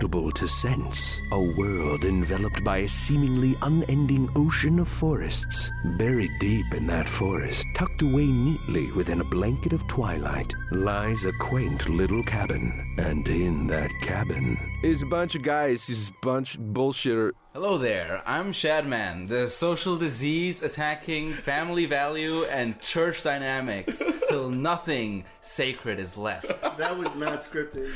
unrelatable to sense. A world enveloped by a seemingly unending ocean of forests. Buried deep in that forest, tucked away neatly within a blanket of twilight, lies a quaint little cabin. And in that cabin is a bunch of guys who's a bunch of bullshitter. Hello there, I'm Shadman, the social disease attacking family value and church dynamics till nothing sacred is left. That was not scripted.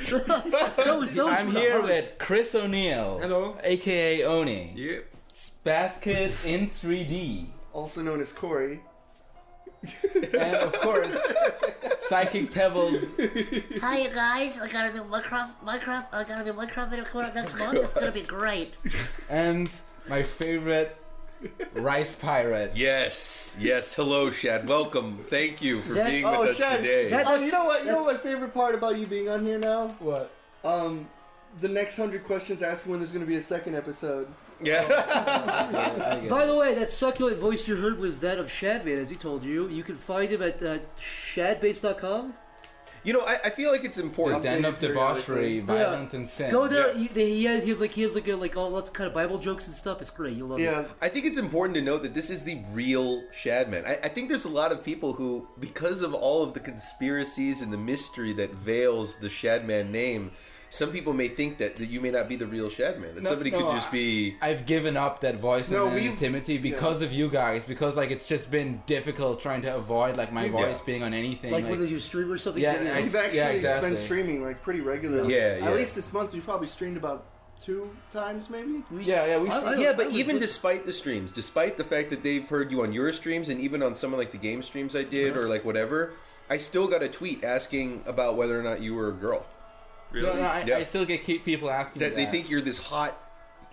I'm here with Chris O'Neill. Hello. AKA Oni. Yep. Spaz Kid in 3D. Also known as Corey. And of course, Psychic Pebbles. Hi, you guys. I got a new Minecraft video coming out next month. It's gonna be great. And my favorite Rice Pirate. Yes. Hello, Shad. Welcome. Thank you for being with us Shad, today. you know what? You know my favorite part about you being on here now? What? The next 100 questions asking when there's going to be a second episode. Yeah. By the way, that succulent voice you heard was that of Shadman, as he told you. You can find him at shadbase.com. You know, I feel like it's important. Den of debauchery, violence and sin. Go there. Yeah. He has all lots of kind of Bible jokes and stuff. It's great. You'll love it. I think it's important to note that this is the real Shadman. I think there's a lot of people who, because of all of the conspiracies and the mystery that veils the Shadman name, some people may think that you may not be the real Shadman. That somebody could just be... I've given up that voice and anonymity because of you guys. Because it's just been difficult trying to avoid my voice being on anything. Like when you stream or something. Yeah, we've actually been streaming pretty regularly. Yeah. At least this month we've probably streamed about 2 times maybe. But even despite the streams, despite the fact that they've heard you on your streams and even on some of the game streams I did or whatever, I still got a tweet asking about whether or not you were a girl. Really? No, I still get people asking that. They think you're this hot,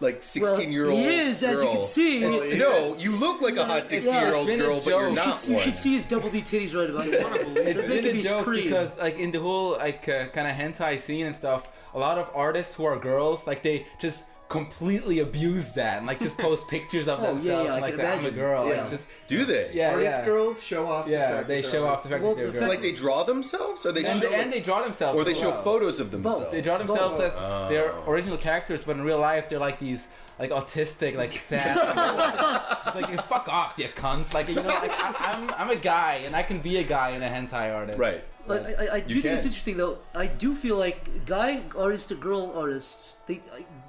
16-year-old he is, girl. as you can see. No, you look like a hot 16-year-old girl, but you're not one. You should see his double D titties right about now. It's been a joke because, in the whole kind of hentai scene and stuff, a lot of artists who are girls, they just completely abuse that and just post pictures of themselves and say, I'm a girl. Do they? Yeah, artist girls show off the fact they show off the fact that they're girls. They draw themselves? Or they they draw themselves. Or they show photos of themselves. Both. They draw themselves as their original characters, but in real life they're these autistic, fat. It's fuck off, you cunt. I'm a guy and I can be a guy and a hentai artist. Right. I do think it's interesting though. I do feel like guy artists to girl artists,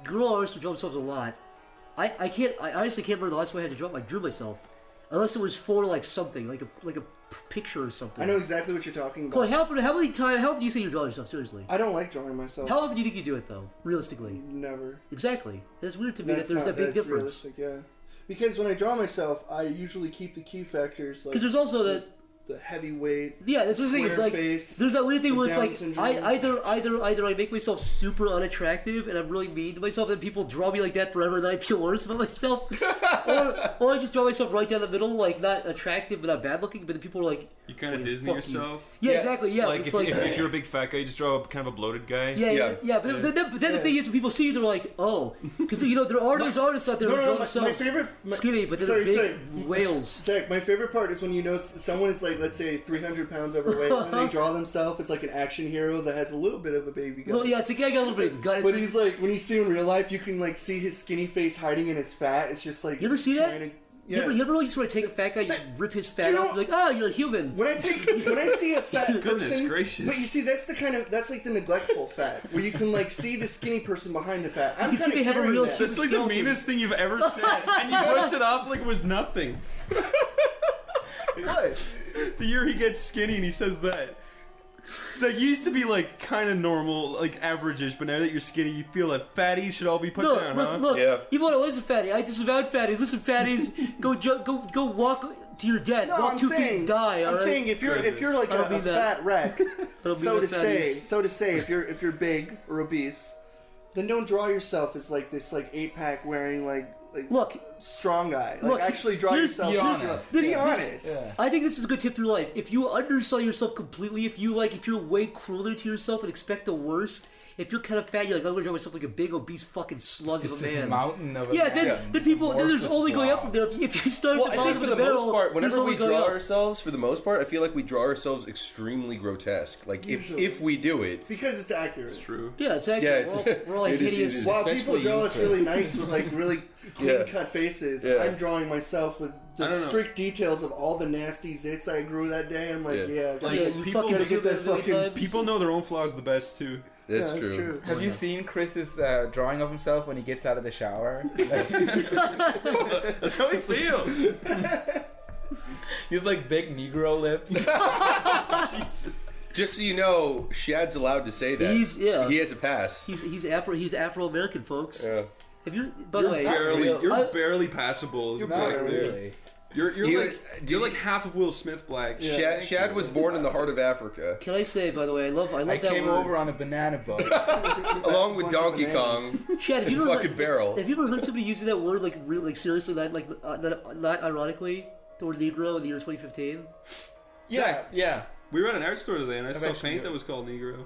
girl artists will draw themselves a lot. I honestly can't remember the last time I drew myself, unless it was for something like a picture or something. I know exactly what you're talking about. Cool, how often do you say you draw yourself? Seriously. I don't like drawing myself. How often do you think you do it though? Realistically. Never. Exactly. That's weird to me that there's that big difference. Realistic, yeah. Because when I draw myself, I usually keep the key factors. Because there's also the heavyweight. Yeah, that's the thing. It's face, there's that weird thing where it's syndrome. either I make myself super unattractive and I'm really mean to myself, and people draw me like that forever, and then I feel worse about myself, or I just draw myself right down the middle, not attractive but not bad looking, but then people are like, you kind of Disney yourself. Yeah, exactly. Yeah, if you're a big fat guy, you just draw kind of a bloated guy. Yeah. But then the thing is, when people see you, they're like, oh, because there are those artists out there who draw themselves skinny, but they're big whales. Zach, my favorite part is when you know someone is let's say 300 pounds overweight, and they draw themselves as an action hero that has a little bit of a baby gut. Well, yeah, it's a guy got a little bit of gut. But he's when you see him in real life, you can see his skinny face hiding in his fat. It's just you ever see that? You ever just want to take a fat guy, just rip his fat off, you're a human. When I see a fat person, goodness gracious. But you see, that's the neglectful fat where you can see the skinny person behind the fat. I'm kind of carrying that. That's the meanest thing you've ever said, and you brushed it off like it was nothing. What? The year he gets skinny and he says that. It's you used to be kind of normal, average-ish, but now that you're skinny, you feel that fatties should all be put down, huh? Look, even when I was a fatty, I disavowed fatties. Listen, fatties, go walk to your death. Walk 2 feet and die. I'm saying if you're a fat wreck, so to say, if you're big or obese, then don't draw yourself as this 8-pack wearing look, strong guy. Actually draw yourself. Be honest. Be honest. Yeah. I think this is a good tip through life. If you undersell yourself completely, if you're way crueler to yourself and expect the worst, if you're kind of fat, you're like, I'm gonna draw myself like a big obese fucking slug Just of a this man. mountain of a Yeah, man. then people, then there's Amorphous only going up blob. from there. If you start Well, at the I bottom think for of the the barrel, most part, there's whenever only we going draw up. ourselves, for the most part, I feel like we draw ourselves extremely grotesque. Like Usually. if we do it, Because it's accurate. It's true. Yeah, it's actually, Yeah, it's- we're all like it is- it hideous. is. While Especially people draw you, us Chris. really nice with like really clean cut faces, Yeah. I'm drawing myself with I the don't know. strict details of all the nasty zits I grew that day. I'm like, Yeah. gotta Like, Yeah, get- you people fucking gotta see get that that fucking- times. People know their own flaws the best too. that's Yeah, true. Have you seen Chris's drawing of himself when he gets out of the shower? That's how we feel. He's like big Negro lips. Jesus. Just so you know, Shad's allowed to say that. He has a pass. He's Afro American, folks. Yeah. Have you? By the way, You're barely passable as a Not black dude. really. You're He like was- you're like half of Will Smith black. Shad was born in the heart of Africa, can I say, by the way, I love I that came word. over on a banana boat. along with bunch of Donkey bananas. Kong Chad, have and you ever fucking Barrel. Have you ever heard somebody using that word like really, like seriously, not ironically, the word Negro in the year 2015? yeah. We were at an art store today and I I've saw actually paint heard. that was called Negro.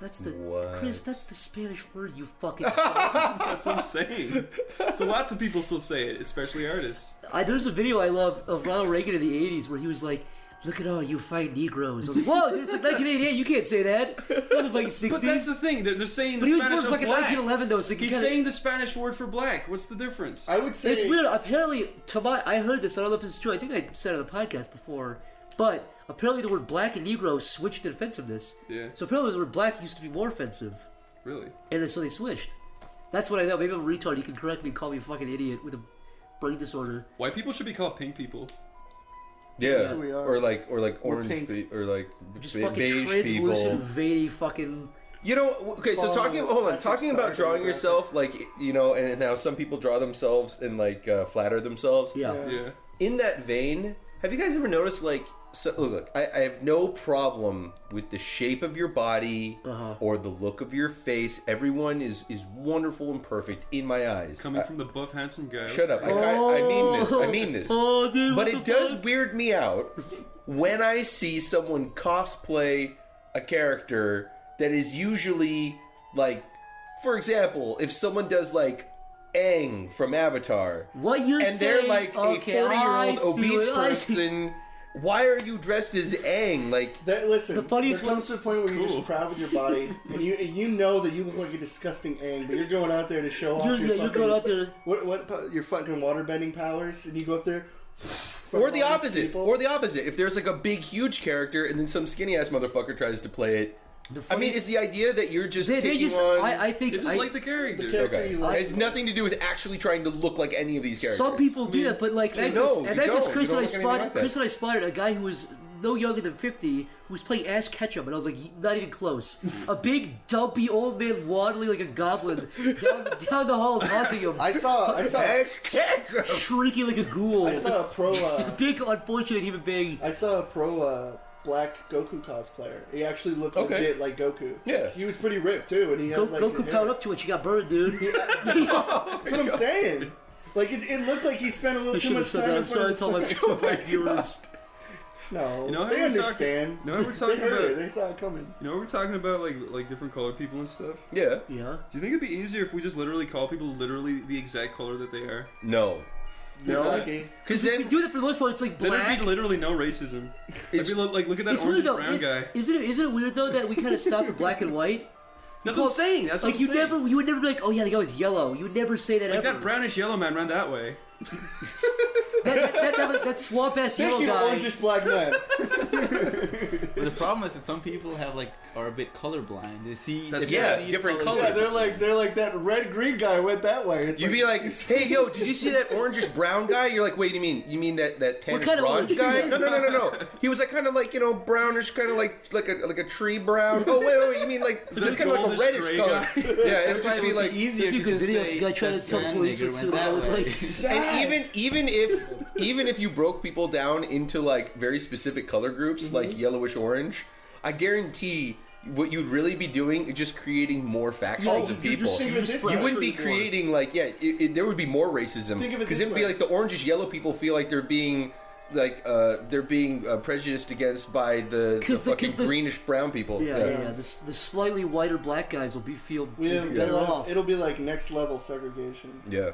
That's the What? Chris. That's the Spanish word. You fucking. That's what I'm saying. So lots of people still say it, especially artists. There's a video I love of Ronald Reagan in the 80s where he was like, "Look at all you fine Negroes." I was like, "Whoa, dude, it's like 1988. You can't say that." Not the fucking 60s. But that's the thing. They're saying But the he was Spanish born of fucking black. 1911 though, so you He's kinda, saying the Spanish word for black. What's the difference? I would say it's weird. Apparently, I heard this. I don't know if this is true. I think I said it on the podcast before, but apparently the word black and Negro switched to offensiveness. Yeah. So apparently the word black used to be more offensive, Really? and then so they switched. That's what I know. Maybe I'm a retard. You can correct me and call me a fucking idiot with a brain disorder. White people should be called pink people. Yeah, That's who we are. or like orange, pink. or like Just beige fucking translucent, people. veiny fucking. You know, okay, so talking about Sarcasm. drawing yourself, like, you know, and how some people draw themselves and like flatter themselves. Yeah. Yeah. In that vein, have you guys ever noticed, like, so, look, I have no problem with the shape of your body or the look of your face. Everyone is wonderful and perfect in my eyes. Coming from the buff, handsome guy. Shut up. I mean this. I mean this. Oh, dude. But what it the does fuck? weird me out when I see someone cosplay a character that is usually, like, for example, if someone does, like, Aang from Avatar, What you're and saying? they're like okay, a 40-year-old I see obese what- I see. person, why are you dressed as Aang? Like, Listen, The funniest there comes to a point where you're Cool. just proud with your body, and you know that you look like a disgusting Aang, but you're going out there to show off You're going out there. your fucking waterbending powers, and you go up there. or the opposite. If there's like a big, huge character, and then some skinny ass motherfucker tries to play it. I mean, is the idea that you're just They taking just, on? I think They just like the character. The character Okay, you like. it has nothing to do with actually trying to look like any of these characters. some people do that, but like that No, goes, you that goes don't. Chris You and I don't look anything spotted. like that. Chris and I spotted a guy who was no younger than 50 who was playing Ash Ketchum, and I was like, not even close. A big, dumpy old man waddling like a goblin down the halls, haunting him, I saw shrieking like a ghoul. I saw a pro. Just a big, unfortunate human being. I saw a pro black Goku cosplayer. He actually looked Okay. legit like Goku. Yeah. He was pretty ripped too, and he had like Goku hair. powered up to it. She got burned, dude. That's what I'm saying. Like it looked like he spent a little I too should have much said time that. in I'm sorry front to of all the my black viewers. No, You know how they we're talking- understand. you know how we're They talking heard about- it. They saw it coming. You know, we're talking about like different colored people and stuff. Yeah. Yeah. Do you think it'd be easier if we just literally call people literally the exact color that they are? No. You're No. lucky. Because We then do that for the most part. It's like Then black. there'd be literally no racism. It'd be like, look at that It's weird orange though. brown guy. Isn't it weird though that we kind of stop at black and white? That's what I'm saying. That's Like what I'm saying. you would never be like, oh yeah, the guy was yellow. You would never say that Like ever. that brownish yellow man ran that way. that swamp ass Thank yellow you, guy. orangish black man. But the problem is that some people are a bit colorblind. They see, That's- they yeah, see different colors. colors. Yeah, they're like that red green guy went that way. It's you'd be like, "Hey, yo, did you see that orangish brown guy?" You're like, "Wait, you mean that tannish kind of bronze orange? guy?" No. He was like kind of like, you know, brownish, kind of like a tree brown. Oh wait, you mean like that's kind of like a goldish reddish gray color? guy. Yeah, it That's would why just it be would like. be easier It'd to be a good just video. say The guy trying to that tell the tan police nigger what's went going that on, way. like- And even if you broke people down into like very specific color groups, like yellowish orange, I guarantee what you'd really be doing is just creating more factions of people. think of it this You way. wouldn't be creating like there would be more racism Think of it because this it would be way. like the orangish yellow people feel like they're being like they're being prejudiced against by the fucking greenish brown people. Yeah. The slightly whiter black guys will feel better off. It'll be like next level segregation. Yeah.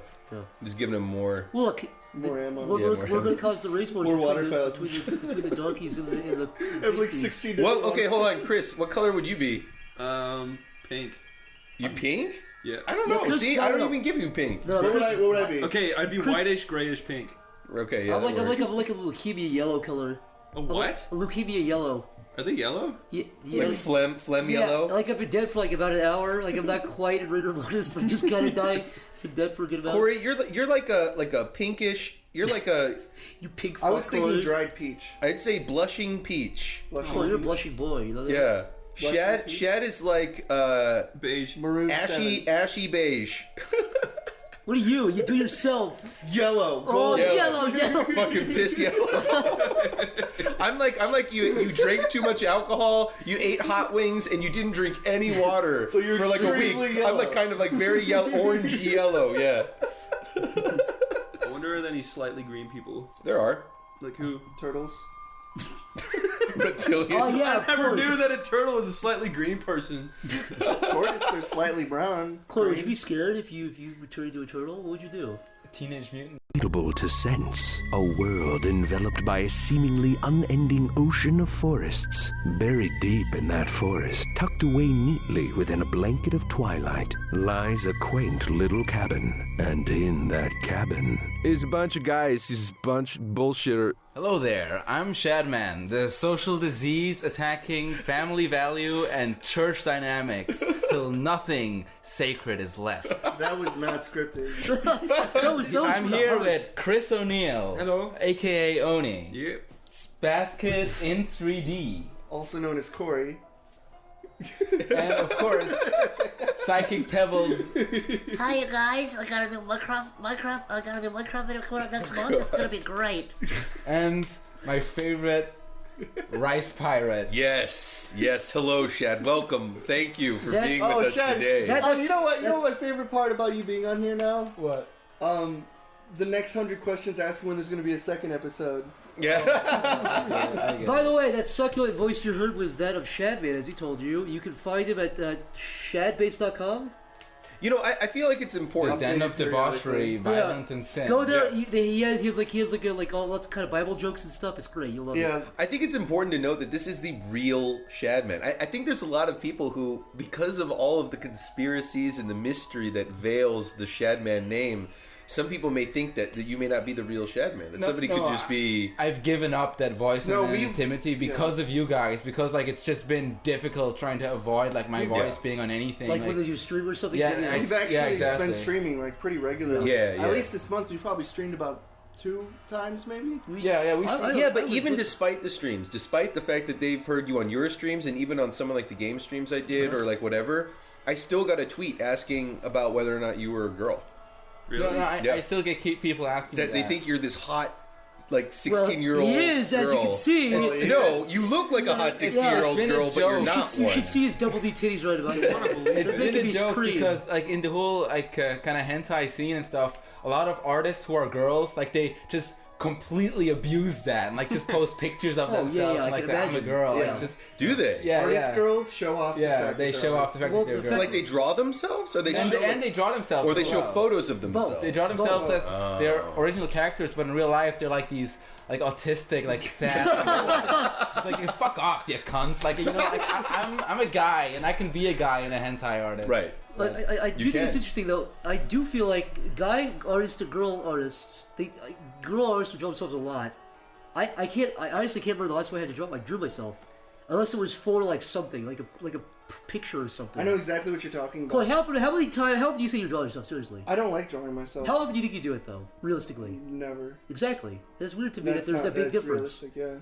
Just giving them more. Look, more ammo. We're going to cause the race wars between the donkeys and the like 16. Well, okay, hold on, Chris. What color would you be? Pink. You pink? Yeah. I don't know. See, I don't even give you pink. No, what would I be? Okay, I'd be whitish, grayish, pink. Okay, yeah. I'm like a leukemia yellow color. A what? A leukemia yellow. Are they yellow? Yeah, like phlegm yellow? Like I've been dead for like about an hour. Like I'm not quite in rigor mortis, but just kind of dying. Been dead for a good amount. Corey, you're like a pinkish. You're like a. You pink. I was thinking dried peach. I'd say blushing peach. You're a blushing boy. You know that? Yeah. Shad is like beige, maroon, ashy beige. What are you? You do yourself. Yellow. Oh, yellow. Fucking piss yellow. I'm like you drank too much alcohol, you ate hot wings, and you didn't drink any water so you're for like a week. Yellow. I'm like kind of like very yellow, orange yellow. Yeah. I wonder are there any slightly green people? There are. Like who? Turtles. Reptilians. Oh yeah, I never knew that a turtle was a slightly green person. Of course, they're slightly brown. Corey, would you be scared if you turned into a turtle? What would you do? A teenage mutant. Unable to sense a world enveloped by a seemingly unending ocean of forests. Buried deep in that forest, tucked away neatly within a blanket of twilight, lies a quaint little cabin. And in that cabin is a bunch of guys who's bunch bullshitter. Hello there, I'm Shadman, the social disease attacking family value and church dynamics till nothing sacred is left. That was not scripted. I'm here with Chris O'Neill. Hello. AKA Oni. Yep. Spaz Kid in 3D. Also known as Corey. And of course, Psychic Pebbles. Hi, you guys. I got a new Minecraft. I got a new Minecraft video coming out next month. It's gonna be great. And my favorite, Rice Pirate. Yes. Hello, Shad. Welcome. Thank you for being with us Shad, today. you know what? You know my favorite part about you being on here now? What? The next 100 questions asking when there's going to be a second episode. Yeah. By the way, that succulent voice you heard was that of Shadman, as he told you. You can find him at shadbase.com. You know, I feel like it's important. The den of debauchery, violent and sin. Go there. Yeah. He has like all lots of kind of Bible jokes and stuff. It's great. You'll love it. I think it's important to note that this is the real Shadman. I think there's a lot of people who, because of all of the conspiracies and the mystery that veils the Shadman name, some people may think that you may not be the real Shadman. That somebody could just be. I've given up that voice and anonymity because of you guys. Because like it's just been difficult trying to avoid like my voice being on anything. Like when you stream or something. Yeah, we've actually been streaming like pretty regularly. Yeah. At least this month we probably streamed about 2 times maybe. But even despite the streams, despite the fact that they've heard you on your streams and even on some of like the game streams I did or like whatever, I still got a tweet asking about whether or not you were a girl. Really? No, I still get people asking that. They think you're this hot, like 16-year-old. He is, girl. as you can see. No, you look like a hot 16-year-old girl, but you're not one. You should see his double D titties right about it. It's been a joke because, like, in the whole like kind of hentai scene and stuff, a lot of artists who are girls, like, they just completely abuse that and like just post pictures of themselves and like say, I'm a girl. Like, just do they? Yeah, artist girls show off. They show off the fact that they're girls. Like they draw themselves, or they they draw themselves, or they show photos of themselves. Both. They draw themselves as their original characters, but in real life they're like these like autistic, like fat. It's like fuck off, you cunt. Like like I'm a guy and I can be a guy and a hentai artist. Right. I do think it's interesting though. I do feel like guy artists to girl artists, girl artists will draw themselves a lot. I honestly can't remember the last way I had to draw. I drew myself, unless it was for like something, like a picture or something. I know exactly what you're talking about. Corey, how often do you say you draw yourself? Seriously. I don't like drawing myself. How often do you think you do it though? Realistically. Never. Exactly. That's weird to me that there's that big difference. Yeah.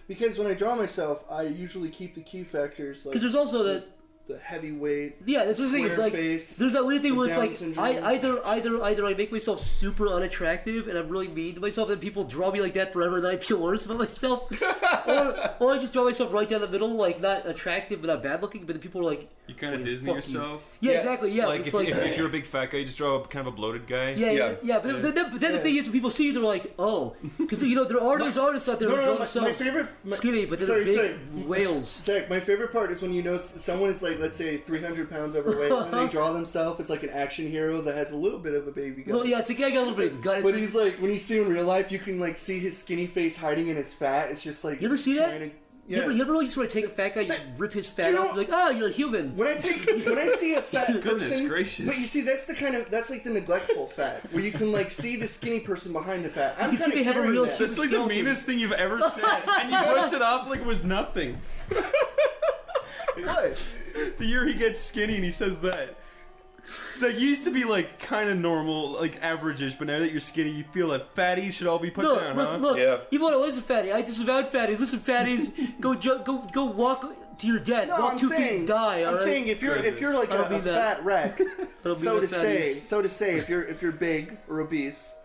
Because when I draw myself, I usually keep the key factors. Because there's also that. the heavyweight. Yeah, that's the thing. It's like face, there's that weird thing where it's Down like syndrome. either I make myself super unattractive and I'm really mean to myself, and people draw me like that forever, and then I feel worse about myself, or I just draw myself right down the middle, like not attractive but not bad looking, but then people are like, You kind of "Well, Disney fuck yourself. Yeah, exactly. Yeah, Like it's if, like if you're a big fat guy, you just draw a kind of a bloated guy. yeah. But then the thing is, when people see you, they're like, oh, because there are those artists out there who draw themselves skinny, but they're big whales. Zach, my favorite part is when you know someone is like, let's say, 300 pounds overweight, and they draw themselves as like an action hero that has a little bit of a baby gut. Well, yeah, it's a guy got a little bit of gut. But he's like, when you see him in real life, you can like see his skinny face hiding in his fat. It's just like You ever see that? trying to- You Yeah. ever really just want to take a fat guy, just rip his fat you know- off, like, oh, you're a human. When I see a fat Goodness person, gracious. but you see, that's like the neglectful fat, where you can like see the skinny person behind the fat. I'm You can kind see of they have a carrying real that. That's like the skeleton. meanest thing you've ever said, and you brushed it off like it was nothing. What? The year he gets skinny and he says that. It's like you used to be like kind of normal, like average-ish, but now that you're skinny, you feel that fatties should all be put down, huh? Look, Yeah. even when I was a fatty, I disavowed fatties. Listen, fatties, go walk to your death. No, walk I'm 2 feet saying, and die. I'm Alright? saying if you're like I don't a mean that. fat wreck, mean so the to fatties. say, if you're big or obese,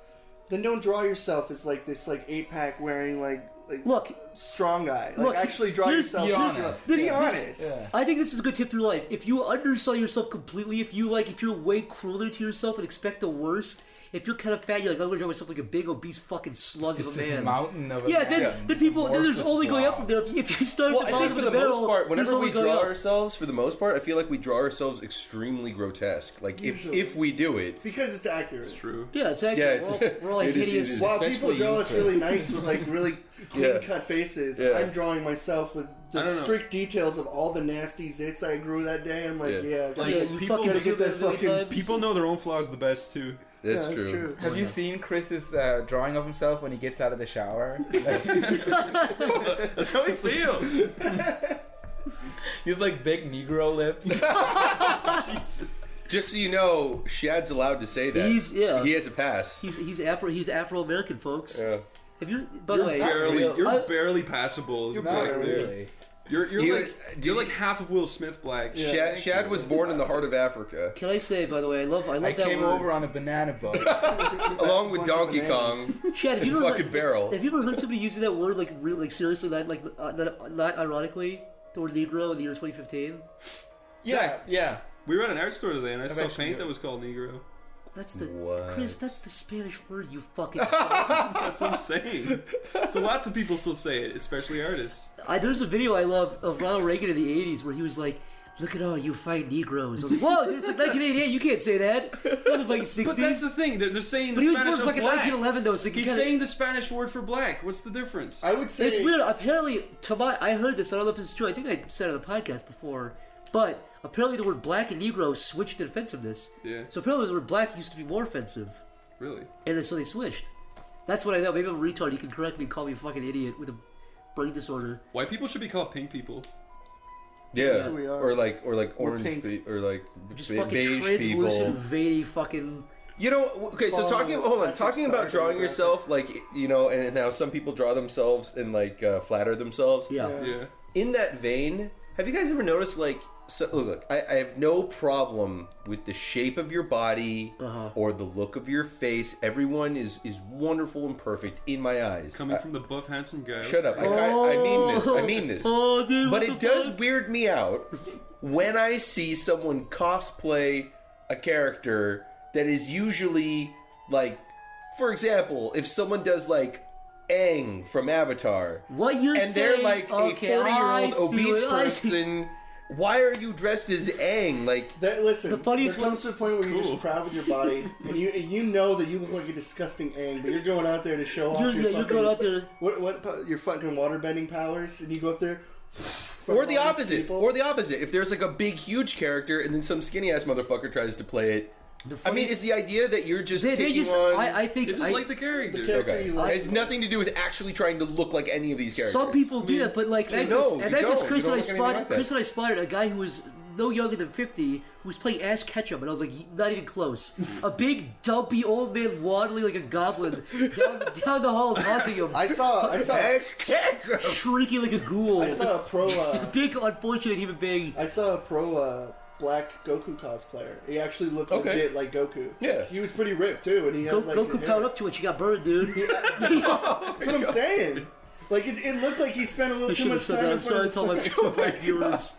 then don't draw yourself as like this like 8-pack wearing like Look, strong guy. Like Look, actually draw here's- yourself. be honest. Be This- honest. Yeah. I think this is a good tip for your life. If you undersell yourself completely, if you're way crueler to yourself and expect the worst, if you're kind of fat, you're like, I'm gonna draw myself like a big obese fucking slug Just of a this man. mountain of a Yeah, man. then people, then there's Amorphous only going up blob. from there. If you start Well, at the I think bottom for of the the barrel, most part, there's whenever only we going draw up. ourselves, for the most part, I feel like we draw ourselves extremely grotesque. Like Usually. if we do it, Because it's accurate. It's true. Yeah, it's Yeah, accurate. it's- We're all like it is- it hideous. is. While people Especially draw you, us Chris. really nice with like really clean cut faces, Yeah. I'm drawing myself with I the don't know. strict details of all the nasty zits I grew that day. I'm like, Yeah. yeah, Like, Yeah, you people fucking gotta see get that that many fucking times. People know their own flaws the best too. that's yeah, true. Have you seen Chris's drawing of himself when he gets out of the shower? That's how I feel. He's like big Negro lips. Jesus. Just so you know, Shad's allowed to say that. He has a pass. He's Afro American, folks. Yeah. Have you? By the way, You're barely passable as a black Not dude. really. You're He like was- you're like half of Will Smith black. Shad was born in the heart of Africa, can I say, by the way, I love I that came word. over on a banana boat. along with Bunch of Donkey bananas. Kong Shad, have and you ever fucking Barrel. Have you ever heard somebody using that word like real, like seriously, not ironically, the word Negro in the year 2015? yeah. We were at an art store today and I saw actually paint do. that was called Negro. That's the What? Chris. That's the Spanish word. You fucking. That's what I'm saying. So lots of people still say it, especially artists. There's a video I love of Ronald Reagan in the 80s where he was like, "Look at all you fine Negroes." I was like, "Whoa, dude, it's like 1988. You can't say that." Not the fucking 60s. But that's the thing. They're saying But the he was Spanish born of fucking black. 1911 though, so He's saying the Spanish word for black. What's the difference? I would say It's weird. Apparently, I heard this. I don't know if this is true. I think I said it on the podcast before, but apparently the word black and Negro switched to offensiveness. Yeah. So apparently the word black used to be more offensive, Really? and then so they switched. That's what I know. Maybe I'm a retard. You can correct me and call me a fucking idiot with a brain disorder. White people should be called pink people. Yeah, who we are. or like orange, pink. or like Just beige fucking translucent, people. veiny fucking. You know, okay, so Follow hold on, Patrick talking about Star drawing demographic. yourself, like, you know, and how some people draw themselves and like flatter themselves. Yeah. Yeah. In that vein, have you guys ever noticed, like, so, look, I have no problem with the shape of your body or the look of your face. Everyone is wonderful and perfect in my eyes. Coming from the buff, handsome guy. Shut up. I mean this. I mean this. Oh, dude. But what it the does fuck? weird me out when I see someone cosplay a character that is usually, like, for example, if someone does, like, Aang from Avatar, What you're and saying? they're like okay, a 40-year-old I see obese what- I see. person, why are you dressed as Aang? Like, Listen, The funniest there comes to a point where you're Cool. just proud with your body, and you know that you look like a disgusting Aang, but you're going out there to show off You're going out there. your fucking waterbending powers, and you go up there. or the all these opposite. people. Or the opposite. If there's like a big, huge character and then some skinny ass motherfucker tries to play it. I mean, is the idea that you're just They taking just. on... I think. They just like the character. The character Okay. you like. It has nothing to do with actually trying to look like any of these characters. Some people do that, but like No, you don't. Chris You and I don't look anything spotted like that. Chris and I spotted a guy who was no younger than 50 who was playing Ash Ketchum, and I was like, not even close. A big, dumpy old man waddling like a goblin down the halls haunting him. I saw shrieking like a ghoul. I saw a pro. Just a big, unfortunate human being. I saw a pro black Goku cosplayer. He actually looked legit like Goku. Yeah. He was pretty ripped too, and he had Goku powered up to it. She got burned, dude. That's what I'm saying. Like it looked like he spent a little too much time. I'm sorry, I told my viewers.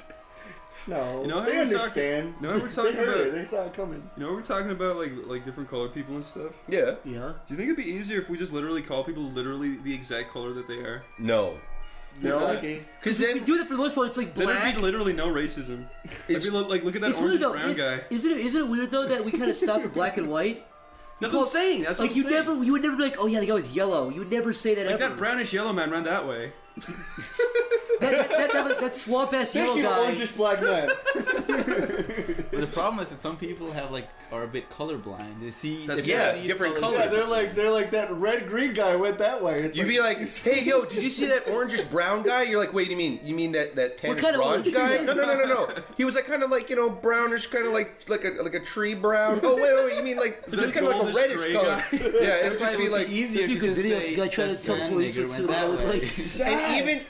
No, You know how they we're understand. You know how we're talking they heard about? it. They saw it coming. You know we're talking about like different colored people and stuff. Yeah. Yeah. Do you think it'd be easier if we just literally call people literally the exact color that they are? No. They're lucky. Because We then do that for the most part. It's like Then black. there'd be literally no racism. It'd be like, look at that It's orange weird though. brown guy. Isn't it weird though that we kind of stop at black and white? That's what I'm saying. That's what Like I'm saying. you would never be like, oh yeah, the guy was yellow. You would never say that Like ever. that brownish yellow man ran that way. that swamp ass Thank yellow you, guy. orangish black man. But the problem is that some people are a bit colorblind. They see That's- if you yeah, see different colors- colors. They're like that red green guy went that way. It's you'd be like, hey, yo, did you see that orangish brown guy? You're like, wait, you mean that tannish kind of bronze orange? guy? No. He was like kind of like, brownish, kind of like a tree brown. Oh, wait, you mean like, it's kind of like a goldish reddish gray color. guy. Yeah, it would That's why just it be would like, be easier That'd to be a good just video. say The guy trying to that tell the that police nigger what's went that what way. like. and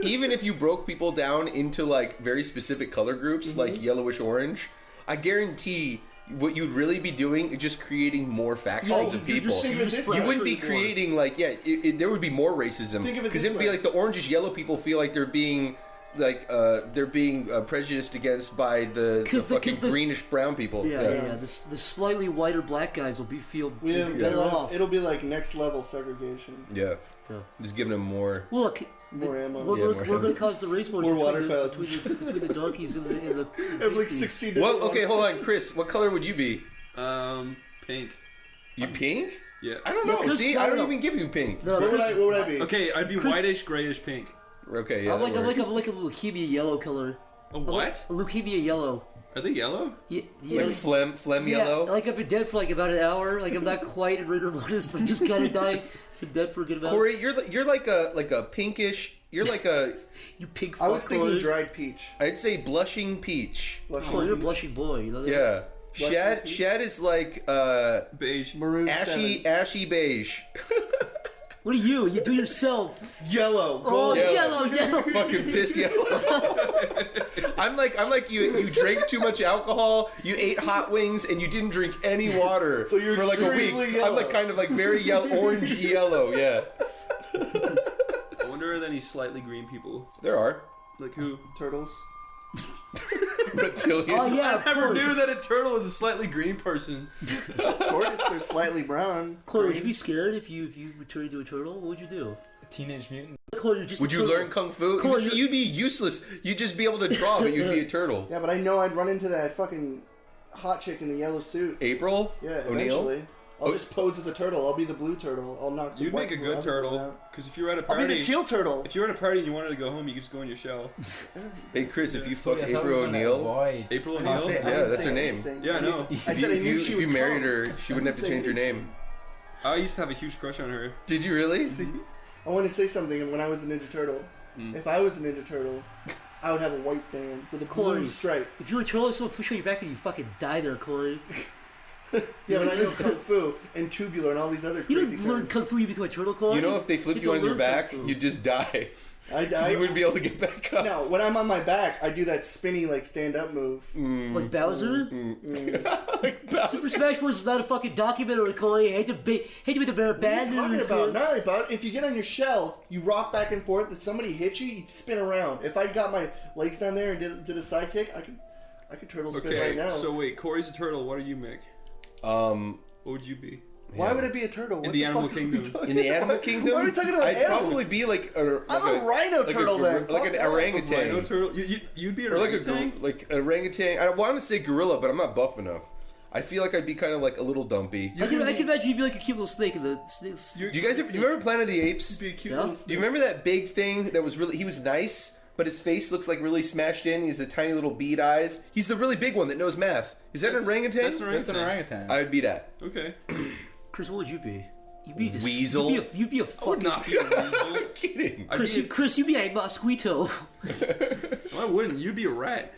even if you broke people down into like very specific color groups, like yellowish orange, I guarantee what you'd really be doing is just creating more factions of people. You wouldn't be creating like there would be more racism Think of it because this it would be way. like the orangish yellow people feel like they're being prejudiced against by the fucking greenish brown people. Yeah. The slightly whiter black guys will be better off. It'll be like next level segregation. Yeah. Just giving them more. Look, More ammo. we're going to cause the race wars More between water between the donkeys and the Have like pasties. 16 Well, different okay, ones. hold on, Chris. What color would you be? Pink. You pink? Yeah. I don't know. Chris, See, I don't even give you pink. No, What would Chris, I be? Okay, I'd be whitish, grayish, pink. Okay, yeah. I'm that like works. a leukemia yellow color. A what? A leukemia yellow. Are they yellow? Yeah, Like phlegm yellow. Like I've been dead for like about an hour. Like I'm not quite in rigor mortis, but just kind of dying. Been dead for a good amount. Corey, you're like a pinkish. You're like a. You pig. I was fuck, thinking Corey. dried peach. I'd say blushing peach. Oh, you're a blushing boy. You know that? Yeah. Blushing peach? Shad is like Beige. Maroon ashy beige. What are you? You do yourself. Yellow. Oh, Gold. yellow. Fucking piss yellow. I'm like you drank too much alcohol, you ate hot wings, and you didn't drink any water So you're for like a week. extremely yellow. I'm like kind of like very yellow, orange yellow. Yeah, I wonder are there any slightly green people? there are Like who? Turtles. reptilians. Oh yeah, of I never course. knew that a turtle was a slightly green person. Tortoise are slightly brown. Corey, would you be scared if you turned into a turtle? What would you do? Teenage Mutant. Corey, you're just Would a you turtle. learn kung fu? Corey, See, you'd be useless. You'd just be able to draw, but you'd be a turtle. Yeah, but I know I'd run into that fucking hot chick in the yellow suit. April Yeah, O'Neil. eventually. I'll just pose as a turtle. I'll be the blue turtle. I'll knock the You'd white make a other good one turtle. out. Because if you were at a I'll party, be the teal turtle. if you were at a party and you wanted to go home, you could just go in your shell. Hey Chris, if you fucked I thought we April were gonna O'Neil, avoid- April I didn't O'Neil. say- I Yeah, didn't that's say her name. anything. Yeah, I know. I said I knew she if would you married come. her, she wouldn't have to change her name. I used to have a huge crush on her. Did you really? I want to say something. When I was a Ninja Turtle, if I was a Ninja Turtle, I would have a white band with a Corey. blue stripe. If you were a turtle, someone push on your back and you fucking die there, Corey. Yeah, but I know Kung Fu and Tubular and all these other You crazy don't learn terms. kung fu, you become a turtle, Corey. You know, if they flip you on your back, you'd just die. You wouldn't be able to get back up. No, when I'm on my back, I do that spinny like stand-up move. Like Bowser. Like Bowser. Super Smash Bros. Is not a fucking documentary, Corey. I hate to be the bad What are you talking news. about? Corey. Not about if you get on your shell, you rock back and forth. If somebody hits you, you spin around. If I got my legs down there and did a side kick, I could turtle spin Okay, right now. so wait, Corey's a turtle. What are you, Mick? What would you be? Why would it be a turtle? In What the animal fuck are we kingdom. talking In the animal about? kingdom, Why are we talking about I'd animals? probably be like I'm a rhino turtle then. like an Fuck that. orangutan, Rhino turtle? You'd be an or like orangutan? like an orangutan. I want to say gorilla, but I'm not buff enough. I feel like I'd be kind of like a little dumpy. I can imagine you'd be like a cute little snake in the snakes. Do you guys ever, you remember Planet of the Apes? Be a cute Yeah. little Do snake. you remember that big thing that was really? He was nice, but his face looks like really smashed in. He has a tiny little bead eyes. He's the really big one that knows math. Is that an orangutan? That's an That's an orangutan. orangutan. I would be that. Okay. Chris, what would you be? You'd be Weasel? You'd be a I would fucking. not be a weasel. I'm kidding. Chris, you'd be a mosquito. I wouldn't. You'd be a rat.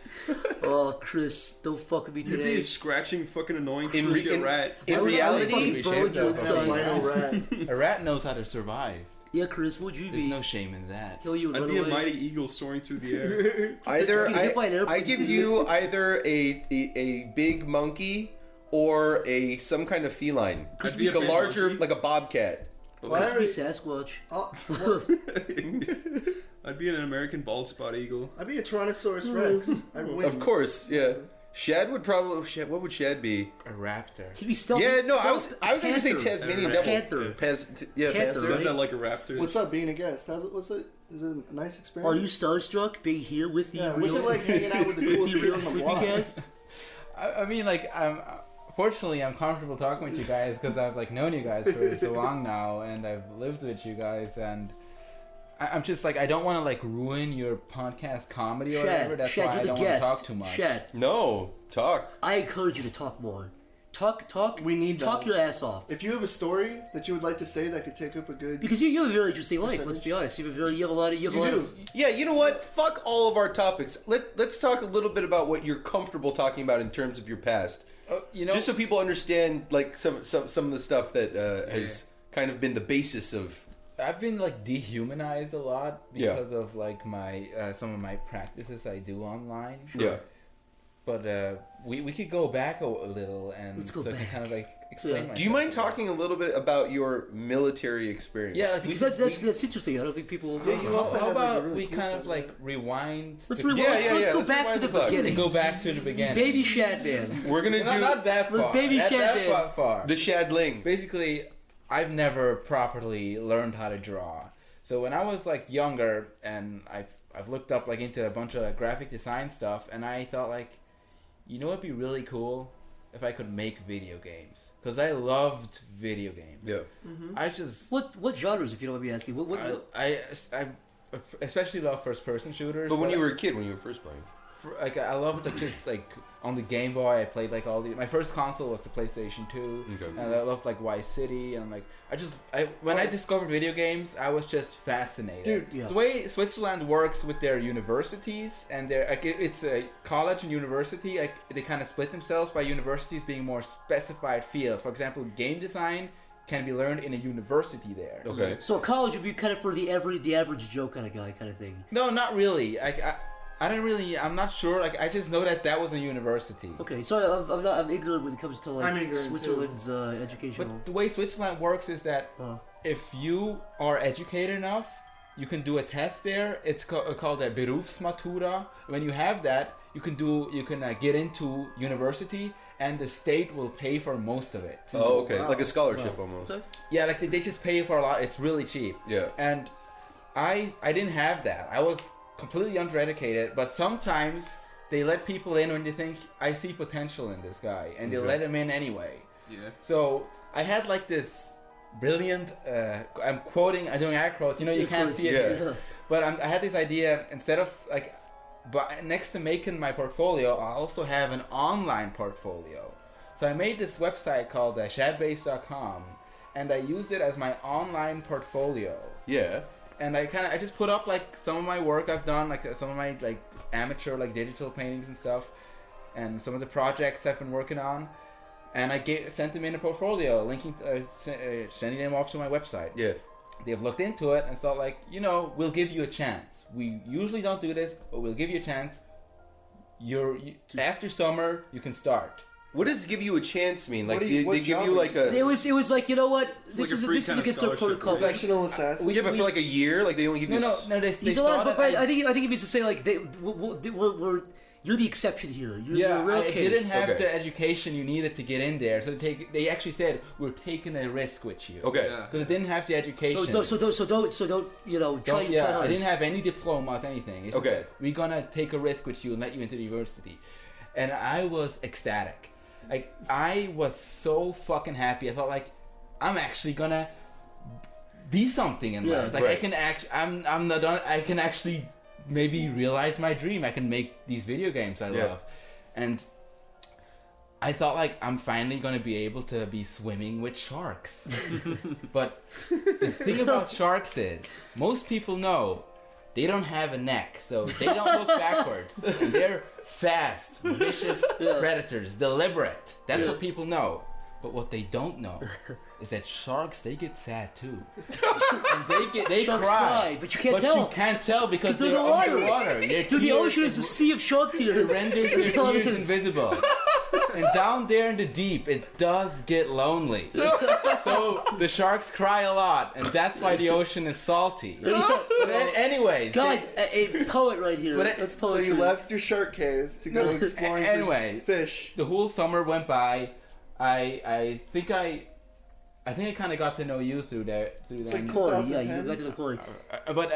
Oh, Chris, don't fuck with me You'd today. be a scratching, fucking annoying. In You'd re- be a rat. In I would reality, fucking burn you inside. Albino rat. A rat knows how to survive. Yeah, Chris, what'd you There's be? no shame in that. Kill you and I'd run be a away. mighty eagle soaring through the air. either Get hit by an airplane. I give you either a big monkey or some kind of feline. I'd be Like a a larger, monkey. like a bobcat. Chris be Sasquatch. Oh, I'd be an American bald spot eagle. I'd be a Tyrannosaurus Rex. I'd win. Of course, yeah. Shad would probably. What would Shad be? A raptor. He'd be stealthy. Yeah, no, I was going to say Panther. Tasmanian Panther. devil. Yeah, Panther. Panther. Said that like a raptor. What's up, being a guest? What's it? Is it a nice experience? Are you starstruck being here with the Yeah, real? what's it like hanging out with the coolest the kid real on the sleepy block? cats? I mean, like, fortunately, I'm comfortable talking with you guys because I've like known you guys for so long now, and I've lived with you guys, and I'm just like, I don't want to like ruin your podcast comedy or whatever. That's why I you're the don't want to guest. talk too much. Shad, No, talk. I encourage you to talk more. Talk. We need talk that. your ass off. If you have a story that you would like to say that could take up a good, Because you have a very interesting life. Let's be honest. You have a lot of. you do. Yeah, you know what? Fuck all of our topics. Let's talk a little bit about what you're comfortable talking about in terms of your past. You know, Just so people understand, like some of the stuff that has kind of been the basis of. I've been like dehumanized a lot because of like my some of my practices I do online. Yeah. But we could go back a little and Let's go so I can back. kind of like explain. Yeah. myself Do you mind a bit. talking a little bit about your military experience? Yeah, like, Because that's interesting. I don't think people. Yeah, you also how have, like, a about really we cool kind side of to like that. rewind? Let's the- let's go let's back to rewind the the clock. beginning. Go back to the beginning. Baby Shad Man. We're gonna not, do not that far. Baby Not that Shad far. the Shadling. Basically, I've never properly learned how to draw. So when I was like younger, and I've looked up like into a bunch of graphic design stuff, and I thought like, you know what'd be really cool if I could make video games, because I loved video games. Yeah. I just What genres, if you don't mind me asking? I especially love first person shooters. But when you were a kid, when you were first playing. like I loved like just like on the Game Boy I played like all the my first console was the PlayStation 2 Okay. and I loved like Vice City and like when I discovered video games I was just fascinated. Dude, yeah. The way Switzerland works with their universities and their like it's a college and university, like they kind of split themselves by universities being more specified fields. For example, game design can be learned in a university there. Okay. So college would be kind of for the average Joe kind of guy kind of thing. No, not really. I don't really. I'm not sure. Like I just know that was a university. Okay, so I'm ignorant when it comes to like I'm ignorant, Switzerland's educational. But the way Switzerland works is that if you are educated enough, you can do a test there. It's called a Berufsmatura. When you have that, you can get into university, and the state will pay for most of it. Oh, okay. Wow. Like a scholarship almost. Okay. Yeah, like they just pay for a lot. It's really cheap. Yeah. And I didn't have that. I was completely undereducated, but sometimes they let people in when they think I see potential in this guy, and they let him in anyway. Yeah. So I had like this brilliant. I'm doing air quotes. You know, you can't see it. Yeah. But I had this idea instead of like, but next to making my portfolio, I also have an online portfolio. So I made this website called shadbase.com, and I used it as my online portfolio. Yeah. And I just put up like some of my work I've done, like some of my like amateur like digital paintings and stuff, and some of the projects I've been working on, and I sent them in a portfolio, sending them off to my website. Yeah. They've looked into it and thought like, we'll give you a chance. We usually don't do this, but we'll give you a chance. After summer you can start. What does give you a chance mean? Like What do you- they what give job you are like you a. It was like, you know what? This like a is free this is kind of against the scholarship, protocol. Professional assassin. Yeah, but for like a year, like they only give you. No. They He's thought allowed, but it- I think it means to say like you're the exception here. You're a real I case. didn't have Okay. the education you needed to get in there, so they actually said we're taking a risk with you. Okay. Yeah. Because I didn't have the education. So don't try Don't- try I hard. didn't have any diplomas, anything. It's just Okay. that we're gonna take a risk with you and let you into the university, and I was ecstatic. Like I was so fucking happy. I thought like I'm actually gonna be something in Yeah, life. Like I right. can I'm not done. I can actually maybe realize my dream. I can make these video games I Yeah. love, and I thought like I'm finally gonna be able to be swimming with sharks. But the thing about sharks is, most people know they don't have a neck, so they don't look backwards. And they're fast, vicious predators, deliberate. That's what people know. But what they don't know is that sharks, they get sad too. And they Sharks cry. But you can't tell. But you can't tell because they're underwater. underwater. Dude, the ocean is a sea of shark tears. It renders their tears invisible. And down there in the deep, it does get lonely. So the sharks cry a lot, and that's why the ocean is salty. But anyways. God, a poet right here. That's So poetry. you left your shark cave to go exploring for fish. The whole summer went by. I think I kind of got to know you through that. Like Corey, yeah, you got to know Corey. But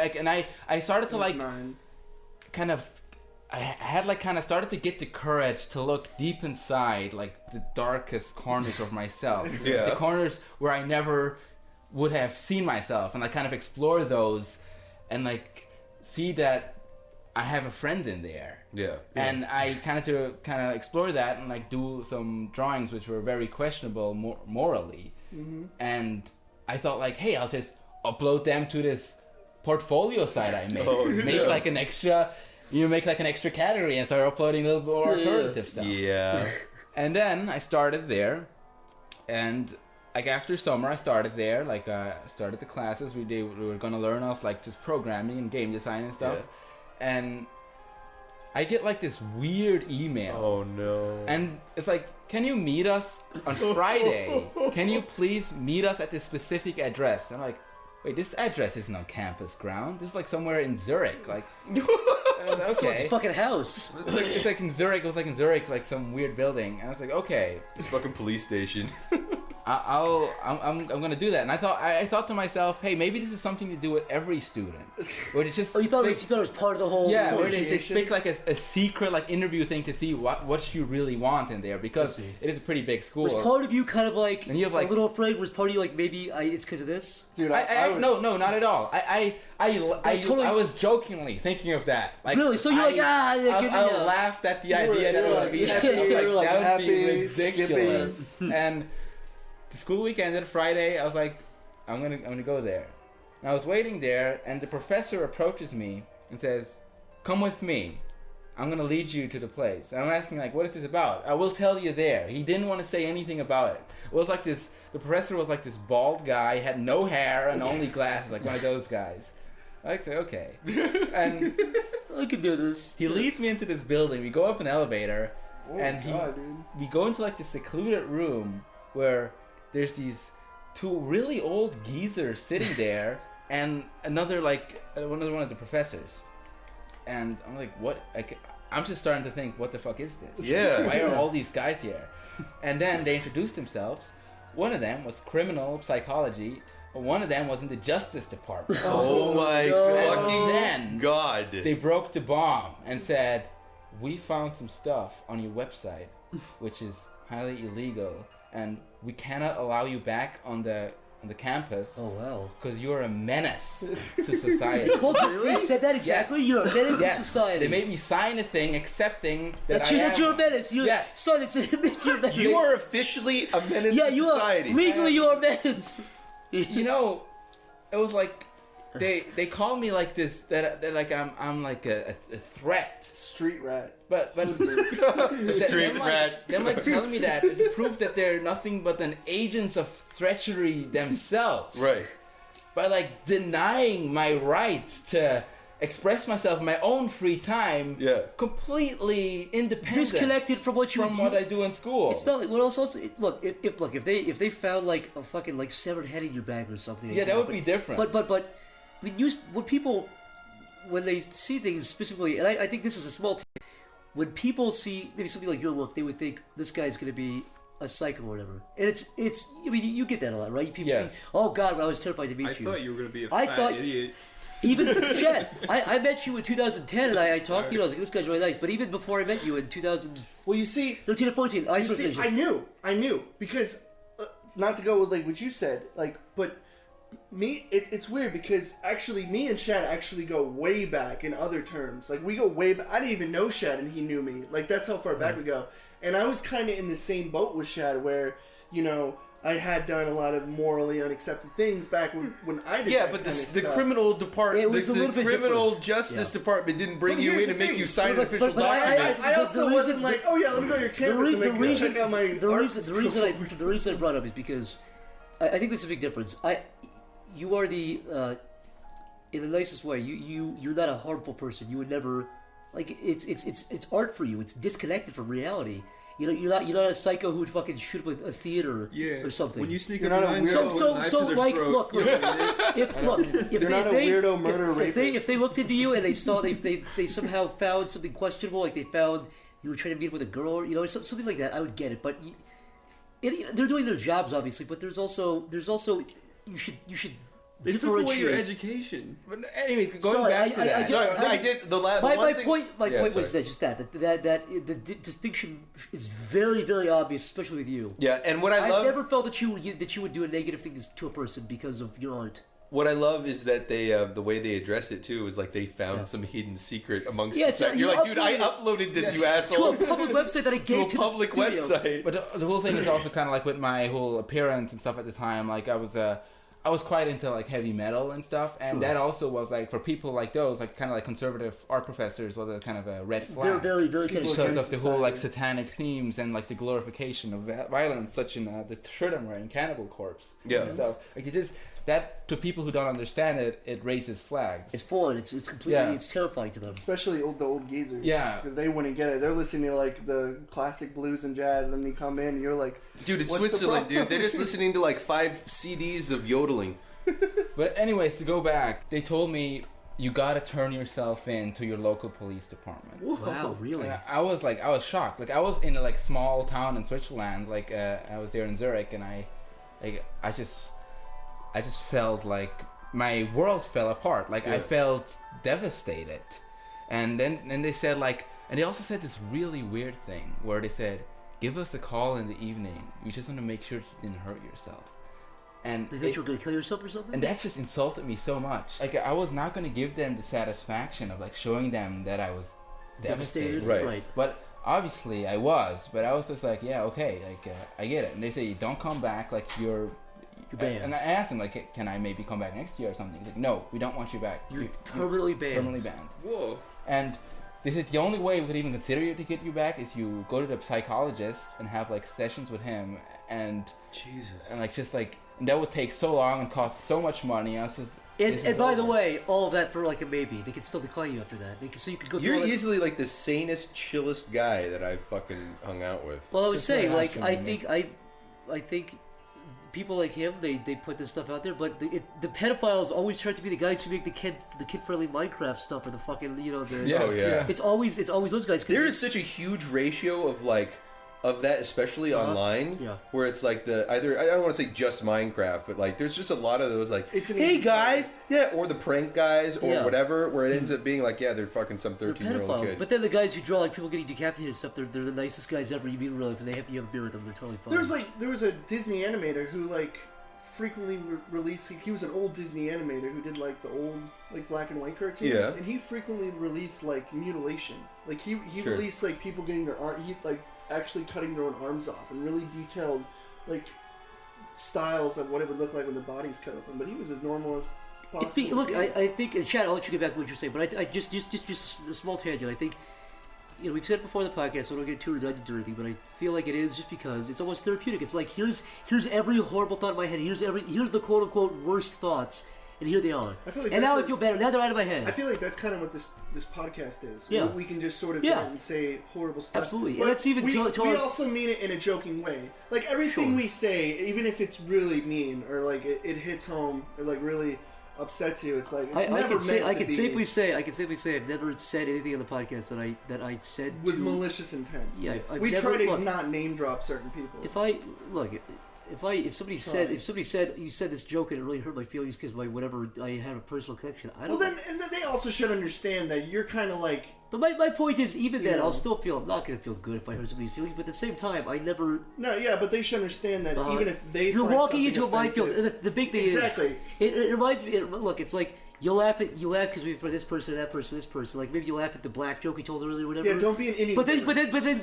I started to like 9. kind of. I had like kind of started to get the courage to look deep inside, like the darkest corners of myself. Yeah. The corners where I never would have seen myself, and I kind of explore those, and like see that I have a friend in there. Yeah. And I kind of explore that and like do some drawings which were very questionable morally. Mm-hmm. And I thought like, hey, I'll just upload them to this portfolio site I made. Make like an extra. Make like an extra category and start uploading a little bit more alternative stuff. Yeah. And then I started there, and like after summer I started there. Like started the classes. We were gonna learn off like just programming and game design and stuff. Yeah. And I get like this weird email. Oh no. And it's like, can you meet us on Friday? Can you please meet us at this specific address? And I'm like, wait, this address isn't on campus ground. This is like somewhere in Zurich. Like, okay. It's a fucking house. It's like in Zurich. It was like in Zurich, like some weird building. And I was like, okay, This fucking police station. I'm gonna do that. And I thought to myself, hey, maybe this is something to do with every student. Where it's just You thought it was part of the whole. yeah, where they pick like a secret like interview thing to see what you really want in there, because it is a pretty big school. Was part of you kind of like, And you have, like- a little afraid? Was part of you like, maybe it's because of this? Dude, No, not at all. I was jokingly thinking of that. Like, Really? So you're like, I laughed at the idea that it would be that. you were like That would be happy, ridiculous. And the school week ended Friday. I was like, I'm gonna go there. And I was waiting there, and the professor approaches me and says, "Come with me. I'm gonna lead you to the place." And I'm asking like, "What is this about?" "I will tell you there." He didn't want to say anything about it. It was like this. The professor was like this bald guy, had no hair and only glasses, like one of those guys. I say, okay. And I could do this. he leads me into this building. We go up an elevator, and dude. we go into like this secluded room where there's these two really old geezers sitting there, and another like one of the professors. And I'm like, what? I'm just starting to think, what the fuck is this? Yeah. Why are all these guys here? And then they introduced themselves. One of them was criminal psychology. One of them was in the Justice Department. Oh my And fucking then god. they broke the bomb and said, "We found some stuff on your website, which is highly illegal, and we cannot allow you back on the campus Oh wow. because you're a menace to society." They said that exactly. Yes. You're a menace Yes. to society. They made me sign a thing accepting that that you're a menace. Yes. Son, it's you're a menace. You are officially a menace yeah, to you society. are. Legally, you're a menace. You know, it was like they call me like this that like I'm like a threat. Street rat. But Street rat. Them like telling me that to prove that they're nothing but an agents of treachery themselves. Right. By like denying my right to express myself in my own free time. Yeah. Completely independent. Disconnected from what you what I do in school. It's not like what else? Look, if they found like a fucking like severed head in your bag or something. Yeah, that would be different. But I mean, when people when they see things specifically, and I think this is a small thing. When people see maybe something like your work, they would think this guy's gonna be a psycho or whatever. And it's. I mean, you get that a lot, right? People think, oh God, I was terrified to meet you. I thought you were gonna be a fat idiot. Even Chad, I met you in 2010, and I talked to you. I was like, this guy's really nice. But even before I met you in 2013 Well, you see, or 14, I knew because not to go with like what you said, like, but me, it's weird because actually, me and Chad actually go way back in other terms. Like we go way back. I didn't even know Chad, and he knew me. Like that's how far back we go. And I was kind of in the same boat with Shad, where, you know, I had done a lot of morally unaccepted things back when I did. Yeah, that but kind of the stuff. criminal department, It was a the little bit criminal different. justice department didn't bring But you here's in the and make thing. you sign an But- official but I- document. I also the wasn't reason- like, oh yeah, let me go to your campus and like, check out my the art reason I brought up is because I think there's a big difference. You are the in the nicest way. You're not a harmful person. You would never like it's art for you. It's disconnected from reality. You know, you're not a psycho who would fucking shoot up a theater or something. When you sneak You're up not a behind weirdo. someone with a knife to their like, throat, look, you know what I mean? if You're not a weirdo murder if they rapist. looked into you and they saw they somehow found something questionable, like they found you were trying to meet with a girl, you know, something like that, I would get it. But they're doing their jobs, obviously. But there's also you should They took away your differentiate. education. But anyway, going Sorry, back to that. Sorry, I I did the last. My point was sorry. that just that the distinction is very, very obvious, especially with you. Yeah, and what I I've love, never felt that you would do a negative thing to a person because of your art. what I love is that they, the way they address it too, is like they found some hidden secret amongst. Yeah, the You're like, dude, I uploaded this, you To a asshole, public website that I to gave a to public the studio. website. But the whole thing is also kind of like with my whole appearance and stuff at the time. Like I was quite into like heavy metal and stuff, and that also was like for people like those, like kind of like conservative art professors, was a kind of a red flag. They're very, very kind of Because of the whole like society. satanic themes and like the glorification of violence, such in the shirt I'm wearing, Cannibal Corpse. Yeah. And stuff. Like it just that to people who don't understand it, it raises flags. It's foreign. It's completely. Yeah. It's terrifying to them. Especially the old geezers. Yeah. Because they wouldn't get it. They're listening to like the classic blues and jazz, and then they come in and you're like, Dude, it's What's the Switzerland, problem? dude. They're just listening to like 5 CDs of yodeling. But anyways, to go back, they told me you gotta turn yourself in to your local police department. Wow, really? And I was shocked. Like I was in a like small town in Switzerland. Like I was there in Zurich, and I just felt like my world fell apart. Like I felt devastated. And then they said like, and they also said this really weird thing where they said, give us a call in the evening. We just want to make sure you didn't hurt yourself. And They think you were going to kill yourself or something? and that just insulted me so much. Like I was not going to give them the satisfaction of like showing them that I was devastated. Right. But obviously I was. But I was just like, yeah, okay, like I get it. And they say, don't come back. Like you're banned. And I asked him like, can I maybe come back next year or something? He's like, no, we don't want you back. You're permanently banned. Permanently banned. Whoa. And they said the only way we could even consider to get you back is you go to the psychologist and have like sessions with him and Jesus. like just like. And that would take so long and cost so much money. I was just. And, this and is by the over. way, all of that for like a maybe. They can still decline you after that. So you could go through You're all that. easily like the sanest, chillest guy that I've fucking hung out with. Well, I would Just say, like like, asking I think people like him, they put this stuff out there, but the pedophiles always try to be the guys who make the kid-friendly Minecraft stuff or the fucking, you know, the... Yes, Oh, yeah. It's always those guys. 'cause There they- is such a huge ratio of like of that, especially online, Yeah. where it's like I don't want to say just Minecraft, but like there's just a lot of those like, It's an hey easy guys, yeah, or the prank guys or Yeah. whatever, where it ends up being like, yeah, they're fucking some they're 13-year-old pedophiles. kid. But then the guys who draw like people getting decapitated and stuff, they're the nicest guys ever. You meet in real life and you have a beer with them, they're totally fine. there was a Disney animator who like frequently released. He was an old Disney animator who did like the old like black and white cartoons. Yeah. And he frequently released like mutilation. Like he Sure. released like people getting their arm. He like actually cutting their own arms off and really detailed like styles of what it would look like when the body's cut open. But he was as normal as possible. It's look, I think, and Chad, I'll let you get back to what you're saying, but I just a small tangent. I think, you know, we've said it before in the podcast, so I don't get too redundant or anything, but I feel like it is just because it's almost therapeutic. It's like here's every horrible thought in my head. Here's the quote unquote worst thoughts, and here they are. I feel like and now I that's feel better. Now they're out of my head. I feel like that's kind of what this podcast is. Yeah. We can just sort of Yeah. get and say horrible stuff. Absolutely. And But that's even we, to we our- also mean it in a joking way. Like everything Sure. we say, even if it's really mean or like it hits home, it like really upsets you. It's like it's never meant to I can be safely say I've never said anything on the podcast that I said with to, malicious intent. Yeah, I've we never, try to look, not name drop certain people. If somebody said you said this joke and it really hurt my feelings because I have a personal connection. I don't. Well, then they also should understand that you're kind of like. But my point is, even then, Yeah. I'll still feel I'm not gonna feel good if I hurt somebody's feelings. But at the same time, I never. No, yeah, but they should understand that even if they you're find walking something into a minefield, offensive- and the big thing Exactly. is, it reminds me. Look, it's like You laugh because we for this person, that person, this person. Like maybe you laugh at the black joke he told earlier, or whatever. Yeah, don't be an Indian. But then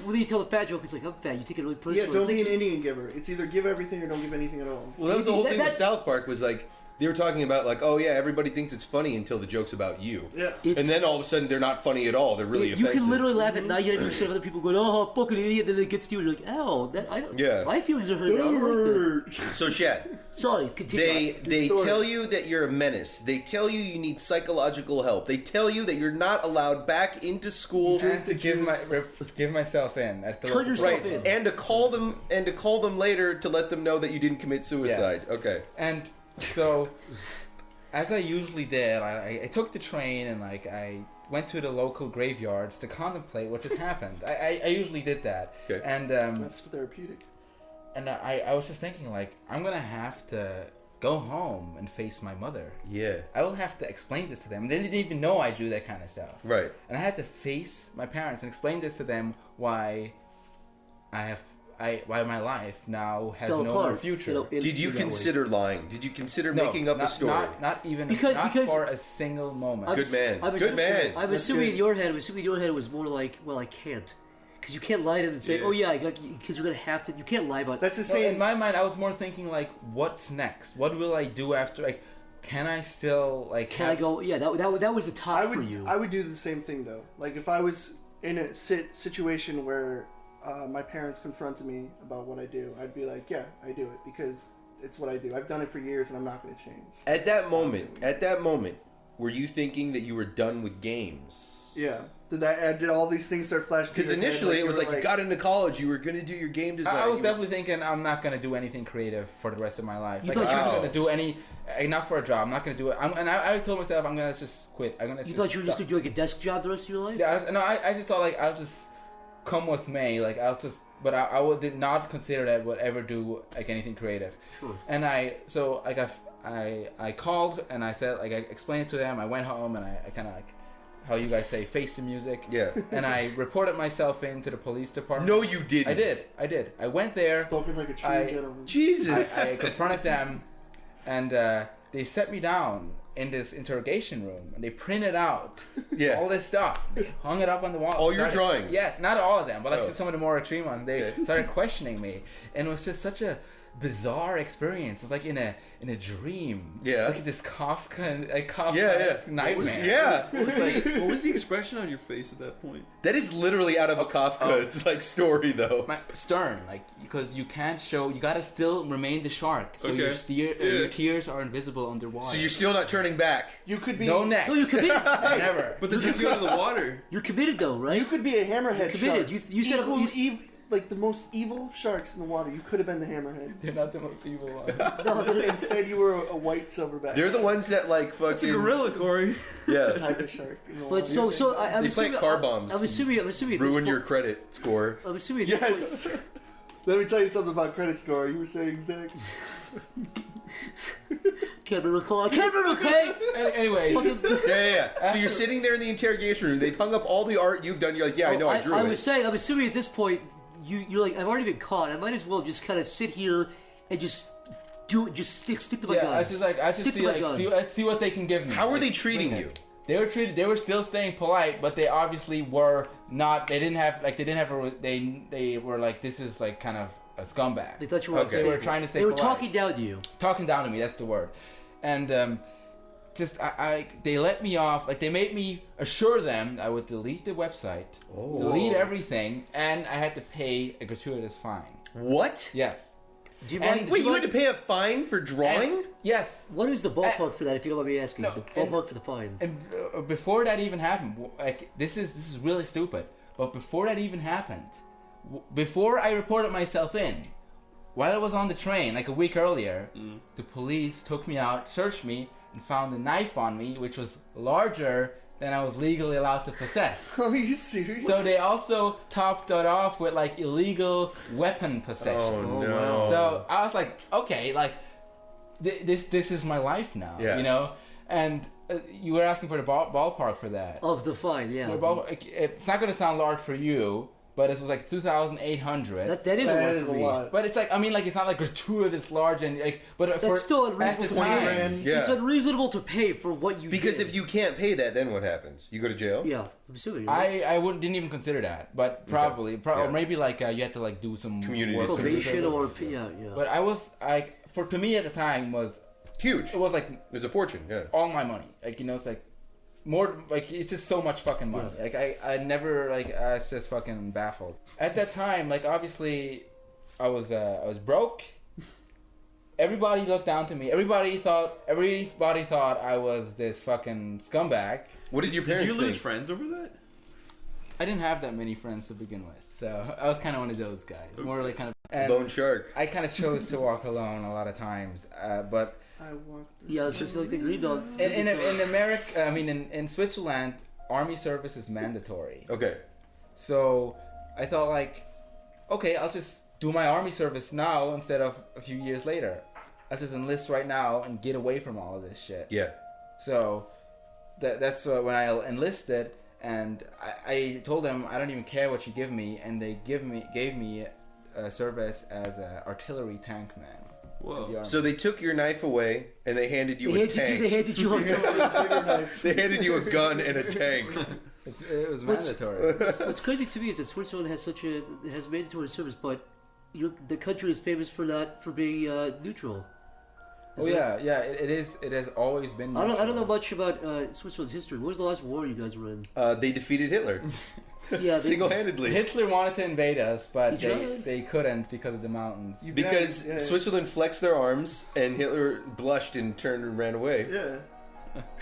when you tell the fat joke, it's like I'm fat. You take it really personally. Yeah, don't It's be like, an Indian giver. It's either give everything or don't give anything at all. Well, that was the whole thing with that- South Park was like, they were talking about like, oh yeah, everybody thinks it's funny until the joke's about you. Yeah. And then all of a sudden they're not funny at all. They're really You offensive. can literally laugh at 99% of other people going, "Oh, fucking idiot," then it gets to you, and you're like, "Ow, Yeah. my feelings are hurt now." I don't like that. So Shad, Sorry, continue. they story. tell you that you're a menace. They tell you need psychological help. They tell you that you're not allowed back into school. And to give myself in at the Turn local yourself school. in. And to call them later to let them know that you didn't commit suicide. Yes. Okay. And so, as I usually did, I took the train and like I went to the local graveyards to contemplate what just happened. I usually did that. Okay. And That's therapeutic. and I was just thinking like I'm gonna have to go home and face my mother. Yeah. I will have to explain this to them. They didn't even know I do that kind of stuff. Right. And I had to face my parents and explain this to them why why my life now has Fell no apart, more future. Did you in that way. consider lying? Did you consider No, making up a story? Not even Because- not because- for a single moment. Good man. I'm Good assuming- man. I'm That's assuming good. in your head it was more like, well, I can't. Because you can't lie to them and say, Yeah. oh yeah, because you're going to have to, you can't lie about That's the No, same. in my mind, I was more thinking like, what's next? What will I do after? Like, can I still like? Can I go, yeah, that was the top for you. I would do the same thing though. Like if I was in a situation where my parents confronted me about what I do, I'd be like, yeah, I do it because it's what I do. I've done it for years and I'm not going to change. At that moment, were you thinking that you were done with games? Yeah. Did all these things start flashing? Because through your head, initially it was you like were you got into college, you were going to do your game design. I was you definitely thinking I'm not gonna do anything creative for the rest of my life. You Like, thought I'm you not were gonna do any, not for a job. I'm not gonna do it. I told myself I'm gonna just quit. I'm gonna. You thought you were just going to do like a desk job the rest of your life? Yeah, I just thought like I'll just come with me. Like I'll just, but did not consider that I would ever do like anything creative. Sure. And I called and I said like I explained to them. I went home and I kind of like how you guys say face the music. Yeah. And I reported myself into the police department. No, you didn't. I did. I went there. spoken like a true I- gentleman. Jesus. I confronted them, and they set me down in this interrogation room, and they printed out Yeah. all this stuff. They hung it up on the wall. All your drawings? Yeah, not all of them, but like Oh. just some of the more extreme ones. They started questioning me, and it was just such a bizarre experience. It's like in a dream. Yeah. Like this Kafka Yeah. nightmare. Yeah. What was the expression on your face at that point? That is literally out of a Kafka. It's like story though. Stern, like because you can't show. You gotta still remain the shark, so your Okay. your tears are invisible underwater. So you're still not turning back. You could be no neck. No, you're committed. Never. But they took you out of the water. You're committed though, right? You could be a hammerhead committed. shark. You said like the most evil sharks in the water. You could have been the hammerhead. You're not the most evil one. no, Instead, you were a white silverback. They're the ones that like fucking. It's a gorilla, Corey. Yeah. type of shark. In the but water. so I'm They assuming plant car bombs. I'm assuming at this Ruin your point- credit score. I'm assuming at this Yes. Let me tell you something about credit score. You were saying Zach. Can't recall. I can't remember. Okay. Anyway, Yeah. So you're sitting there in the interrogation room. They've hung up all the art you've done. You're like, yeah, I know, I drew I it. was saying, I'm assuming at this point, you're like, I've already been caught. I might as well just kind of sit here and just stick to my yeah, guns. I just Stick to see my like guns. see what they can give me. How were Like, they treating bring you? it. They were still staying polite, but they obviously were not. They were like, this is like kind of a scumbag. They thought you were Okay. They were trying to say They were polite. talking down to you. Talking down to me, that's the word. And they let me off. Like they made me assure them I would delete the website, delete everything, and I had to pay a gratuitous fine. What? Yes. Do you And- mind? Wait, you had to pay a fine for drawing? And- yes. What is the ballpark for that? If you don't mind me asking, No, the and- ballpark for the fine. And before that even happened, like this is really stupid. But before that even happened, before I reported myself in, while I was on the train like a week earlier, the police took me out, searched me, and found a knife on me, which was larger than I was legally allowed to possess. Are you serious? So they also topped it off with like illegal weapon possession. Oh, no. So I was like, okay, like this is my life now, Yeah. you know. And you were asking for the ballpark for that. Of the fine, yeah. It's not going to sound large for you, but it was like 2,800. That is a lot That is for a me. lot. But it's like, I mean, like, it's not like gratuitous large and like, but That's still at unreasonable the to time, pay. Yeah. It's unreasonable to pay for what you Because did. if you can't pay that, then what happens? You go to jail? Yeah, I'm assuming. Right? I didn't even consider that, but probably, Yeah. or maybe like you had to like do some Community work Probation service. or yeah. But I was to me at the time was Huge. it was like There's a fortune, yeah. all my money. Like, you know, it's like more like it's just so much fucking money. Like I never like I was just fucking baffled. At that time, like obviously I was broke. Everybody looked down to me. Everybody thought I was this fucking scumbag. What did your Did parents you lose think? friends over that? I didn't have that many friends to begin with. So I was kind of one of those guys. More like kind of and Lone shark. I kind of chose to walk alone a lot of times. But I walked. Yeah, it's just like the green dog. in America, I mean in Switzerland, army service is mandatory. Okay. So I thought like, okay, I'll just do my army service now instead of a few years later. I'll just enlist right now and get away from all of this shit. Yeah. So that's when I enlisted, and I told them I don't even care what you give me, and they gave me a service as an artillery tank man. Whoa. So they took your knife away and they handed you a tank. They handed you a They handed you a gun and a tank. It was mandatory. What's crazy to me is that Switzerland has has mandatory service, but the country is famous for being neutral. Oh yeah, it is. It has always been. I don't know much about Switzerland's history. What was the last war you guys were in? They defeated Hitler Yeah, single-handedly Hitler wanted to invade us, but He tried. they couldn't because of the mountains. because Yeah. Switzerland flexed their arms and Hitler blushed and turned and ran away. Yeah.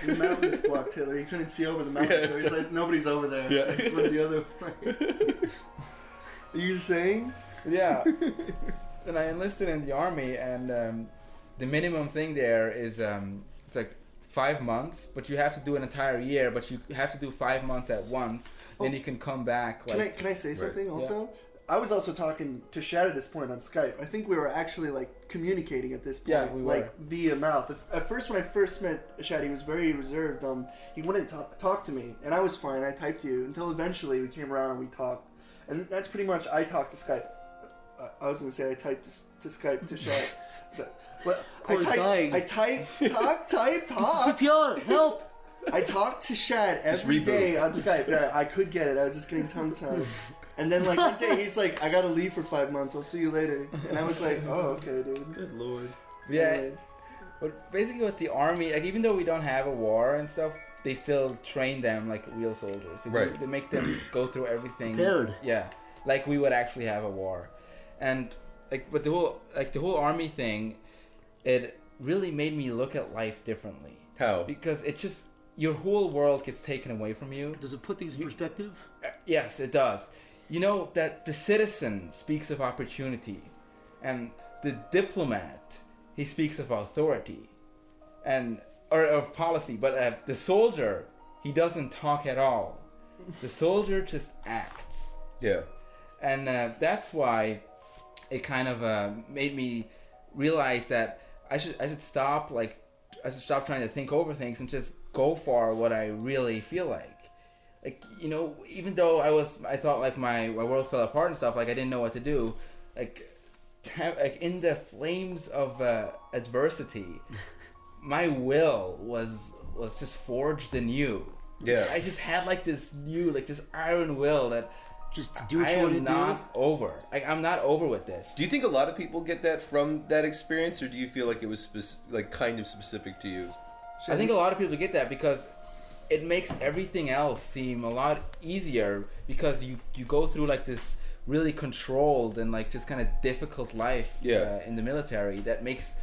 The mountains blocked Hitler. He couldn't see over the mountains. Yeah, so he's like, nobody's over there. Yeah. So he went the other way. Are you saying? Yeah. And I enlisted in the army, and the minimum thing there is it's like 5 months, but you have to do an entire year, but you have to do 5 months at once. Then you can come back. Like, Can I say something also? I was also talking to Shad at this point on Skype. I think we were actually like communicating at this point, Yeah, we were. like via mouth. At first, when I first met Shad, he was very reserved. He wouldn't talk to me, and I was fine. I typed to you until eventually we came around and we talked, and that's pretty much I talked to Skype. I was gonna say I typed to Skype to Shad. But Corey's dying. I type, talk. CPR, help! I talked to Shad Just every reboot. day on Skype. Yeah, I could get it. I was just getting tongue-tied. And then, like, one day, he's like, I gotta leave for 5 months. I'll see you later. And I was like, oh, okay, dude. Good lord. yeah. Anyways. But basically, with the army, like even though we don't have a war and stuff, they still train them like real soldiers. Right. They make them go through everything. Prepared. Yeah. Like we would actually have a war, and like, but the whole army thing, it really made me look at life differently. How? Because it just your whole world gets taken away from you. Does it put things in perspective? Yes, it does. You know that the citizen speaks of opportunity, and the diplomat, he speaks of authority, or of policy. But the soldier, he doesn't talk at all. The soldier just acts, Yeah. and that's why it kind of made me realize that I should stop trying to think over things and just go for what I really feel like. Like, you know, even though I thought like my world fell apart and stuff, like I didn't know what to do, like in the flames of adversity, my will was just forged anew. Yeah. I just had like this iron will that Just do what I you want to am do. not over. Like I'm not over with this. Do you think a lot of people get that from that experience, or do you feel like it was kind of specific to you? I think a lot of people get that because it makes everything else seem a lot easier because you go through like this really controlled and like just kind of difficult life in the military that makes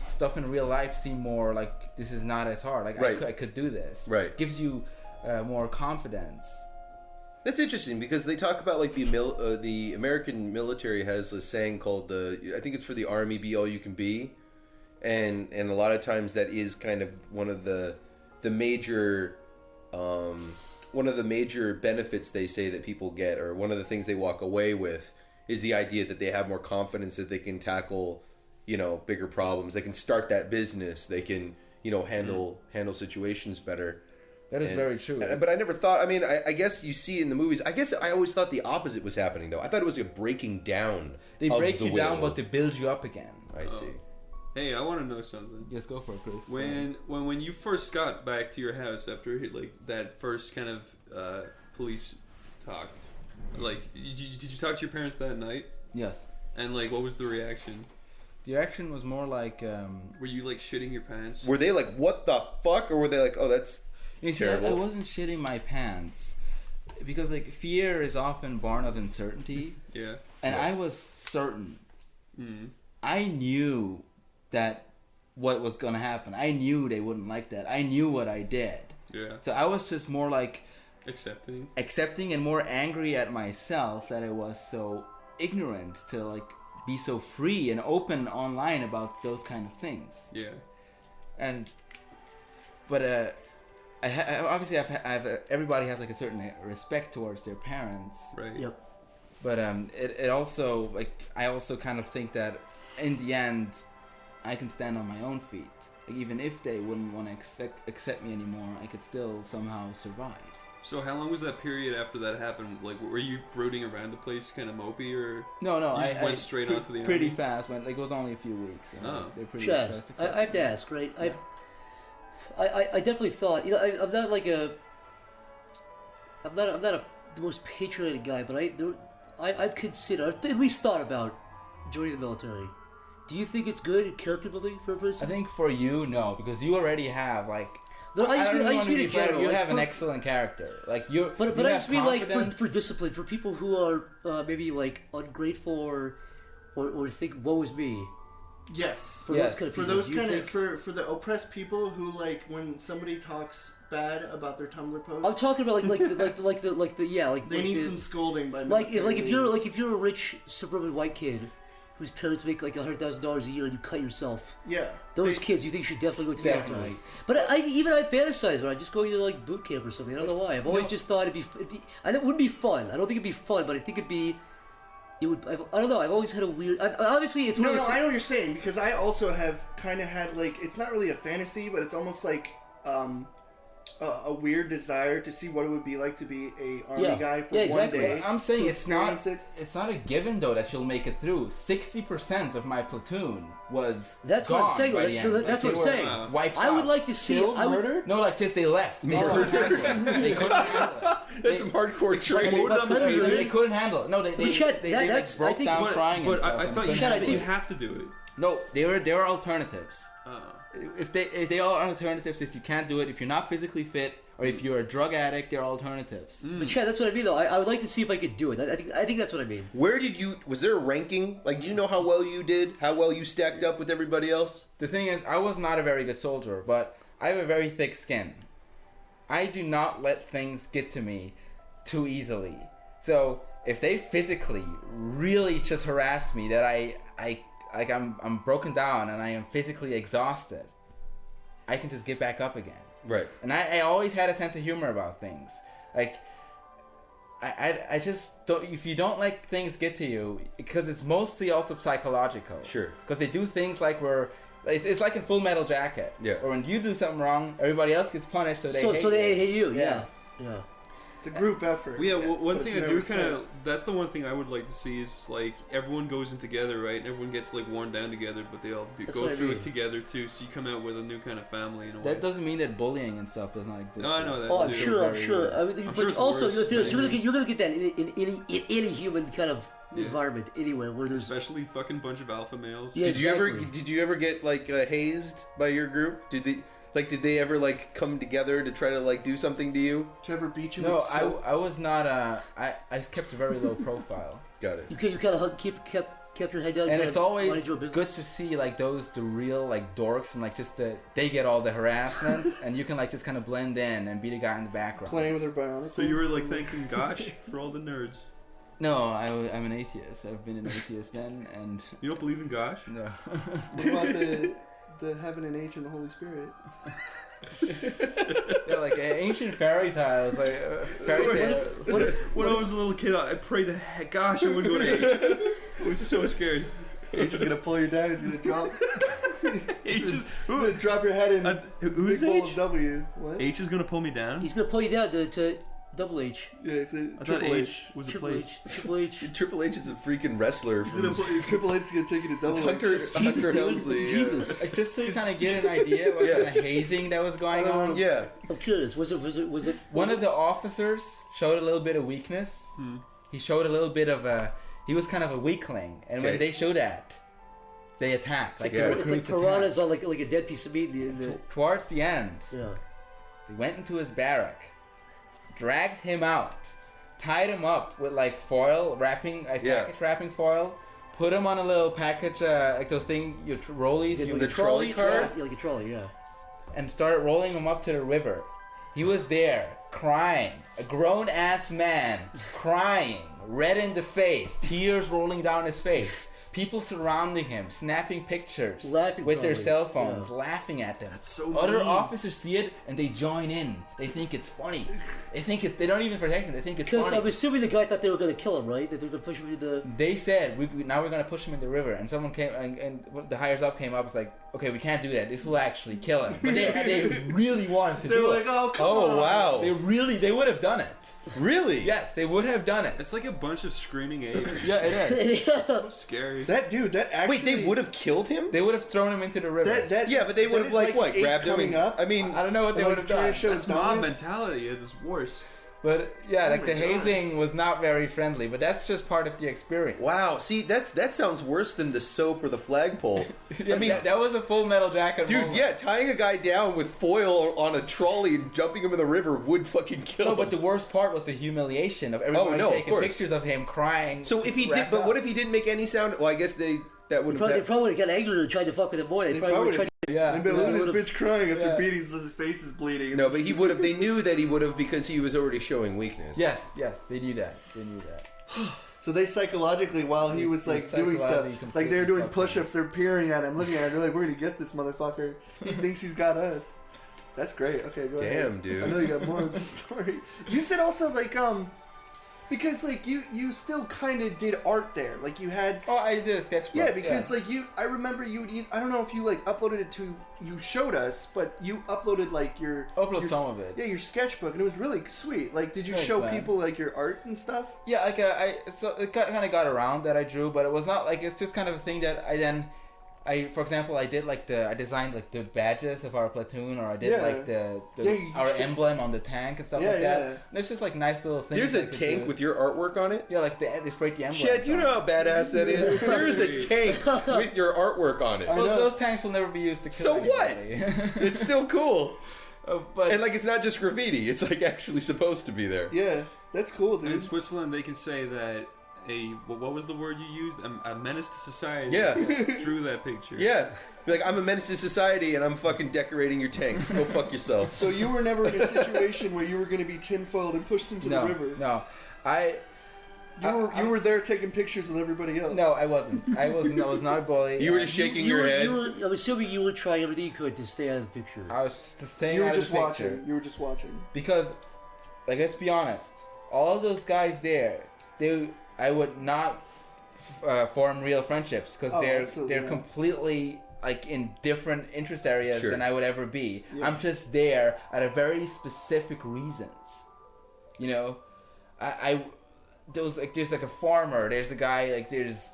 stuff in real life seem more like this is not as hard. Like Right. I could do this. Right. Gives you more confidence. That's interesting because they talk about like the American military has a saying called I think it's for the Army, be all you can be, and a lot of times that is kind of one of the major benefits they say that people get, or one of the things they walk away with is the idea that they have more confidence that they can tackle, you know, bigger problems. They can start that business. They can, you know, handle situations better. That is very true. But I never thought. I mean, I guess you see in the movies. I guess I always thought the opposite was happening, though. I thought it was a breaking down. They of break the you down, will. but they build you up again. I see. Hey, I want to know something. Just go for it, Chris. When you first got back to your house after like that first kind of police talk, like did you talk to your parents that night? Yes. And like, what was the reaction? The reaction was more like. Were you like shitting your pants? Were they like, "What the fuck," or were they like, "Oh, that's You see, terrible"? I wasn't shitting my pants because like fear is often born of uncertainty. Yeah. And I was certain. Mm. I knew that what was gonna happen. I knew they wouldn't like that. I knew what I did. Yeah. So I was just more like accepting and more angry at myself that I was so ignorant to like be so free and open online about those kind of things. Yeah. But obviously everybody has like a certain respect towards their parents. Right. Yep. But it also like I also kind of think that in the end I can stand on my own feet. Like, even if they wouldn't want to accept me anymore, I could still somehow survive. So how long was that period after that happened? Like, were you brooding around the place kind of mopey, or No, you just went straight onto the pretty army? fast. Like it was only a few weeks. So Oh. they're pretty Chad, fast. I have to ask, right? Yeah. I definitely thought, I'm not like I'm not the most patriotic guy, but I've considered, I've at least thought about joining the military. Do you think it's good character building for a person? I think for you, no, because you already have like. No, I just mean in general. You like, have an excellent character, like you. But you I have just mean like confidence. for discipline, for people who are maybe like ungrateful or think woe is me. Yes. For those kind of For people, those do you kind of think- for the oppressed people who like when somebody talks bad about their Tumblr post. I'm talking about like they need the, some scolding by like military if you're a rich suburban white kid whose parents make like $100,000 a year and you cut yourself. Yeah. Those kids, you think should definitely go to the Yes. military. But I fantasize about just going to like boot camp or something. I don't know why. I've always just thought it'd be. And it would be fun. I don't think it'd be fun, but I think it'd be. It would. I don't know. I've always had a weird. Obviously, it's No, I know what you're saying because I also have kind of had like it's not really a fantasy, but it's almost like a weird desire to see what it would be like to be a army guy for exactly. one day. I'm saying to it's not. experience it. It's not a given though that you'll make it through. 60% of my platoon was. That's what gone I'm saying. by That's the end. that's Like, what they I'm were saying. Wiped I would out. like to see. Killed, I would, murdered? No, like just they left. They couldn't handle it. They couldn't handle it. That's some hardcore training. but Predator, They couldn't handle it. No, they Chad, like, that's- I broke think- down crying. But and stuff I and thought you couldn't Chad, I said handle you it. have to do it. No, there are alternatives. Oh. If they are alternatives, if you can't do it, if you're not physically fit, or if you're a drug addict, there are alternatives. But Chad, that's what I mean though. I would like to see if I could do it. I think that's what I mean. Where did you? Was there a ranking? Like, do you know how well you did? How well you stacked up with everybody else? The thing is, I was not a very good soldier, but I have a very thick skin. I do not let things get to me too easily. So if they physically really just harass me, that I'm broken down and I am physically exhausted, I can just get back up again. Right. And I always had a sense of humor about things. Like, I just don't. If you don't let things get to you, because it's mostly also psychological. Sure. Because they do things like it's like in Full Metal Jacket. Yeah. Or when you do something wrong, everybody else gets punished, so they hate So they you. hate you. Yeah. Yeah. It's a group effort. Well, yeah, one But thing it's I do never kind of said. that's the one thing I would like to see is like everyone goes in together, right? And everyone gets like worn down together, but they all That's go what I through mean. it together too. So you come out with a new kind of family in a way. That doesn't mean that bullying and stuff does not exist. No, I know that. Oh, I'm too. sure. I'm Very sure. weird. I mean, I'm but sure it's also, worse, you're gonna get that in any human kind of Yeah. environment anywhere where there's. Especially fucking bunch of alpha males. Yeah. Did Exactly. you ever get like hazed by your group? Did they ever like come together to try to like do something to you? To ever beat you No, with soap? I was not. I kept a very low profile. Got it. You kind of kept your head down. And kind it's of always minded your good business. to see like the real like dorks and like they get all the harassment and you can like just kind of blend in and be the guy in the background. Playing with their bionic. So you were like thanking Gosh for all the nerds. No, I'm an atheist. I've been an atheist then, and You don't believe in Gosh? no. What about the heaven and age and the Holy Spirit? Yeah, like ancient fairy tales, like fairy tales. When I was a little kid, I prayed the heck gosh I wouldn't go to H. I was so scared. He's just gonna pull you down. He's gonna drop. H is He's gonna drop your head in. who's big bowl of H? W. What? H is gonna pull me down. He's gonna pull you down to Double H. Yeah, it's a I thought Triple H. H was a Triple place. H. Triple H. Triple H is a freaking wrestler. He's gonna From Triple H is gonna take you to Double H. Hunter, Jesus, Hunter dude. Helmsley. It's Yeah. Jesus. Like, just so you kind of get an idea what Yeah. kind of hazing that was going on. Yeah. I'm curious. Was it? One of the officers showed a little bit of weakness. He showed a little bit of a. He was kind of a weakling, and Okay. when they showed that, they attacked. Like Yeah. the It's like recruits attacked. piranhas on like a dead piece of meat. In the, Towards the end, yeah. they went into his barrack, dragged him out, tied him up with like foil wrapping, package wrapping foil, put him on a little package, like those thing, your rollies, Yeah, you like the a trolley cart? Yeah, like a trolley. Yeah. and started rolling him up to the river. He was there, crying, a grown-ass man, crying, red in the face, tears rolling down his face. People surrounding him, snapping pictures Laughing with their probably, cell phones, yeah. laughing at them. That's so Other mean. officers see it and they join in. They think it's funny. They think it's. They don't even protect him. They think it's Because funny. I'm assuming the guy thought they were gonna kill him, right? That they were gonna push him into the. They said now we're gonna push him in the river, and someone came and the higher up came up. Was like, okay, we can't do that. This will actually kill him. But they really wanted to They do were it. like, oh, come on. Oh wow. They would have done it. Really? Yes, they would have done it. It's like a bunch of screaming apes. Yeah, it is. So scary. That dude, that actually. Wait, they would have killed him? They would have thrown him into the river. That Yeah, but they that would have is like what? ape Grabbed him coming and, up. I mean, I don't know what they would have trying done. to show That's his mob dominance. mentality. It's worse. But yeah, like my the God. hazing was not very friendly. But that's just part of the experience. wow. See, that sounds worse than the soap or the flagpole. Yeah, I mean, that was a Full Metal Jacket. dude, moment. yeah, tying a guy down with foil on a trolley and jumping him in the river would fucking kill No, him. but the worst part was the humiliation of everyone no, of taking course. pictures of him crying. So if he did, wrapped but up. what if he didn't make any sound? Well, I guess that would They have. probably would have got angry and tried to fuck with him more. They probably would have tried. Yeah. They'd be like, look at would've- this bitch crying after yeah. beating his face is bleeding. No, but he would have. They knew that he would have because he was already showing weakness. Yes, they knew that. They knew that. So they psychologically, while he was like doing stuff, Psychologically like they were doing completely push-ups, they're peering at him, looking at him. They're like, "We're gonna get this motherfucker. He thinks he's got us." That's great. Okay, go ahead. Damn, dude. I know you got more of the story. You said also like because like you still kind of did art there. Like you had. Oh, I did a sketchbook. Yeah, because like I remember I don't know if you like uploaded it to, you showed us, but you uploaded like your some of it. Yeah, your sketchbook, and it was really sweet. Like, did you Thanks, show man. people like your art and stuff? Yeah, like so it kind of got around that I drew, but it was not like it's just kind of a thing that for example, I designed like the badges of our platoon, or I did Yeah. like the Yeah, you our should- emblem on the tank and stuff Yeah, like that. yeah. And it's just like nice little things. There's a I could tank do. with your artwork on it. Yeah, like they sprayed the emblem. Chad, you know how badass that is. There's a tank with your artwork on it. I know. Those tanks will never be used to kill So what? anybody. It's still cool. But And like, it's not just graffiti. It's like actually supposed to be there. Yeah, that's cool, And in dude. Switzerland, they can say that what was the word you used? A menace to society. Yeah. Drew that picture. Yeah. Be like, I'm a menace to society, and I'm fucking decorating your tanks. Go fuck yourself. So you were never in a situation where you were going to be tinfoiled and pushed into the river. No, You were there taking pictures with everybody else. No, I wasn't. I was not a bully. You were just shaking your head. I'm assuming you would try everything you could to stay out of the picture. I was just saying. You were out of just the picture. watching. You were just watching. Because, like, let's be honest. All of those guys there, I would not form real friendships because Oh, they're absolutely not. completely like in different interest areas Sure. than I would ever be. Yeah. I'm just there at a very specific reasons. You know, there's like a farmer. There's a guy there's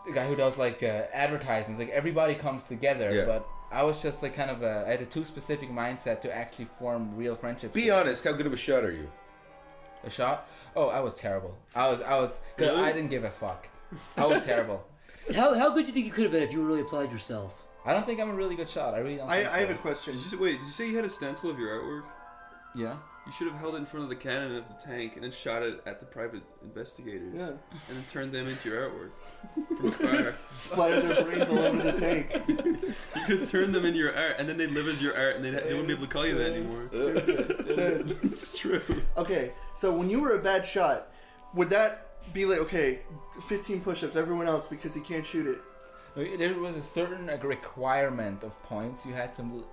the guy who does like advertisements. Like everybody comes together, Yeah. but I was just like kind of I had a too specific mindset to actually form real friendships. Be honest, how good of a shot are you? A shot? Oh, I was terrible. I was. Cause Really? I didn't give a fuck. I was terrible. How good do you think you could have been if you really applied yourself? I don't think I'm a really good shot. I really don't. I think have a so. question. Did you say you had a stencil of your artwork? Yeah. You should have held it in front of the cannon of the tank and then shot it at the private investigators. Yeah. And then turned them into your artwork from afar. Splatter their brains all over the tank. You could turn them into your art, and then they'd live as your art, and they wouldn't be able to call you that anymore. It's true. Okay, so when you were a bad shot, would that be like, okay, 15 push-ups, everyone else because he can't shoot it? There was a certain requirement of points you had to.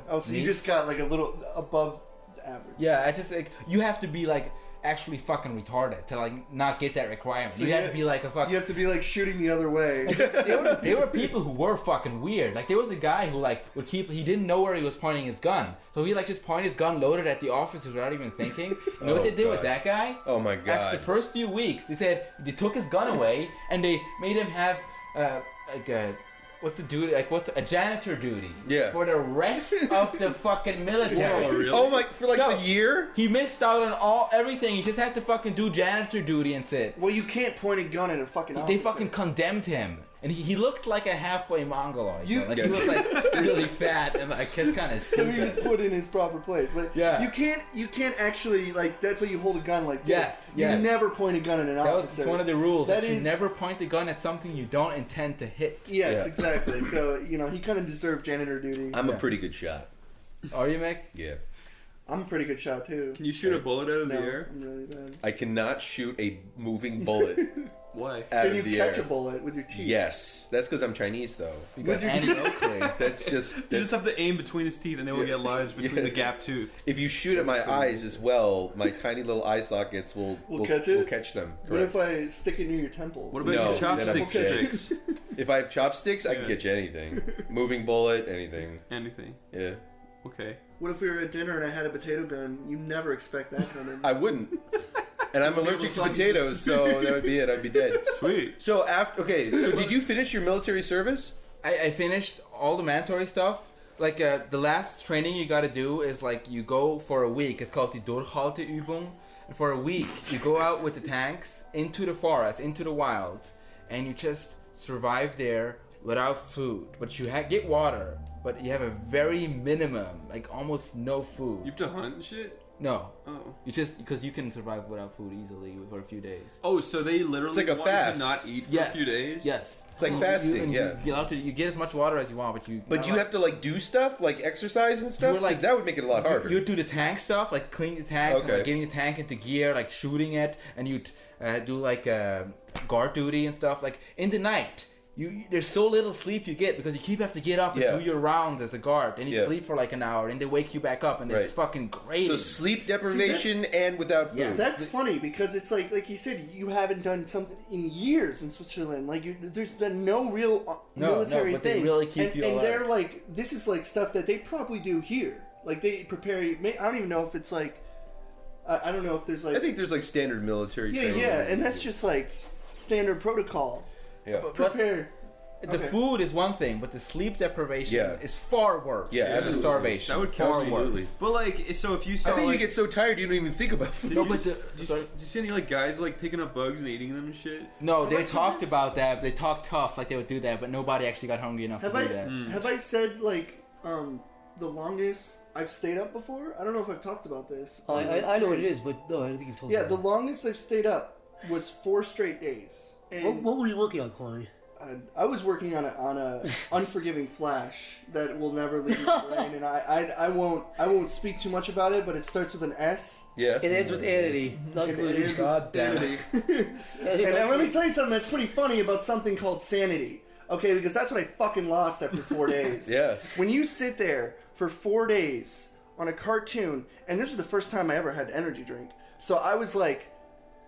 Oh, so you meet. just got like a little above the average. Yeah, I just like you have to be like actually fucking retarded to like not get that requirement. So you had you- to be like a fucking. You have to be like shooting the other way. There were people who were fucking weird. Like there was a guy who like would keep. He didn't know where he was pointing his gun, so he like just pointed his gun, loaded at the officers without even thinking. You know what they did with that guy? Oh my god. After the first few weeks, they said they took his gun away and they made him have like a. What's the duty? Like, what's a janitor duty? Yeah. For the rest of the fucking military. Whoa, really? Oh my! For like No. the year? He missed out on everything. He just had to fucking do janitor duty and sit. Well, you can't point a gun at a fucking officer. They fucking condemned him. And he looked like a halfway Mongoloid. You- Like, he was like really fat and like just kind of So he was stupid. put in his proper place. But Yeah. you can't actually, like, that's why you hold a gun like this. Yes, You yes. never point a gun at an That was officer. it's one of the rules. That That you is- never point the gun at something you don't intend to hit. Yes, Yeah. exactly. So, you know, he kind of deserved janitor duty. I'm Yeah. a pretty good shot. Are you, Mick? Yeah. I'm a pretty good shot, too. Can you shoot a bullet out of No, the air? I'm really bad. I cannot shoot a moving bullet Why? out Can of you the catch air. a bullet with your teeth? Yes. That's because I'm Chinese, though. You got Annie Oakley. That's just. You just have to aim between his teeth and they will Yeah. get lodged between Yeah. the gap tooth. If you shoot at my eyes as well, my tiny little eye sockets will catch it? Will catch them. What if Correct. I stick it near your temple? What about No, your chopstick then I'm okay. sticks? If I have chopsticks, I can Yeah. catch anything. Moving bullet, anything. Anything. Yeah. Okay. What if we were at dinner and I had a potato gun? You never expect that coming. I wouldn't. And I'm allergic to potatoes, so that would be it. I'd be dead. Sweet. So after, okay, so did you finish your military service? I finished all the mandatory stuff. Like the last training you gotta do is like you go for a week. It's called the Durchhalteübung. And for a week, you go out with the tanks into the forest, into the wild, and you just survive there without food. But you get water, but you have a very minimum, like almost no food. You have to hunt and shit? No, Oh. you just because you can survive without food easily for a few days. Oh, so they literally It's like a want you fast. to not eat for Yes. a few days? Yes. It's like fasting, and yeah. You get as much water as you want, but you. But you have to like do stuff, like exercise and stuff? You were, like- 'Cause that would make it a lot harder. You do the tank stuff, like clean the tank, and, Okay. like, getting the tank into gear, like shooting it, and you do like guard duty and stuff. Like in the night, there's so little sleep you get because you keep have to get up and Yeah. do your rounds as a guard. Then you Yeah. sleep for like an hour, and they wake you back up, and Right. it's fucking great. So sleep deprivation and without food. Yeah. That's funny because it's like you said, you haven't done something in years in Switzerland. Like there's been no real military but they thing. really keep and, you and alive. they're like, this is like stuff that they probably do here. Like they prepare you. I don't even know if it's like, I don't know if there's like. I think there's like standard military yeah, training. yeah, and that's just like standard protocol. Yeah. But- Prepare. the okay. food is one thing, but the sleep deprivation Yeah. is far worse. Yeah, than absolutely. starvation. That would kill far Absolutely. worse. But like, so if you I saw think like, you get so tired you don't even think about food. did, No, you, but s- the- did you, sorry. did you see any like guys like picking up bugs and eating them and shit? No, they I seen talked this? about that. They talked tough, like they would do that, but nobody actually got hungry enough Have to I do that. have I said like the longest I've stayed up before? I don't know if I've talked about this. I know what it is, but no, I don't think you've told me. Yeah, the that. longest I've stayed up was 4 straight days. And What were you working on, Corey? I was working on a unforgiving flash that will never leave my brain, and I won't speak too much about it, but it starts with an S. Yeah. It ends with Anity, not And it included. ends with God damn vanity. And let me tell you something that's pretty funny about something called sanity. Okay, because that's what I fucking lost after 4 days. Yeah. When you sit there for 4 days on a cartoon, and this was the first time I ever had energy drink, so I was like,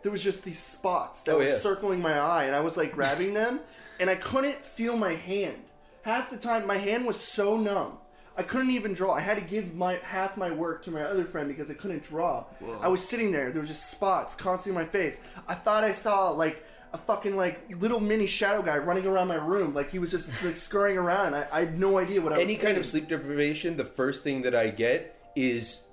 there was just these spots that Oh, were yeah. circling my eye, and I was like grabbing them, and I couldn't feel my hand. Half the time, my hand was so numb. I couldn't even draw. I had to give half my work to my other friend because I couldn't draw. I was sitting there. There was just spots constantly in my face. I thought I saw like a fucking like little mini shadow guy running around my room. Like he was just like scurrying around. I had no idea what I was Any kind of seeing. sleep deprivation, the first thing that I get is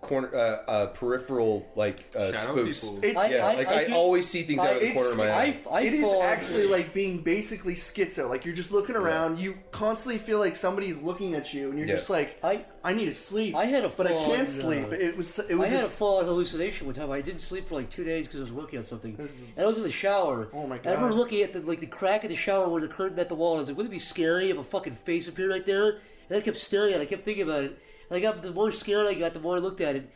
peripheral like Shadow spoofs. people. It's, I always see things out of the corner of my eye. It is fall actually under- like being basically schizo. Like you're just looking around. You constantly feel like somebody's looking at you, and you're Yeah. just like, I need to sleep. I had a but I full-on, can't sleep. It was I had a just- full-on hallucination one time. I didn't sleep for like 2 days because I was working on something. This is- And I was in the shower. Oh my And I remember God. looking at the crack in the shower where the curtain met the wall. And I was like, wouldn't it be scary if a fucking face appeared right there? And I kept staring at it. I kept thinking about it. And the more scared I got, the more I looked at it.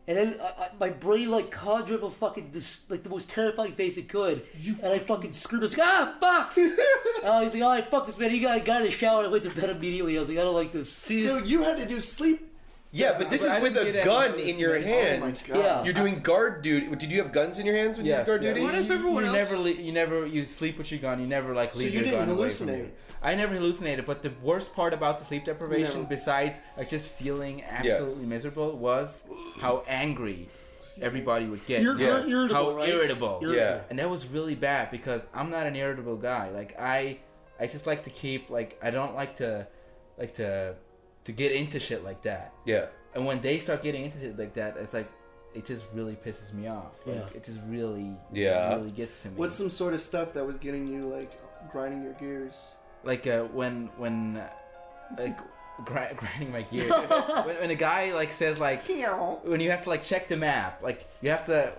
And then my brain like conjured up a fucking the most terrifying face it could. And I fucking screamed. I was like, ah, fuck! And I was like, alright, fuck this, man. He got in the shower and I went to bed immediately. I was like, I don't like this. So you had to do sleep Yeah, but this But is I with didn't a get gun any in your hallucinations. Oh my hand. god. Yeah. You're doing guard duty. Did you have guns in your hands when you did guard duty? What if everyone else- you sleep with your gun. You never like So leave you your didn't gun away from hallucinate? you. I never hallucinated, but the worst part about the sleep deprivation, Never. besides like just feeling absolutely miserable, was how angry everybody would get. You're irritable, How right? irritable. Yeah. And that was really bad because I'm not an irritable guy. Like I just like to keep like I don't like to get into shit like that. Yeah. And when they start getting into shit like that, it's like it just really pisses me off. Like, Yeah. it just really really gets to me. What's some sort of stuff that was getting you like grinding your gears? Like when like grinding my gear. when a guy like says like when you have to like check the map, like you have to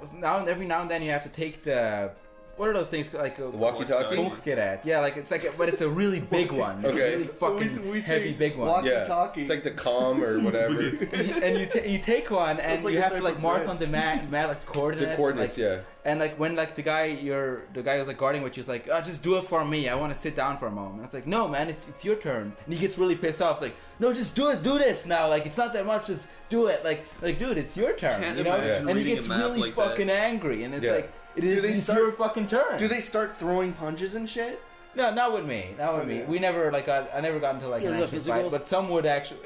every now and then you have to take the what are those things like The walkie-talkie? funkgerät. Yeah, like it's like but it's a really big one. It's Okay. a really fucking We heavy say big one. walkie-talkie. It's like the comm or whatever. And you take one Sounds and like you a have to type like of mark bread. on the map like the coordinates. The coordinates, like, yeah. And like when like the guy who's like guarding with you is like, oh, just do it for me. I want to sit down for a moment. I was like, no, man, it's your turn. And he gets really pissed off. It's like, no, just do this now. Like it's not that much. Just do it. Like dude, it's your turn. Can't You know? imagine And he reading gets a map really like that. fucking angry. And it's Yeah. like, it's start- your fucking turn. Do they start throwing punches and shit? No, not with me. Not with me. Okay. We never like I never got into like Yeah, an not actual physical? fight. But some would actually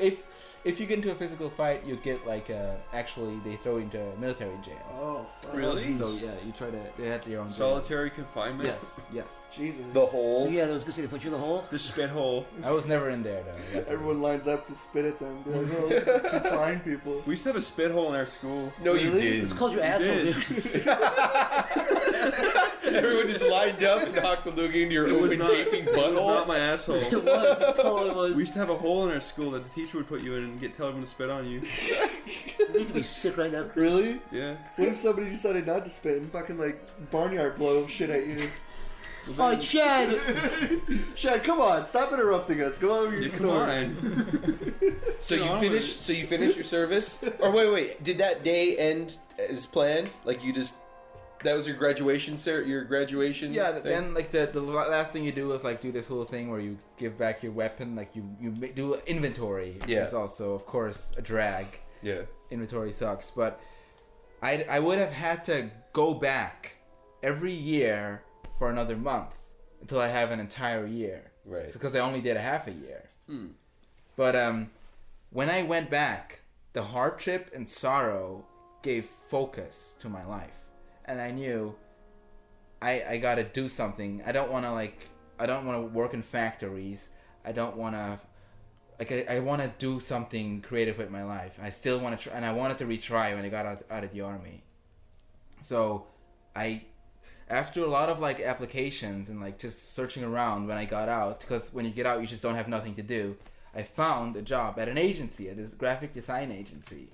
if you get into a physical fight, you get like actually they throw you into military jail. Oh, fuck. Really? So yeah, you try to they had your own jail. Solitary confinement? Yes. Jesus. The hole. Yeah, that was gonna say they put you in the hole. The spit hole. I was never in there though. Everyone lines up to spit at them. They're like, oh, confine people. We used to have a spit hole in our school. No, you Really? didn't. It's called your asshole, did. dude. Everyone just lined up and knocked a loogie into your It was open not, gaping it was not butthole. my asshole. It was. It totally was. We used to have a hole in our school that the teacher would put you in and tell everyone to spit on you. You could be sick right now, Chris. Really? Yeah. What if somebody decided not to spit and fucking like barnyard blow shit at you? Oh, Chad! Shad, come on, stop interrupting us. Go over your Yeah, come story. on. So Get you on with finished. So you finished your service. Or wait. Did that day end as planned? Like you just. That was your graduation, sir. Your graduation. Yeah, thing? then like the last thing you do is like do this whole thing where you give back your weapon, like you do inventory. Which Yeah. is also of course a drag. Yeah. Inventory sucks, but I would have had to go back every year for another month until I have an entire year. Right. It's because I only did a half a year. But when I went back, the hardship and sorrow gave focus to my life. And I knew I gotta do something. I don't wanna work in factories. I don't wanna I wanna do something creative with my life. I still wanna try, and I wanted to retry when I got out of the army. So after a lot of like applications and like just searching around when I got out, because when you get out you just don't have nothing to do, I found a job at an agency, at this graphic design agency.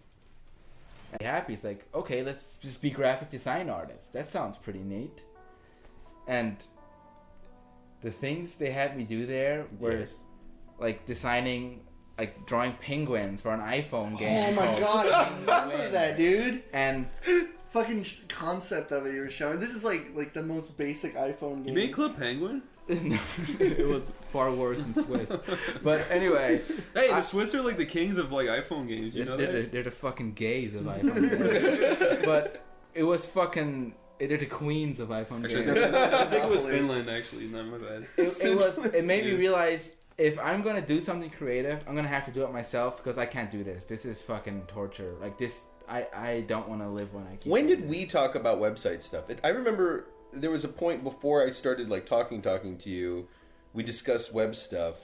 Happy. It's like, okay, let's just be graphic design artists. That sounds pretty neat. And the things they had me do there were like designing, like drawing penguins for an iPhone game. Oh my called god, I remember Penguin. that, dude. And Fucking concept of it you were showing. This is like the most basic iPhone game. You made Club Penguin? it was far worse in Swiss. But anyway, Hey, the Swiss are like the kings of like iPhone games, you know that? they're the fucking gays of iPhone games. But it was fucking. They're the queens of iPhone Actually, games. I think it was Finland, actually. Not my bad. It made me Yeah. realize if I'm gonna do something creative, I'm gonna have to do it myself because I can't do this. This is fucking torture. Like this, I don't want to live when I keep. When doing did this. we talk about website stuff? I remember there was a point before I started like talking to you. We discussed web stuff.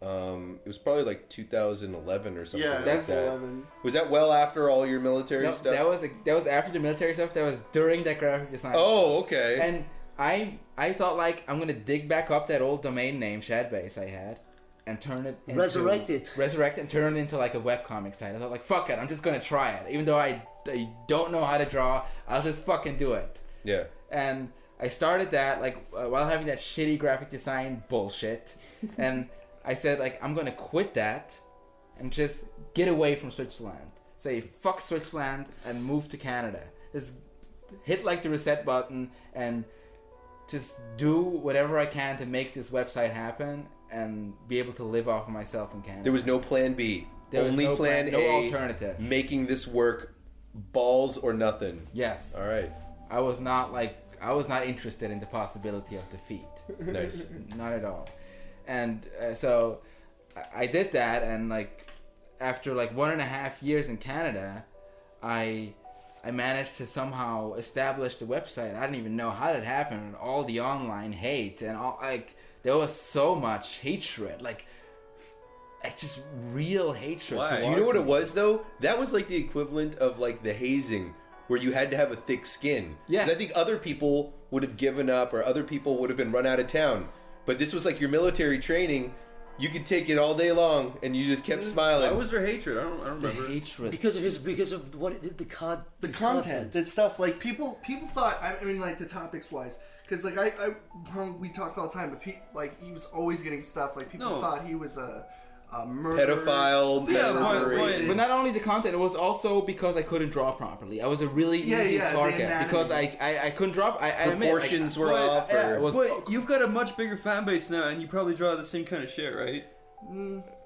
It was probably like 2011 or something. Yeah, like that's that. 11. Was that well after all your military No, stuff? that was after the military stuff. That was during that graphic design. Oh, okay. And I thought like I'm gonna dig back up that old domain name Shadbase I had, and turn it into, Resurrect it and turn it into like a webcomic site. I thought like fuck it, I'm just gonna try it, even though I don't know how to draw. I'll just fucking do it. Yeah. And I started that like while having that shitty graphic design bullshit, and I said like I'm gonna quit that and just get away from Switzerland. Say fuck Switzerland and move to Canada. Just hit like the reset button and just do whatever I can to make this website happen and be able to live off of myself in Canada. There was no plan B. There was Only no plan no A, alternative. making this work, balls or nothing. Yes. All right. I was not interested in the possibility of defeat. Nice. Not at all. And so I did that, and like after like 1.5 years in Canada, I managed to somehow establish the website. I didn't even know how that happened. And all the online hate and all, like there was so much hatred, like just real hatred. Why? Do you know what it was though? That was like the equivalent of like the hazing, where you had to have a thick skin. Yes. 'Cause I think other people would have given up, or other people would have been run out of town. But this was like your military training. You could take it all day long, and you just kept smiling. Why was there hatred? I don't The remember. hatred. Because of what the content and stuff. Like people thought. I mean, like the topics wise, because like we talked all the time, but like he was always getting stuff. Like people thought he was a murderer, pedophile, But not only the content, it was also because I couldn't draw properly. I was a really easy target because I couldn't draw. I admit, proportions were off. Yeah, it was, But you've got a much bigger fan base now, and you probably draw the same kind of shit, right?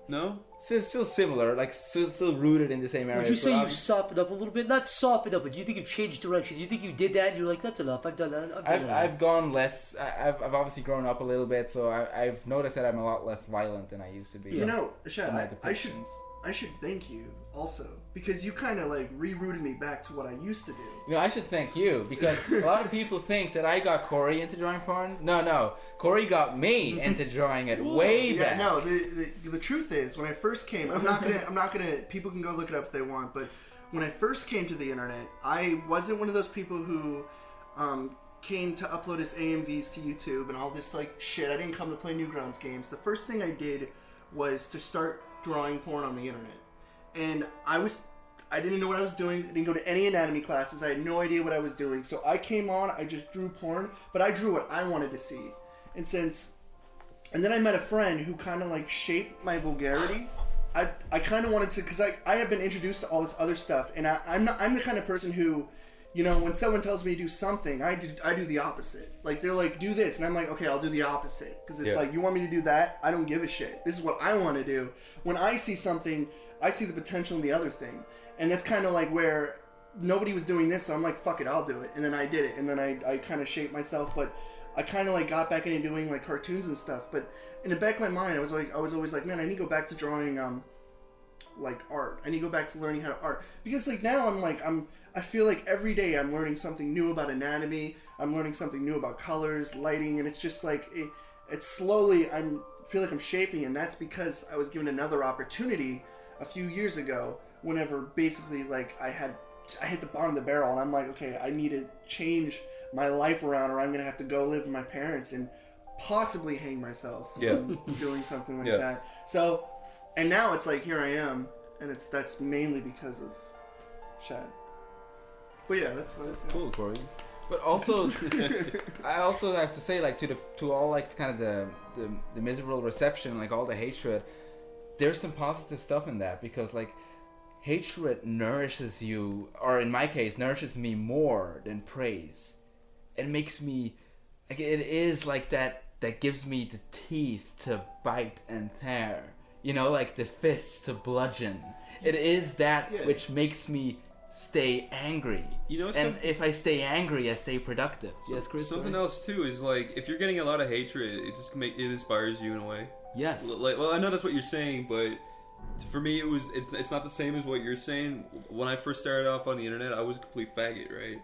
No? still similar, like still rooted in the same area. Would you say you've softened up a little bit? Not softened up, but do you think you've changed direction? Do you think you did that and you're like, that's enough, I've done that, I've gone less. I've obviously grown up a little bit, so I've noticed that I'm a lot less violent than I used to be. You know, Shad, in my I should depictions. thank you also, because you kind of like rerouted me back to what I used to do. You know, I should thank you, because a lot of people think that I got Corey into drawing porn. No, Corey got me into drawing it way back. No, the truth is, when I first came, I'm not gonna. People can go look it up if they want, but when I first came to the internet, I wasn't one of those people who came to upload his AMVs to YouTube and all this like shit. I didn't come to play Newgrounds games. The first thing I did was to start drawing porn on the internet, and I didn't know what I was doing. I didn't go to any anatomy classes. I had no idea what I was doing. So I came on, I just drew porn, but I drew what I wanted to see. And then I met a friend who kind of like shaped my vulgarity. I kind of wanted to, because I have been introduced to all this other stuff, and I'm the kind of person who, you know, when someone tells me to do something, I do the opposite. Like they're like, do this, and I'm like, okay, I'll do the opposite, because it's like, you want me to do that? I don't give a shit. This is what I want to do. When I see something, I see the potential in the other thing. And that's kind of like where nobody was doing this, so I'm like, fuck it, I'll do it. And then I did it, and then I kind of shaped myself, but I kind of like got back into doing like cartoons and stuff. But in the back of my mind, I was always like, man, I need to go back to drawing like art. I need to go back to learning how to art, because like now I feel like every day I'm learning something new about anatomy. I'm learning something new about colors, lighting, and it's just like it's slowly feel like I'm shaping, and that's because I was given another opportunity a few years ago. Whenever basically like I hit the bottom of the barrel, and I'm like, okay, I need to change my life around, or I'm gonna have to go live with my parents and possibly hang myself. Doing something like that. So, and now it's like here I am, and that's mainly because of Shad. But yeah, that's Cool, Corey. But also, I also have to say, like, to all like kind of the miserable reception, like all the hatred, there's some positive stuff in that, because like hatred nourishes you, or in my case, nourishes me more than praise. It makes me, like, it is like that gives me the teeth to bite and tear, you know, like the fists to bludgeon. It is that which makes me stay angry. You know, and if I stay angry, I stay productive. Yes, Chris. Something else too is like, if you're getting a lot of hatred, it inspires you in a way. Yes. Like, well, I know that's what you're saying, but for me, it's not the same as what you're saying. When I first started off on the internet, I was a complete faggot, right?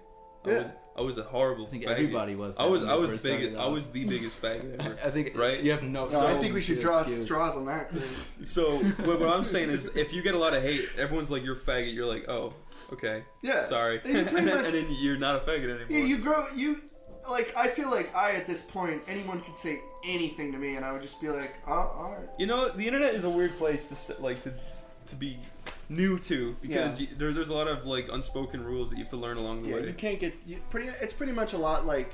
I was a horrible. I think faggot. Everybody was. I was the biggest. I was the biggest faggot ever. I think right. You have no. I think we should draw straws on that. So what I'm saying is, if you get a lot of hate, everyone's like, "You're a faggot." You're like, "Oh, okay, sorry," and then you're not a faggot anymore. Yeah, you grow. Like, I feel like at this point, anyone could say anything to me, and I would just be like, "Oh, all right." You know, the internet is a weird place to be new to, because there's a lot of like unspoken rules that you have to learn along the way. You can't get it's pretty much a lot like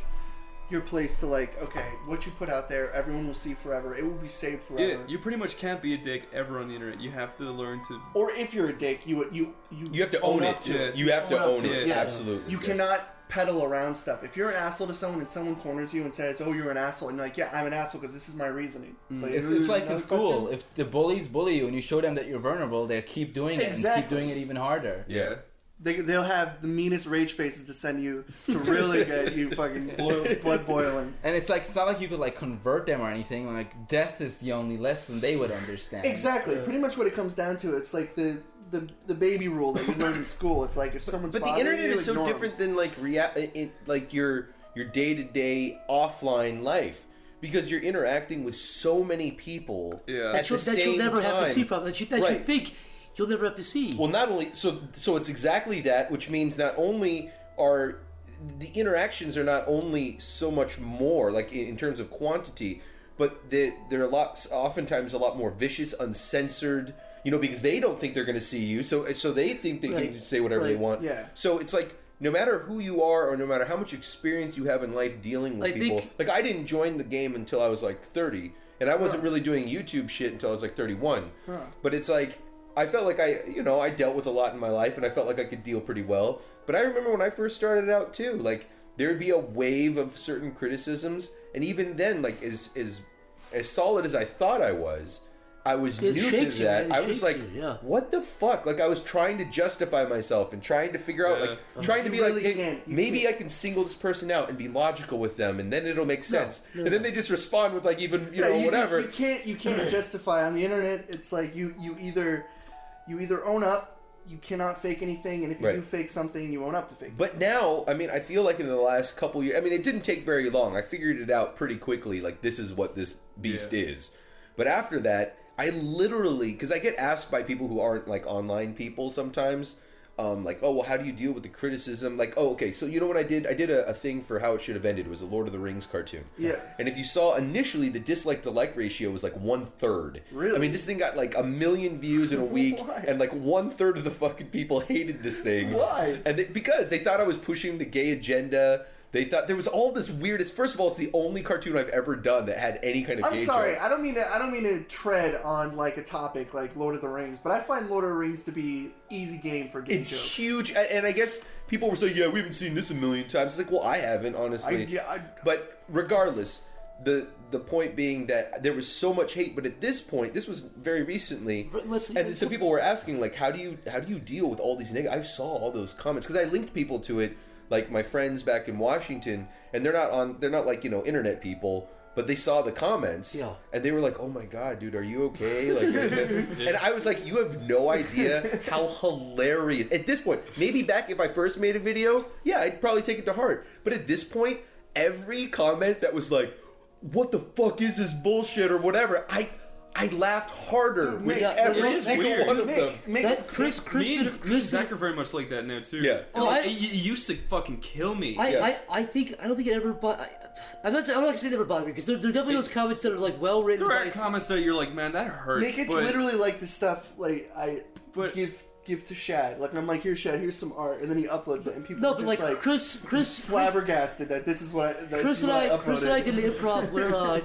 your place to like, okay, what you put out there, everyone will see forever. It will be saved forever. Yeah, you pretty much can't be a dick ever on the internet. You have to learn to. Or if you're a dick, you have to own up it. to it. You have to own it. it. Yeah. Absolutely. You yes. cannot peddle around stuff. If you're an asshole to someone and someone corners you and says, "Oh, you're an asshole," and you're like, "Yeah, I'm an asshole because this is my reasoning." It's like, It's like in another school. question? If the bullies bully you and you show them that you're vulnerable, they'll keep doing it and keep Exactly. doing it even harder. Yeah. They'll have the meanest rage faces to send you to really get you fucking blood boiling. And it's not like you could like convert them or anything. Like death is the only lesson they would understand. Exactly. Pretty much what it comes down to. It's like the baby rule that you learn in school. It's like if someone's But the bothering internet you, is so ignore 'em. different than like like your day-to-day offline life, because you're interacting with so many people at the same you'll never have to see time. from that you Right. think you'll never have to see. Well, not only so it's exactly that, which means not only are the interactions are not only so much more like in terms of quantity, but they're oftentimes a lot more vicious, uncensored. You know, because they don't think they're going to see you, so they think they can say whatever they want. Yeah. So it's like no matter who you are, or no matter how much experience you have in life dealing with people. Like I didn't join the game until I was like 30, and I wasn't really doing YouTube shit until I was like 31. But it's like I felt like I dealt with a lot in my life, and I felt like I could deal pretty well. But I remember when I first started out too, like there would be a wave of certain criticisms, and even then, like as solid as I thought I was new to that. I was like, what the fuck? Like I was trying to justify myself and trying to figure out, like trying to be really like, can't. You maybe can't. I can single this person out and be logical with them, and then it'll make sense. And then they just respond with like even whatever. You can't justify on the internet. It's like you either own up. You cannot fake anything, and if you do fake something, you own up to fake. But now, I mean, I feel like in the last couple years, I mean, it didn't take very long. I figured it out pretty quickly. Like this is what this beast is. But after that, I literally, because I get asked by people who aren't like online people sometimes, like, oh, well, how do you deal with the criticism? Like, oh, okay, so you know what I did? I did a thing for how it should have ended. It was a Lord of the Rings cartoon. Yeah. And if you saw initially, the dislike to like ratio was like 1/3. Really? I mean, this thing got like 1 million views in a week, Why? and like 1/3 of the fucking people hated this thing. Why? And because they thought I was pushing the gay agenda. They thought there was all this weirdest. First of all, it's the only cartoon I've ever done that had any kind of. I'm gay sorry, joke. I don't mean to tread on like a topic like Lord of the Rings, but I find Lord of the Rings to be easy game for gay It's jokes. huge, and I guess people were saying, "Yeah, we haven't seen this a million times." It's like, well, I haven't, honestly. But regardless, the point being that there was so much hate. But at this point, this was very recently, and some people were asking, like, how do you deal with all these negative? I saw all those comments because I linked people to it. Like my friends back in Washington, and they're not like internet people, but they saw the comments, and they were like, "Oh my god, dude, are you okay?" Like, and I was like, "You have no idea how hilarious." At this point, maybe back if I first made a video, yeah, I'd probably take it to heart. But at this point, every comment that was like, "What the fuck is this bullshit?" or whatever, I laughed harder with every single one of them. Chris and Zach are very much like that now too. Yeah. It used to fucking kill me. I don't think it ever. I'm not gonna say never bothered me because there are definitely those comments that are like well written. There are comments that you're like, man, that hurts. Nick, it's literally like the stuff like I give to Shad. Like I'm like, here, Shad, here's some art, and then he uploads it, and people are just like Chris flabbergasted that this is what I Chris and I did an improv where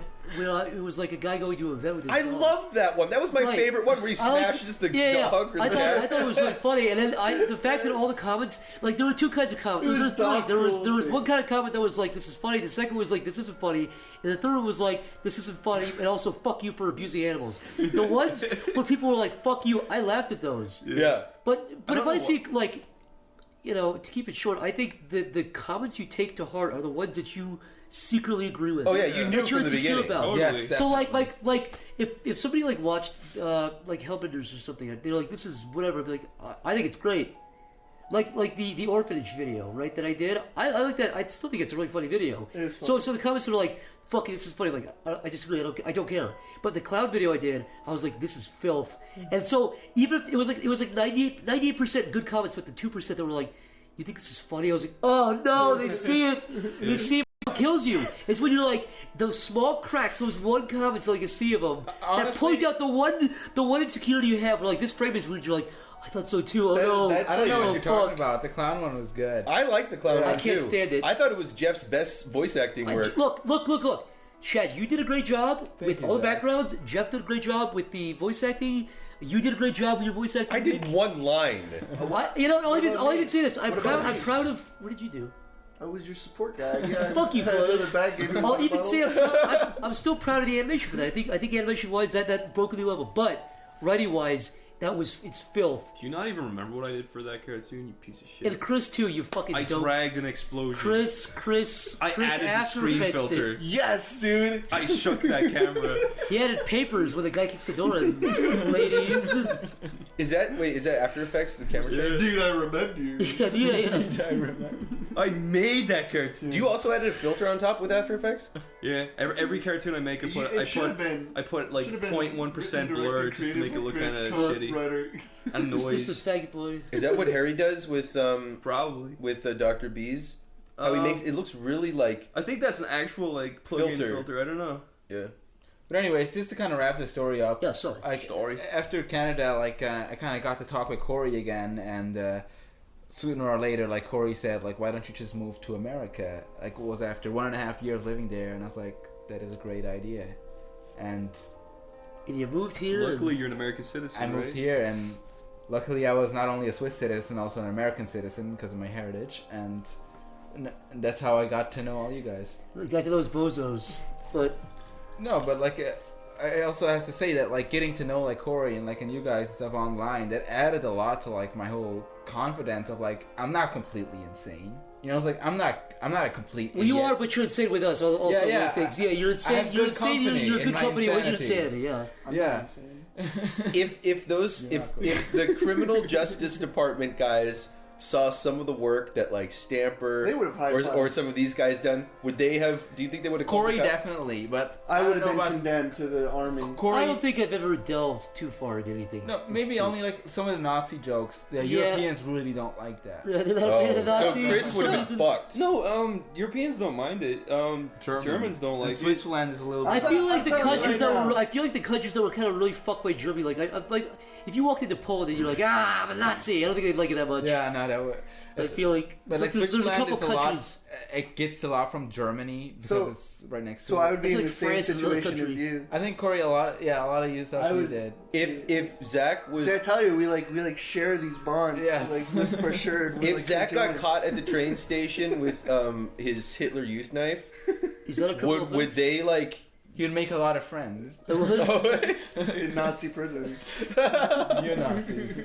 it was like a guy going to an event with his dog. loved that one. That was my favorite one where he smashes the dog or the cat. I thought it was really funny, and then the fact that all the comments, like there were two kinds of comments. There was one kind of comment that was like, "This is funny." The second was like, "This isn't funny," and the third one was like, "This isn't funny," and also "Fuck you for abusing animals." The ones where people were like, "Fuck you," I laughed at those. Yeah. But if I see like, to keep it short, I think the comments you take to heart are the ones that you secretly agree with. Oh yeah, you knew that you're from the insecure beginning. about. Totally. Yes, So like if somebody like watched like Hellbenders or something, they're like, this is whatever. I'd be like, I think it's great. Like the orphanage video, right? That I did. I like that. I still think it's a really funny video. It is funny. So the comments are like, "Fucking, this is funny." Like I disagree. I don't care. But the cloud video I did, I was like, "This is filth." And so even if it was like 98% good comments, but the 2% that were like, "You think this is funny?" I was like, "Oh no, they see it. They see it." Kills you. It's when you're like those small cracks, those one comments, like a sea of them, that point out the one insecurity you have. Where like this frame is weird. You're like, I I thought so too. Oh That- no. that's I don't know Oh, what you're talking fuck. about. The clown one was good. I like the clown I one can't too. stand it. I thought it was Jeff's best voice acting I- work. Look. Chad, you did a great job with you, all the Zach. backgrounds. Jeff did a great job with the voice acting. You did a great job with your voice acting. I did Nick. one line. I'll even say this. I'm What proud. about I'm me? proud of. What did you do? I was your support guy. Yeah. Fuck you, I Claude. had the bag, gave you I'll water even bottle. say I'm still proud of the animation for that. I think animation wise that broke a new level. But writing wise, it's filth. Do you not even remember what I did for that cartoon, you piece of shit? And Chris too, you fucking I dope. dragged an explosion. Chris I added the After screen Effects filter. did. Yes, dude. I shook that camera. He added papers when the guy kicks the door in. Ladies. Is that After Effects? The camera shake? Dude, I remember you. yeah. I made that cartoon. Do you also added a filter on top with After Effects? Yeah. Every cartoon I make, It should have been. I put like Should've been 0.1% blur written, just to make it look kind directed, of color shitty writer. and It's just noise. a faggot boy. Is that what Harry does with Probably. Dr. Bees? How he makes it looks really like I think that's an actual like plug-in Filter. filter. I don't know. yeah. But anyways, just to kind of wrap the story up. Yeah, sorry. Like, Story. after Canada, like I kind of got to talk with Corey again, and sooner or later, like Corey said, like, why don't you just move to America? Like, it was after 1.5 years living there, and I was like, that is a great idea. And And you moved here. Luckily, you're an American citizen, I moved right? here, and luckily I was not only a Swiss citizen, also an American citizen because of my heritage, and that's how I got to know all you guys. and got to those bozos. But No, but like I also have to say that like getting to know like Corey and like and you guys and stuff online, that added a lot to like my whole confidence of like I'm not completely insane. You know, it's like I'm not a complete. well, you idiot. are, but you're insane with us. Also, Yeah, yeah. things. Yeah, you're I insane. have You're good insane. company You're in good my company with your insanity. insanity. Yeah. I'm Yeah. not insane. If the criminal justice department guys saw some of the work that like Stamper They would've high-fived. or some of these guys done, would they have? Do you think they would have? Corey definitely, but I would don't have been know about condemned to the army. Corey. I don't think I've ever delved too far into anything. No, maybe It's too- only like some of the Nazi jokes. The Yeah. Europeans really don't like that. Yeah, they're not a fan of the Oh, so Nazis. Chris would have been fucked. No, Europeans don't mind it. Germans don't like and it. Switzerland is a little. I bit... feel like the I'm telling you countries right that were. now. I feel like the countries that were kind of really fucked by Germany. Like if you walked into Poland and you're like, I'm a Nazi. I don't think they'd like it that much. Yeah, no, that would. I feel like. But like there's a Switzerland couple is a lot. countries. It gets a lot from Germany because So- it's right next to. So it. I would be I in feel the like same France is another situation country. as you. I think Corey, a lot of you stuff I you would- did. If Zach was, Did I tell you we share these bonds? Yes. Like for sure. We're, if like, Zach got conjoined. caught at the train station with his Hitler Youth knife, Is that a criminal would offense? they like? You'd make a lot of friends. in Nazi prison. You're Nazis.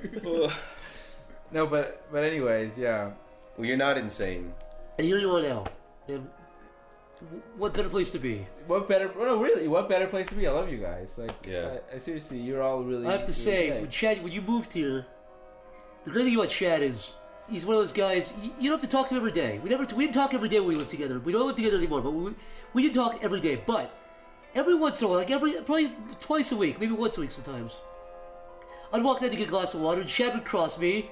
No, but anyways, yeah. Well, you're not insane. And here you are now. And what better place to be? What better? No, really, what better place to be? I love you guys. Like, Yeah. I seriously, you're all really. I have to really say, great. when Chad, when you moved here, the great thing about Chad is he's one of those guys. You don't have to talk to him every day. We didn't talk every day when we lived together. We don't live together anymore, but we did talk every day. But every once in a while, like probably twice a week, maybe once a week sometimes, I'd walk down to get a glass of water, and Chad would cross me,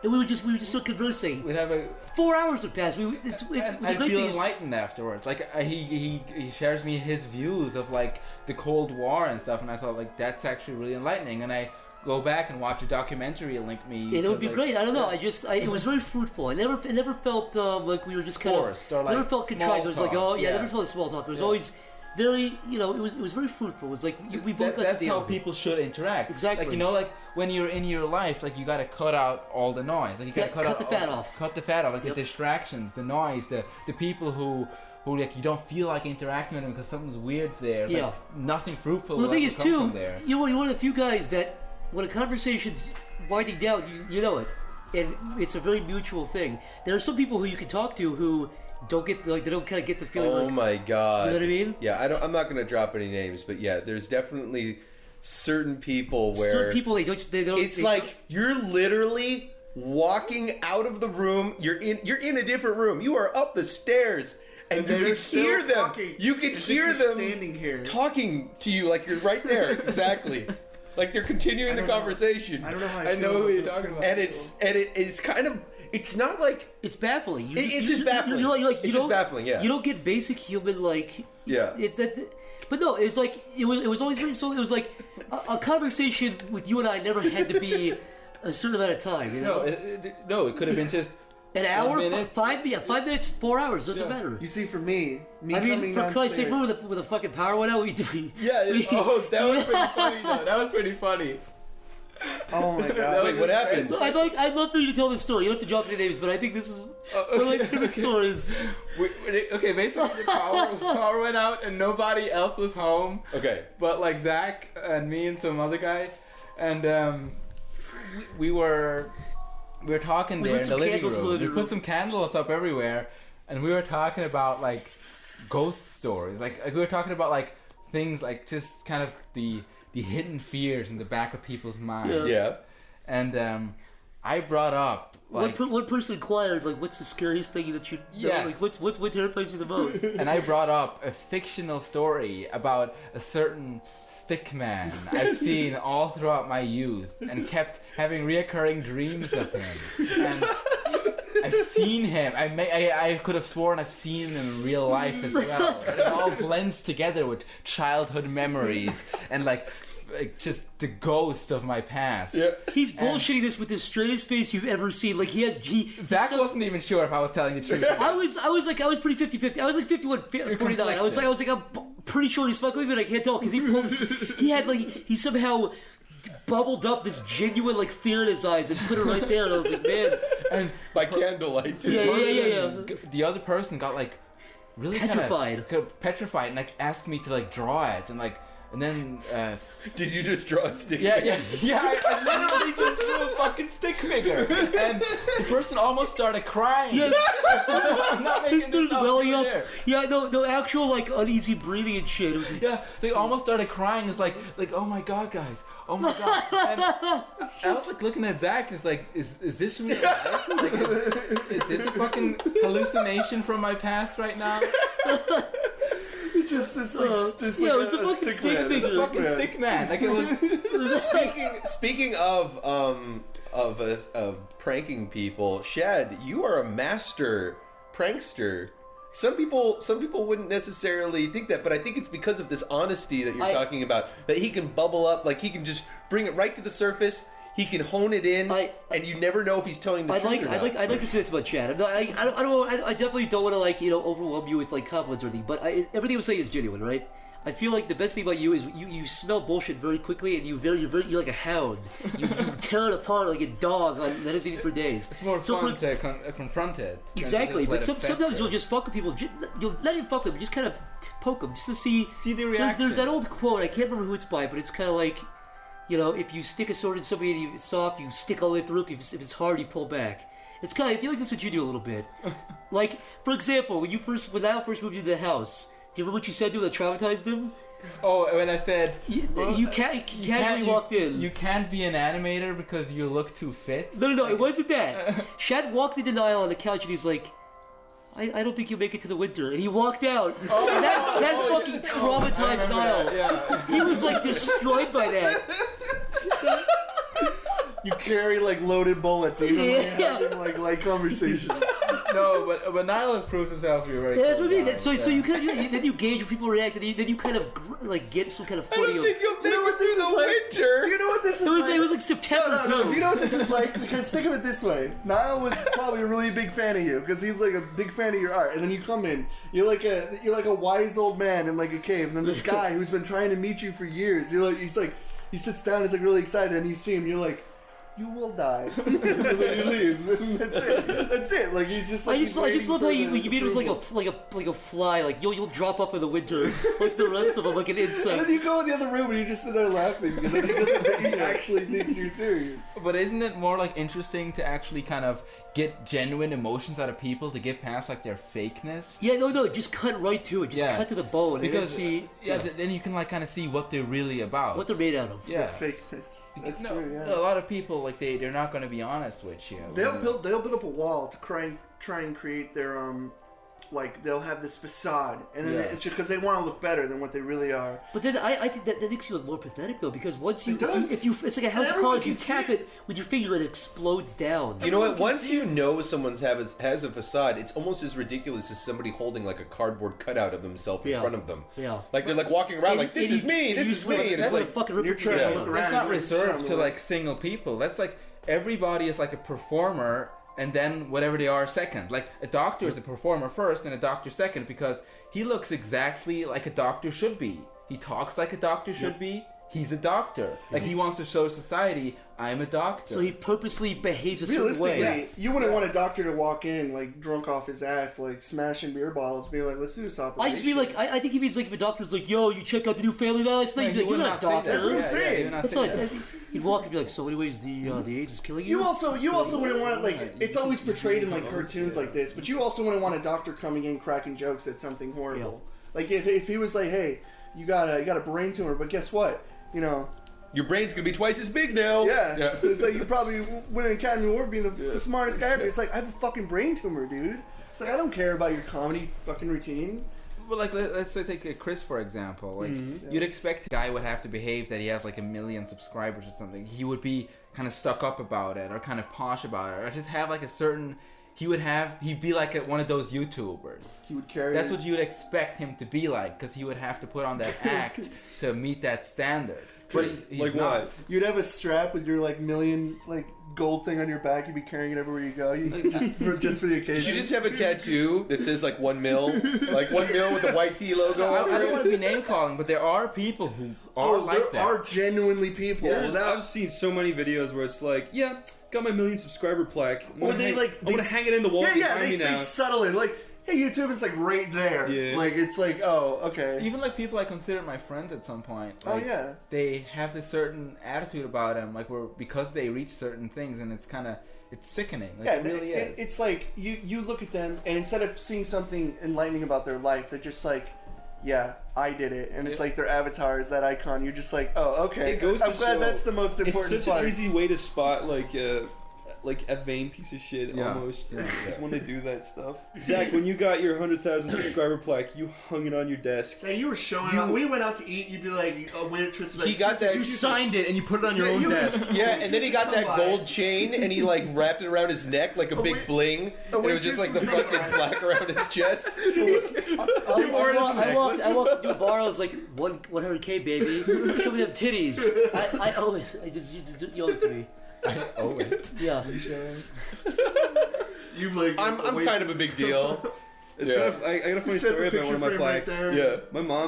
and we would just start conversing. We'd have a. 4 hours would pass. The I great feel thing is, enlightened afterwards. Like he shares me his views of like the Cold War and stuff, and I thought like that's actually really enlightening. And I go back and watch a documentary and link me. it would be like, great. I don't know. It was very fruitful. It never felt like we were just kind Forced or, of. like, Never felt small contrived. It was like, talk. oh yeah, Yeah. never felt small talk. It was Yeah. always very, it was very fruitful. It was like we both got That's the how end. people should interact. Exactly. Like like when you're in your life, like you got to cut out all the noise. Like you got to cut the fat off. Cut the fat off. Like Yep. the distractions, the noise, the people who like you don't feel like interacting with them because something's weird there. It's Yeah. Like, nothing fruitful. Well, the will thing ever is come too, from there. you're one of the few guys that when a conversation's winding down, you know it, and it's a very mutual thing. There are some people who you can talk to who don't get they don't kind of get the feeling. Oh like, my god. You know what I mean? Yeah, I'm not gonna drop any names, but yeah, there's definitely certain people where certain people they don't. it's like you're literally walking out of the room. You're in a different room. You are up the stairs, and you they're can still hear them. talking. You can As if hear you're them standing here. talking to you like you're right there. Exactly. Like they're continuing the don't know. conversation. I don't know how I I know feel who about you're those talking kinds about. of it's kind of it's not like it's baffling. It's just baffling. You're like, It's just baffling, yeah. You don't get basic human like. Yeah. But no, it's like it was always very so. It was like a conversation with you and I never had to be a certain amount of time. You know? No, it could have been just an hour, 1 minute. 5 minutes, 4 hours, doesn't matter. You see, for me I mean, coming for Christ's sake, downstairs- remember when the fucking power went out? We did. Yeah. That was pretty funny. Though. That was pretty funny. Oh my god. Wait, what happened? I'd love for you to tell this story. You don't have to drop any names, but I think this is one of my favorite stories. Okay, basically the power went out and nobody else was home. Okay. But like Zach and me and some other guy, and we were talking We there lit in some the living candles in the room. living We room. put some candles up everywhere, and we were talking about like ghost stories. Like we were talking about like things like just kind of the hidden fears in the back of people's minds. Yeah. And I brought up like One person inquired, like, what's the scariest thing that you know? Yes. Like, what terrifies you the most? and I brought up a fictional story about a certain stick man I've seen all throughout my youth and kept having reoccurring dreams of him. And I've seen him. I could have sworn I've seen him in real life as well. And it all blends together with childhood memories and like just the ghost of my past. Yeah. He's bullshitting this with the straightest face you've ever seen. Like Zach wasn't even sure if I was telling the truth. I was pretty 50-50. I was like 51-49. I was like, I'm pretty sure he's fucking with me, but I can't tell because he somehow bubbled up this genuine like fear in his eyes and put it right there, and I was like, man. And by candlelight too. Yeah. The other person got like really Petrified. Petrified and like asked me to like draw it and then Did you just draw a stick? Yeah. I literally just drew a fucking stick figure, and the person almost started crying. Yeah. I'm not He making started this up. welling You were up. there. Yeah, no actual like uneasy breathing and shit. It was like, Yeah, they almost started crying. It's like, oh my god, guys, oh my god. And I was like looking at Zach. It's like, is this real life? Like, is this a fucking hallucination from my past right now? It's just this like, yeah, it's a fucking stick man. figure. It's a fucking stick man. Like it was. Speaking of pranking people, Shad, you are a master prankster. Some people wouldn't necessarily think that, but I think it's because of this honesty that you're talking about, that he can bubble up, like he can just bring it right to the surface. He can hone it in, and you never know if he's telling the truth or not. I'd like to say this about Chad. I definitely don't want to like overwhelm you with like compliments or anything, but everything I'm saying is genuine, right? I feel like the best thing about you is you smell bullshit very quickly, and you're like a hound. You tear it apart like a dog that hasn't eaten for days. It's more fun to confront it. than to Exactly, just but let it sometimes fester. you'll just fuck with people. You'll let him fuck them, just kind of poke them, just to see the reaction. There's that old quote. I can't remember who it's by, but it's kind of like, you know, if you stick a sword in somebody and it's soft, you stick all the way through. If it's hard, you pull back. It's kind of, I feel like that's what you do a little bit. Like, for example, when Al first moved into the house, do you remember what you said to him that traumatized him? Oh, when I said You casually walked in. You can't be an animator because you look too fit. No, it wasn't that. Shad walked into Niall on the couch and he's like, I don't think you'll make it to the winter. And he walked out. That fucking traumatized Niall. Yeah. He was like destroyed by that. You carry like loaded bullets even when you're having like light conversations. No, but Niall has proved himself to be very. Yeah, that's what I mean. guy. So you kind of then you gauge when people react, and then you kind of like get some kind of footing of. you'll You know what this is like? winter. Do you know what this is like? It was like September too. Do you know what this is like? Because think of it this way: Niall was probably a really big fan of you because he was like a big fan of your art, and then you come in, you're like a wise old man in like a cave, and then this guy who's been trying to meet you for years, he sits down, he's like really excited, and you see him, you're like, you will die. And then you leave. And that's it. Like he's just like. I just love how you made him like a fly. Like you'll drop up in the winter like the rest of them, like an And insect. then you go in the other room and you just sit there laughing, and then he actually thinks you're serious. But isn't it more like interesting to actually kind of get genuine emotions out of people to get past like their fakeness? Yeah, no, just cut right to it. Just cut to the bone. Because and then see, then you can like kind of see what they're really about. what they're made out of. Yeah. Fakeness. That's No, true. Yeah. a lot of people like they're not going to be honest with you. They'll build up a wall to try and create their like they'll have this facade, and then it's just because they want to look better than what they really are. But then I think that makes you look more pathetic though, because once you, It does. if you, it's like a house of Everyone cards. You can see tap it with your finger, and it explodes down. You know what? Everyone can Once see you it. know someone's has a facade, it's almost as ridiculous as somebody holding like a cardboard cutout of themselves in Yeah. front of them. Yeah. Like they're like walking around like, this is me, this is me. And it's like, fucking You're trying Yeah. to look around. That's not and reserved to look- like single people. That's like everybody is like a performer, and then whatever they are second. Like a doctor is a performer first, and a doctor second, because he looks exactly like a doctor should be. He talks like a doctor should be. He's a doctor. Like he wants to show society, I'm a doctor. So he purposely behaves a certain Realistically, way. you wouldn't want a doctor to walk in like drunk off his ass, like smashing beer bottles, being like, "Let's do this operation." I just mean like I think he means like if a doctor's like, "Yo, you check out the new Family Guy last night." No, You'd he be like, would "You're not a say doctor." that. That's what I'm Yeah, saying. he would not That's say not. that. He'd walk and be like, "So anyways, the AIDS is killing you." You also wouldn't want it, like, it's always portrayed in like cartoons like this, but you also wouldn't want a doctor coming in cracking jokes at something horrible. Like if he was like, "Hey, you got a brain tumor, but guess what? You know." your brain's gonna be twice as big now. Yeah. So it's like you probably win an Academy Award being the smartest guy ever. It's like, I have a fucking brain tumor, dude. It's like, I don't care about your comedy fucking routine. Well, like let's say take Chris for example. Like you'd expect a guy would have to behave that he has like 1 million subscribers or something. He would be kind of stuck up about it, or kind of posh about it, or just have like a certain. He'd be like one of those YouTubers. He would carry. That's what you would expect him to be like, because he would have to put on that act to meet that standard. But he's Like not. what? You'd have a strap with your like million like gold thing on your back. You'd be carrying it everywhere you go. Just for the You occasion. should just have a tattoo that says like 1 mil, like 1 mil with the white T logo. I over don't it. want to be name calling, but there are people who are like there that. are genuinely people. I've seen so many videos where it's like, yeah, got my 1 million subscriber plaque. Or they I'm like gonna hang it in the wall behind me they now. settle it like, hey YouTube, it's like right there. Yeah. Like it's like, oh okay. Even like people I considered my friends at some point. Oh Like, yeah. they have this certain attitude about them, like because they reach certain things, and it's sickening. Like, Yeah, it really is. it's like you look at them, and instead of seeing something enlightening about their life, they're just like, yeah, I did it, and it's like their avatar is that icon. You're just like, oh, okay. It goes I'm to glad show that's the most It's important such part. an easy way to spot like a vain piece of shit Yeah. almost. Yeah. Just when they do that stuff. Zach, when you got your 100,000 subscriber plaque, you hung it on your desk. Yeah, you were showing up. We went out to eat. You'd be like, a waitress. Like, He got that. You signed it and you put it on your Yeah, own you- desk. Yeah, and then he got that gold chain and he like wrapped it around his neck like a big wait- bling, and it was just like the fucking plaque around his chest. I walked into a bar. I was like, 100K, baby. Show me them titties. I owe it. You owe it to me. I owe it. Yeah. You've like. I'm kind of a big deal. It's Yeah. I got a funny Set story the about one of my picture frame right plaques. there. Yeah.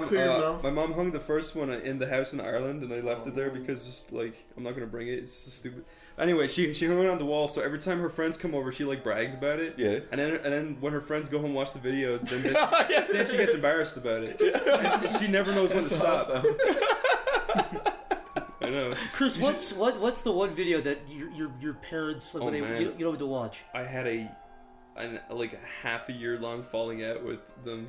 Clear your mouth. My mom hung the first one in the house in Ireland, and I left it there because just like I'm not gonna bring it. It's just stupid. Anyway, she hung it on the wall, so every time her friends come over, she like brags about it. Yeah. And then when her friends go home and watch the videos, then she gets embarrassed about it. And she never knows when to stop. Awesome. I know. Chris, what's the one video that your parents like, Oh, when they, man. you don't have to watch? I had like a half a year long falling out with them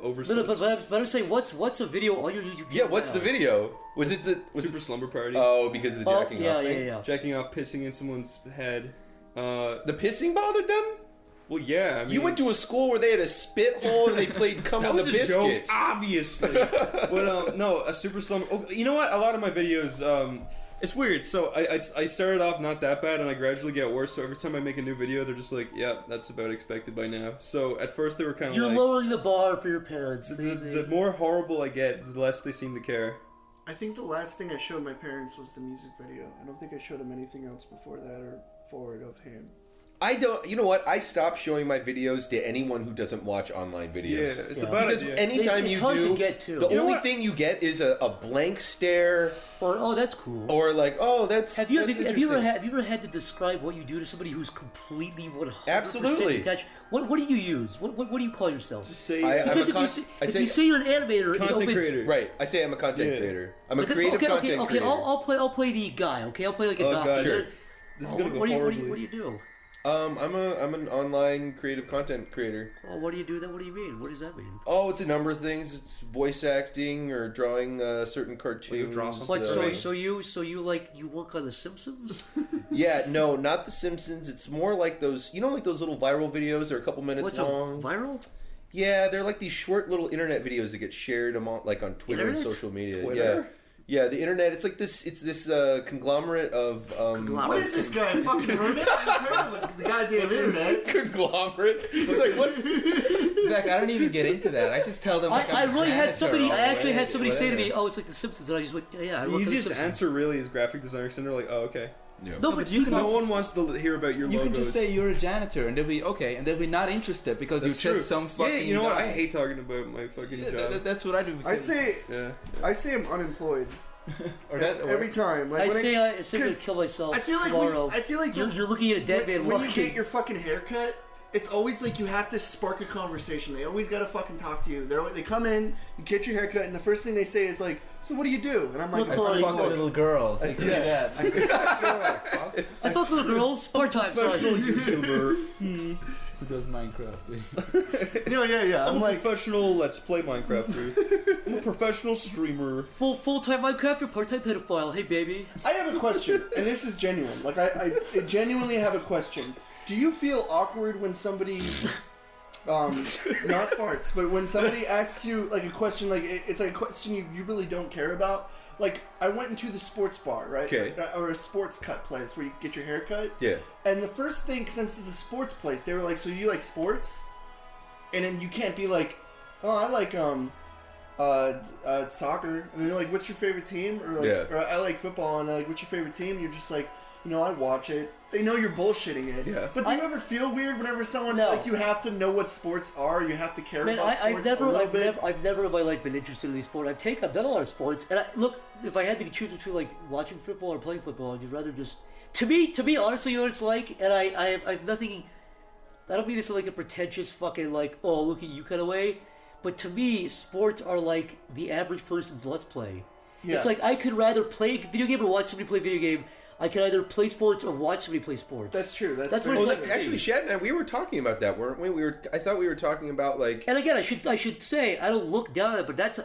over No, but I'm saying what's a video on your YouTube channel? Yeah, what's the video? Was it the Super Slumber Party. Oh, because of the jacking yeah, off thing? yeah. Jacking off, pissing in someone's head. The pissing bothered them? Well, yeah. I mean, You went to a school where they had a spit hole and they played "Come that on was the a joke, Biscuit." obviously. But no, a Super Slumber. Oh, you know what? A lot of my videos, it's weird. So I started off not that bad, and I gradually get worse. So every time I make a new video, they're just like, "Yeah, that's about expected by now." So at first they were kind of You're like, lowering the bar for your parents. the more horrible I get, the less they seem to care. I think the last thing I showed my parents was the music video. I don't think I showed them anything else before that or forward of him. I don't. You know what? I stopped showing my videos to anyone who doesn't watch online videos. Yeah, it's Yeah. a bad Because idea. anytime It's you hard do, to get to. the You know only what? thing you get is a blank stare, Oh, that's cool. or like, oh, that's Have you that's ever interesting. had to describe what you do to somebody who's completely 100% Absolutely. attached? What do you use? What do you call yourself? Just say I'm Because a if, con- you say, I if say- you say you're an animator, it content opens, creator. Right. I say I'm a content Yeah. creator. I'm a Okay, creative content okay. creator. I'll play the guy. Okay, I'll play like a Oh, doctor. God. Sure. This is gonna go what horribly. do you do? I'm an online creative content creator. Oh, what do you do? Then what do you mean? What does that mean? Oh, it's a number of things. It's voice acting or drawing certain cartoons. draw something. What? Right. So you work on The Simpsons? Yeah, no, not The Simpsons. It's more like those, like those little viral videos. They're a couple minutes What's long. a viral? Yeah, they're like these short little internet videos that get shared among, like on Twitter and Internet? social media. Twitter? Yeah, the internet. It's like this. It's this conglomerate of. What is this guy? Fucking hermit? I've heard of the goddamn internet. Conglomerate. It's like what's. Zach, I don't even get into that. I just tell them. Like, I I'm really had janitor somebody. or I actually had whatever. somebody say to me, "Oh, it's like The Simpsons," and I just went, "Yeah, I The work on The easiest Simpsons." answer really is graphic designer, because they're like, oh, okay. No, but you can No also. one wants to hear about your You logos. can just say you're a janitor, and they'll be okay, and they'll be not interested because That's you're true. just some fucking. Yeah, you know what? guy. I hate talking about my fucking Yeah, job. that's what I do. I say yeah. I'm unemployed or that, or, every time. Like I when say I'm going to 'cause kill myself I feel like tomorrow. You're looking at a dead man when you walking. get your fucking haircut, it's always like you have to spark a conversation. They always gotta fucking talk to you. They come in, you get your haircut, and the first thing they say is like, "So what do you do?" And I'm like, Look, I Corey, fuck look. little girls. Like, yeah. I fuck little girls. Part time, sorry. YouTuber. Who does Minecraft? yeah. I'm I'm a like, professional Let's Play Minecrafter. I'm a professional streamer. Full time Minecrafter, part time pedophile. Hey baby. I have a question, and this is genuine. Like, I genuinely have a question. Do you feel awkward when somebody, not farts, but when somebody asks you like a question, like it's like a question you really don't care about? Like, I went into the sports bar, right? Okay. Or a sports cut place where you get your hair cut. Yeah. And the first thing, since it's a sports place, they were like, "So you like sports?" And then you can't be like, "Oh, I like soccer." And they're like, "What's your favorite team?" Or like, Yeah. or "I like football." And they're like, "What's your favorite team?" And you're just like, I watch it. They know you're bullshitting it. Yeah. But do you ever feel weird whenever someone No. like you have to know what sports are? You have to care Man, about sports a little bit. I've never in my life been interested in these sports. I've done a lot of sports, and look, if I had to choose between like watching football or playing football, I'd rather just to me honestly, you know what it's like, and I have nothing. I don't mean this in like a pretentious fucking like, oh look at you kind of way, but to me, sports are like the average person's Let's Play. Yeah. It's like I could rather play a video game or watch somebody play a video game. I can either play sports or watch somebody play sports. That's true. That's very what it's true. like to Actually, me. Shad and I, we were talking about that, weren't we? I thought we were talking about like. And again, I should say I don't look down at it, but that's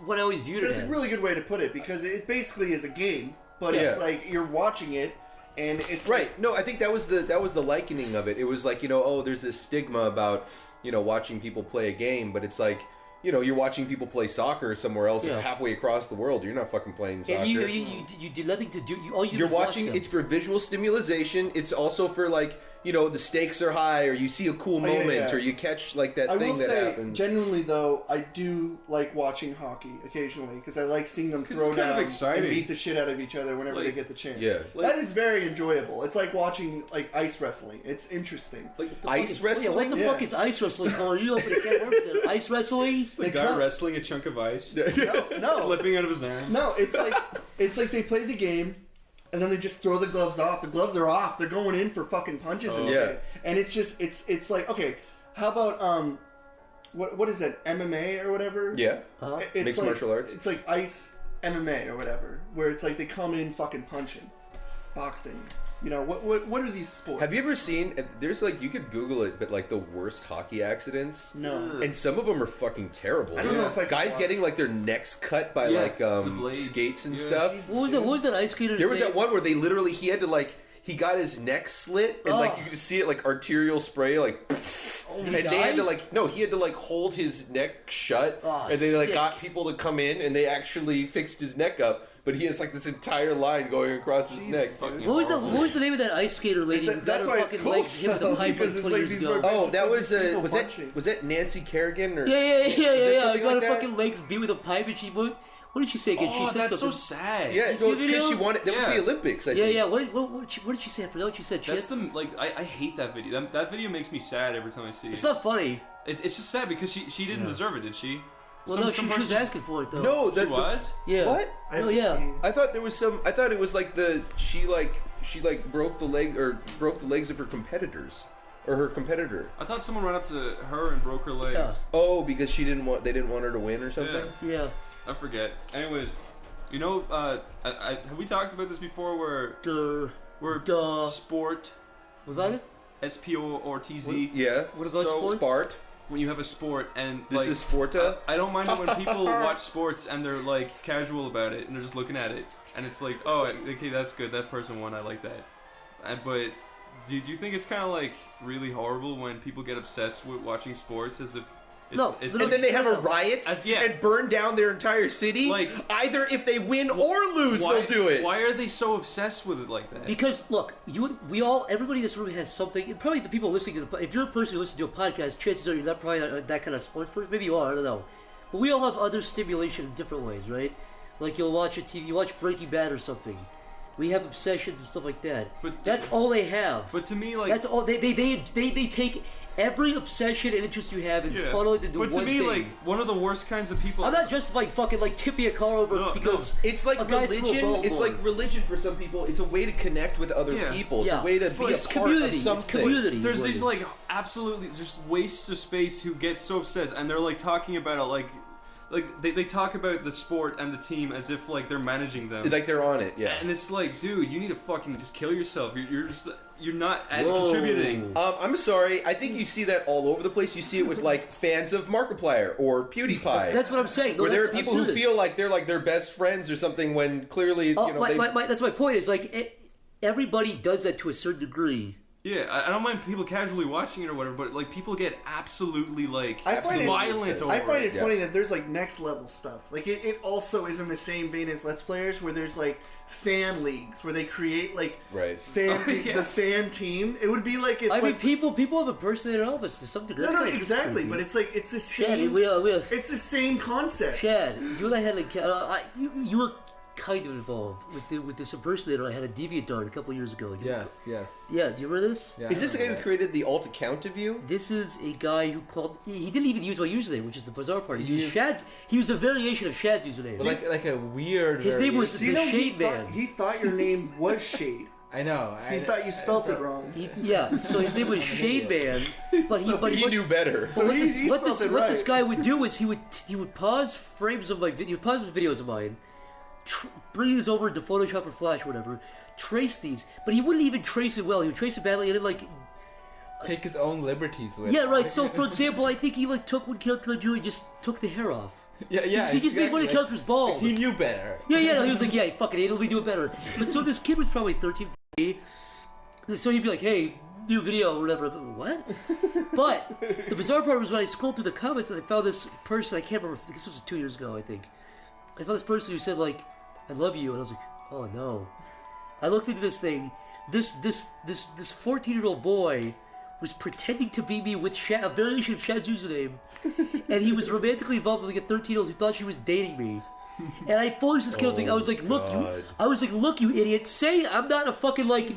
what I always viewed it That's as. a really good way to put it because it basically is a game, but it's Yeah. like you're watching it, and it's Right. No, I think that was the likening of it. It was like, oh, there's this stigma about, watching people play a game, but it's like, you're watching people play soccer somewhere else Yeah. halfway across the world. You're not fucking playing soccer. And you did nothing to do. All you do You're is watch watching. them. It's for visual stimulation. It's also for like, the stakes are high, or you see a cool yeah, moment, yeah. or you catch like that I thing will that say, happens. genuinely though, I do like watching hockey occasionally because I like seeing them 'cause throw it's kind of down exciting. and beat the shit out of each other whenever they Like- get the chance. Yeah. That is very enjoyable. It's like watching like ice wrestling. It's interesting. Like What the Ice fuck is- wrestling? Yeah, what the Yeah. fuck is ice wrestling? Oh, you open a can of worms there. Ice wrestling? the They guy come- wrestling a chunk of ice, No, slipping out of his arm. no, it's like they play the game. And then they just throw the gloves off. The gloves are off. They're going in for fucking punches and Oh. shit. And it's just it's like, okay, how about what is that, MMA or whatever? Yeah. It's Mixed like, martial arts? It's like ice MMA or whatever, where it's like they come in fucking punching, boxing. What are these sports? Have you ever seen? There's like you could Google it, but like the worst hockey accidents. No. And some of them are fucking terrible. I don't know if I could guys watch. getting like their necks cut by Yeah, like the blades. skates and Yeah. stuff. What was that ice skater's There was name? that one where they literally he had to like he got his neck slit and like Oh. you could see it like arterial spray like. Did And he they had die? to like no, he had to like hold his neck shut, Oh, and they like sick. got people to come in, and they actually fixed his neck up. But he has like this entire line going across his neck. Fucking What was horrible. the name of that ice skater lady who got That's her why it's fucking cool, legs hit with a though, pipe because like it's 20 like years these ago? were- Oh, Just that like was these people was punching. that Nancy Kerrigan or Yeah. Got something her like that? fucking legs beat with a pipe and she went. What did she say again? Oh, she said that's so something. sad. Yeah, You see no, the it's because she video? wanted. That was Yeah. the Olympics. I Yeah, think. yeah. What did she say? I forgot what she said. She That's had- the I hate that video. That video makes me sad every time I see It's it. not funny. It's just sad because she didn't deserve it, did she? Well, Some- no, some she was person- asking for it though. No, She was. Yeah. What? Oh yeah. I thought there was some. I thought it was like she broke the legs of her competitors, or her competitor. I thought someone ran up to her and broke her legs. Yeah. Oh, because they didn't want her to win or something. Yeah. Yeah. I forget. Anyways, have we talked about this before? Where Duh. sport, Was that it? SPORTZ. Yeah. What about So- sports? Spart. When you have a sport and This like, is Sporta. I don't mind it when people watch sports and they're like casual about it and they're just looking at it and it's like, oh, okay, that's good. That person won. I like that. But do you think it's kind of like really horrible when people get obsessed with watching sports as if And then they have a riot and burn down their entire city. Like, either if they win or lose, they'll do it. Why are they so obsessed with it like that? Because look, everybody in this room has something. And probably the people listening to if you're a person who listens to a podcast, chances are you're not probably not that kind of sports person. Maybe you are. I don't know. But we all have other stimulation in different ways, right? Like you'll watch a TV, you watch Breaking Bad or something. We have obsessions and stuff like that. But that's all they have. But to me, like that's all they take every obsession and interest you have and funnel it into one thing. But to me, like one of the worst kinds of people. I'm not just like fucking like tipping a car over because it's like religion. It's like religion for some people. It's a way to connect with other people. It's a way to be a part of something. It's community. There's these like absolutely just wastes of space who get so obsessed and they're like talking about it like they talk about the sport and the team as if like they're managing them. Like they're on it, yeah. And it's like, dude, you need to fucking just kill yourself. You're not contributing. I'm sorry. I think you see that all over the place. You see it with like fans of Markiplier or PewDiePie. That's what I'm saying. Where there are people who feel like they're like their best friends or something when clearly that's my point. Is like everybody does that to a certain degree. Yeah, I don't mind people casually watching it or whatever, but like people get absolutely like violent over it. I find it funny that there's like next level stuff. Like it also is in the same vein as Let's Players, where there's like fan leagues where they create like the fan team. It would be like if people have impersonated Elvis to some degree. No, exactly. But it's like it's the same. It's the same concept. Chad, you and I had like you were kind of involved with this impersonator. I had a DeviantArt a couple years ago. Yes. Yeah, do you remember this? Yeah, is this the guy who created the alt account of you? This is a guy who called. He didn't even use my username, which is the bizarre part. He used Shad's. He used a variation of Shad's username. Like a weird. His name was the Shade Man. He thought your name was Shade. I know. He thought you spelt it wrong. So his name was Shade Man, but he knew better. So what this guy would do is he would pause frames of my video, pause videos of mine. Bring these over into Photoshop or Flash or whatever, trace these, but he wouldn't even trace it well. He would trace it badly and then like take his own liberties with it. Yeah, right. So for example, I think he like took one character I drew and just took the hair off. Yeah. He just made one of the characters bald. He knew better. Yeah. He was like, yeah, fucking it'll be doing better. But so this kid was probably 13, so he'd be like, hey, new video or whatever. What? But the bizarre part was when I scrolled through the comments and I found this person. I can't remember. This was 2 years ago, I think. I found this person who said like, I love you, and I was like, oh no. I looked into this thing. This 14-year-old boy was pretending to be me with a variation of Shad's username, and he was romantically involved with like a 13-year-old who thought she was dating me. And I forced this kid. I was like, look, you idiot. Say I'm not a fucking like.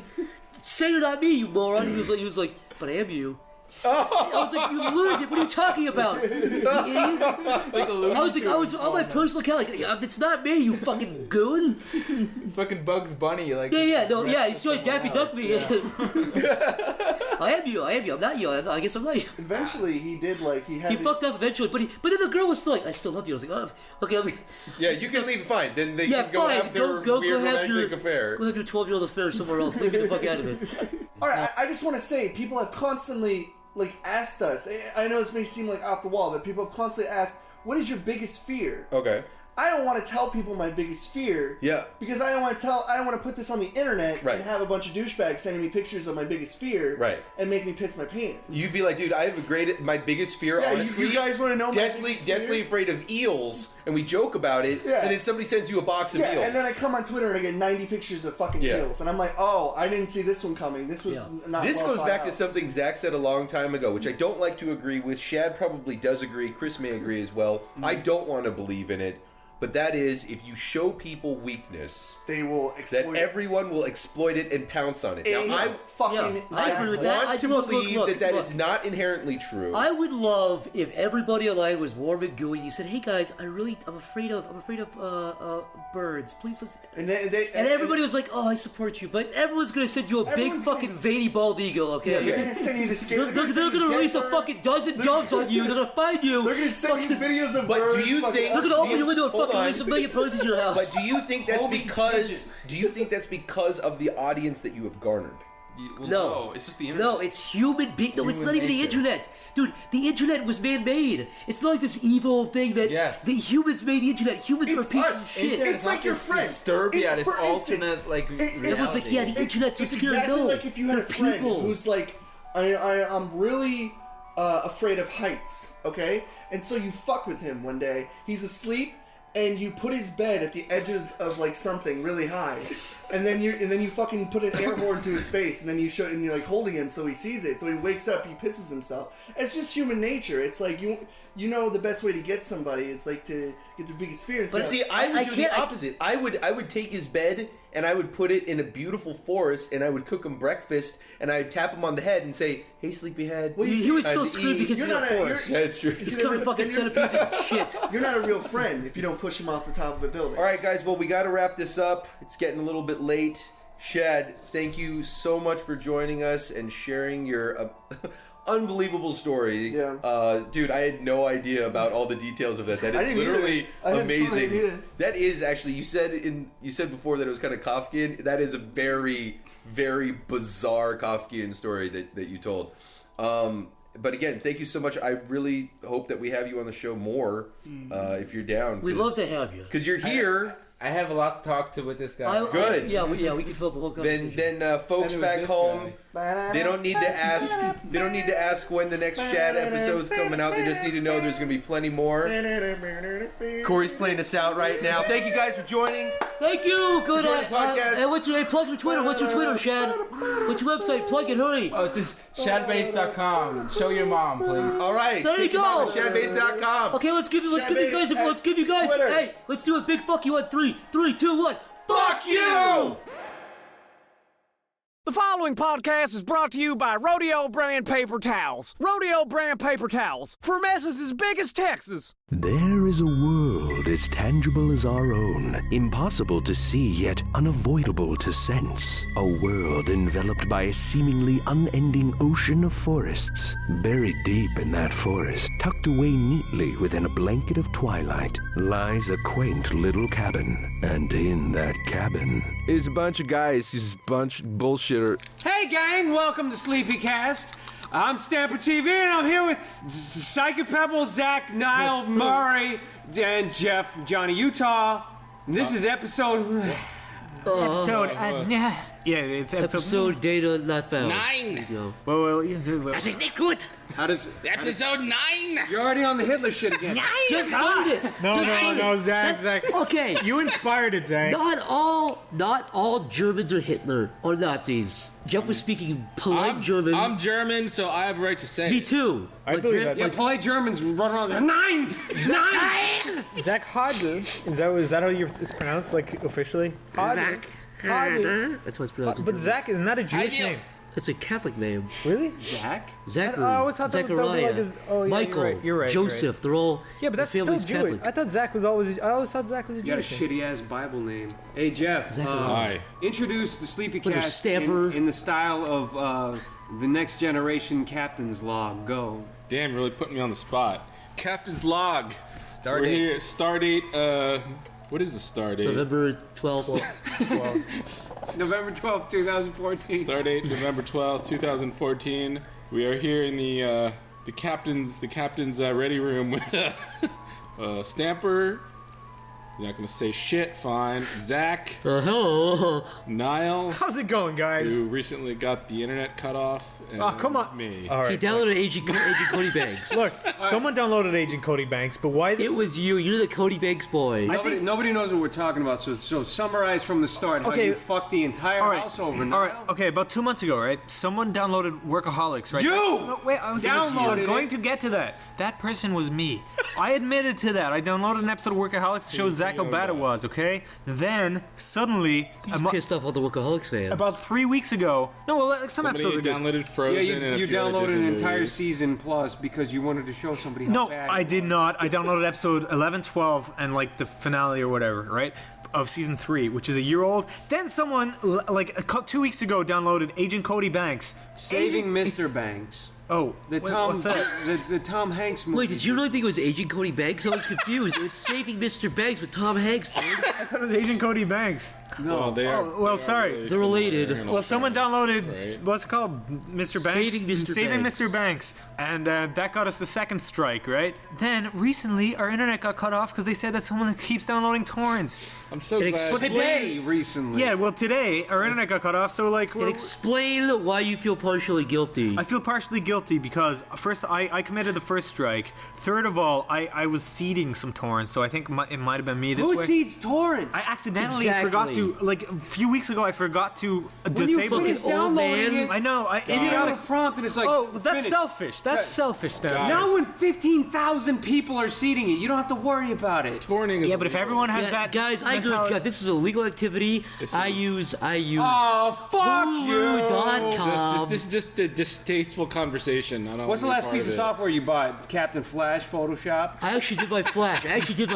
Say you're not me, you moron. He was like, but I am you. I was like, you lunatic, what are you talking about? You idiot? I was on my personal account, like, it's not me, you fucking goon. It's fucking Bugs Bunny, like. Yeah, he's trying to Daffy Duck me. I am you, I'm not you, I guess I'm not you. Eventually, he fucked up eventually, but then the girl was still like, I still love you. I was like, oh, okay. Yeah, you can leave, fine. Then they can go have their weird romantic affair. Go have your 12-year-old affair somewhere else. Leave me the fuck out of it. Alright, I just want to say, people have constantly asked us. I know this may seem like off the wall, but people have constantly asked, "What is your biggest fear?" Okay. I don't want to tell people my biggest fear. Yeah. Because I don't want to put this on the internet and have a bunch of douchebags sending me pictures of my biggest fear. Right. And make me piss my pants. You'd be like, dude, I have my biggest fear, honestly. You guys want to know my biggest fear? Deathly afraid of eels, and we joke about it, and then somebody sends you a box of eels. And then I come on Twitter and I get 90 pictures of fucking eels. And I'm like, oh, I didn't see this one coming. This was not This well goes back out. to something Zach said a long time ago, which I don't like to agree with. Shad probably does agree. Chris may agree as well. I don't want to believe in it. But that is, if you show people weakness, they will exploit that everyone will exploit it and pounce on it. Now, I agree with that. I want to believe that is not inherently true. I would love if everybody online was warm and gooey. You said, "Hey guys, I'm afraid of birds. Please." And everybody was like, "Oh, I support you," but everyone's gonna send you a big fucking veiny bald eagle. Okay? Yeah, they're gonna send you the scare. They're gonna release a fucking dozen doves on you. They're gonna find you. They're gonna send you videos of birds. But do you think? They're gonna open your window and fucking release a million birds into your house. But do you think that's because? Do you think that's because of the audience that you have garnered? Well, no, it's just the internet. No, it's human being. No, it's not even the internet, dude. The internet was man-made. It's not like this evil thing that the humans made the internet. Humans are pieces of shit. It's like your friend. Disturbia, this alternate everyone's like, yeah, the internet's so scary. Exactly no, like if you had a friend who's like, I'm really afraid of heights, okay? And so you fuck with him one day. He's asleep, and you put his bed at the edge of like something really high, and then you fucking put an air horn to his face, and then and you're like holding him so he sees it. So he wakes up, he pisses himself. It's just human nature. It's like you know the best way to get somebody is like to get their biggest fear. But see, I would do the opposite. I would take his bed and I would put it in a beautiful forest, and I would cook him breakfast, and I'd tap him on the head and say, "Hey, sleepyhead." Well, he was still screwed because he's in a forest. That's true. He's kind of fucking centipedes and shit. You're not a real friend if you don't push him off the top of a building. All right, guys. Well, we got to wrap this up. It's getting a little bit late. Shad, thank you so much for joining us and sharing your unbelievable story. Yeah. Dude, I had no idea about all the details of that. That is literally amazing. No idea. That is actually, you said before that it was kind of Kafkian. That is a very, very bizarre Kafkian story that you told. But again, thank you so much. I really hope that we have you on the show more if you're down. We'd love to have you. Because you're here. I have a lot to talk to with this guy. Good. We can fill up a whole conversation. Then folks back home, they don't need to ask. They don't need to ask when the next Shad episode's coming out. They just need to know there's gonna be plenty more. Corey's playing us out right now. Thank you guys for joining. Thank you. Good. Podcast. And plug your Twitter. What's your Twitter, Shad? What's your website? Plug it. Hurry. Oh, it's just shadbase.com. Show your mom, please. All right. There you go. Shadbase.com. Okay, let's give you guys. Twitter. Hey, let's do a big fuck you on 3, 2, 1. Fuck you! The following podcast is brought to you by Rodeo Brand Paper Towels. Rodeo Brand Paper Towels, for messes as big as Texas. There is a world as tangible as our own, impossible to see yet unavoidable to sense. A world enveloped by a seemingly unending ocean of forests. Buried deep in that forest, tucked away neatly within a blanket of twilight, lies a quaint little cabin. And in that cabin Is a bunch of guys. He's a bunch of bullshitter. Hey gang, welcome to Sleepycast. I'm Stamper TV and I'm here with Psychic Pebble, Zach, Niall, Murray, and Jeff, Johnny Utah. And this is episode... Yeah, it's Episode data not found. 9. No. Das ist nicht gut. How does... Episode 9. You're already on the Hitler shit again. Jeff started it. No, Zach. Okay. You inspired it, Zach. Not all Germans are Hitler or Nazis. Jeff was speaking polite German. I'm German, so I have a right to say Me it. too. I believe that. Yeah, polite Germans run around there. 9! Zach Hodge. Is that how it's pronounced, like, officially? Zach. That's how it's pronounced. But Zach, isn't that a Jewish name? It's a Catholic name. Really? Zach? Zachary, I always thought that was Zechariah, like oh, yeah, Michael, you're right. Joseph. They're all Yeah, but that's the still family's Jewish. Catholic. I thought Zach was always. I always thought Zach was a You got a Jewish name. shitty ass Bible name. Hey Jeff, Hi. introduce the With a Sleepycast stamper. in the style of the Next Generation Captain's Log. Go. Damn, really putting me on the spot. Captain's log. We're here. Stardate. What is the stardate? November 12th. November 12th, 2014. Stardate November 12th, 2014. We are here in the captain's ready room with Stamper. You're not gonna say shit, fine. Zach, Hello. Niall, How's it going, guys? who recently got the internet cut off, and Oh, come on. me. All He right. downloaded Agent Cody Banks. Look, someone downloaded Agent Cody Banks, but why this? It was you. You're the Cody Banks boy. Nobody knows what we're talking about, so summarize from the start how Okay. you fucked the entire All right. house over. All right. Okay, about 2 months ago, right? Someone downloaded Workaholics, right? You! No, wait, I was Downloaded going it. to get to that. That person was me. I admitted to that. I downloaded an episode of Workaholics to show Zach how bad it was. Okay. Then suddenly, He's pissed off all the Workaholics fans. about 3 weeks ago. No, well, some Somebody episodes ago. downloaded Frozen. Yeah, and a you few other downloaded Disney an entire movies. season plus because you wanted to show somebody how No, bad I it did was. not. I downloaded episode 11, 12, and like the finale or whatever, right? Of season 3, which is a year old. Then someone, like 2 weeks ago, downloaded Agent Cody Banks. Saving Mr. Banks. Oh, The wait, Tom what's that? the Tom Hanks movie. Wait, did you really think it was Agent Cody Banks? I was confused. It's Saving Mr. Banks with Tom Hanks, dude. I thought it was Agent Cody Banks. No. Well, they are, Oh, well, they are sorry. really They're related. similar in all Well, someone fairness, downloaded right? what's it called, Mr. Banks. Saving Mr. Mr. Banks, and that got us the second strike, right? Then recently, our internet got cut off because they said that someone keeps downloading torrents. I'm so It glad. Today, recently. Yeah, well, today our internet got cut off, so like, And explain why you feel partially guilty. I feel partially guilty guilty because first I committed the first strike. Third of all, I was seeding some torrents, so I think it might have been me this Who way. seeds torrents? I accidentally Exactly. forgot to, like, a few weeks ago, I forgot to When you disable finish it. old downloading man. it, I know. you get a prompt and it's like, oh, that's finish. selfish. That's selfish, then. Now when 15,000 people are seeding it, you don't have to worry about it. Torrenting is Yeah, but if everyone has that guys, I agree with mentality- you. This is a legal activity. I use Oh, fuck you! Hulu.com. This is just a distasteful conversation. I don't What's the wanna be last part piece of it. software you bought? Captain Flash, Photoshop? I actually did my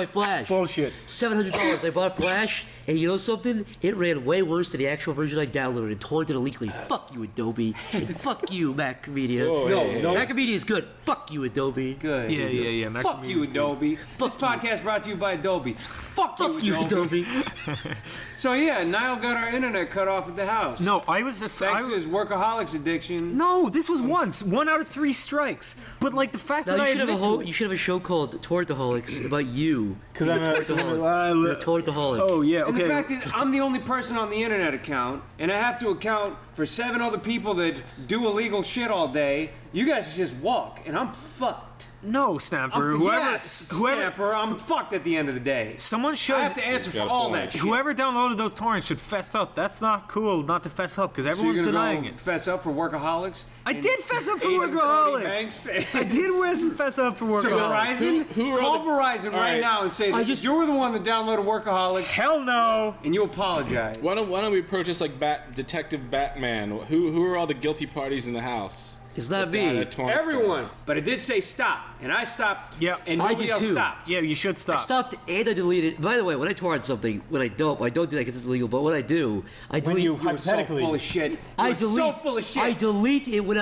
Flash. Bullshit. $700. I bought Flash, and you know something? It ran way worse than the actual version I downloaded and torrented illegally. Fuck you, Adobe. And fuck you, Macmedia. Whoa, hey, No, Macmedia is good. Fuck you, Adobe. Good. Yeah. Fuck you, Adobe. This podcast brought to you by Adobe. Fuck you, Adobe. So yeah, Niall got our internet cut off at the house. No, I was... Thanks to his workaholics addiction. No, this was once. 1 out of 3 strikes. But, like, the fact Now, that I you should, admit have to it... you should have a show called Torrentaholics about you. Because You're a Torrentaholic. Oh, yeah, okay. And the fact that I'm the only person on the internet account, and I have to account for 7 other people that do illegal shit all day, you guys just walk, and I'm fucked. No, Snapper. Whoever, whoever, Snapper, I'm fucked at the end of the day. someone should. I have to answer for all that shit. Whoever downloaded those torrents should fess up. That's not cool not to fess up because So everyone's you're gonna denying go it. fess up for workaholics? I and did fess up for Asian Cody workaholics. Banks I did fess up for to workaholics. Verizon? Who are Call the- Verizon all right right. now and say that you were the one that downloaded Workaholics, Hell no. and you apologize. Why don't we approach this like Detective Batman? Who are all the guilty parties in the house? It's not The guy me. that torrents Everyone. stuff. But it did say stop, and I stopped, Yeah. and I nobody did else too. stopped. Yeah, you should I stop. stopped and I deleted. By the way, when I torrent something, when I don't do that because it's illegal. But when I do, I delete. you You were so hypothetically- full of shit. I You were delete. so full of shit. I delete it when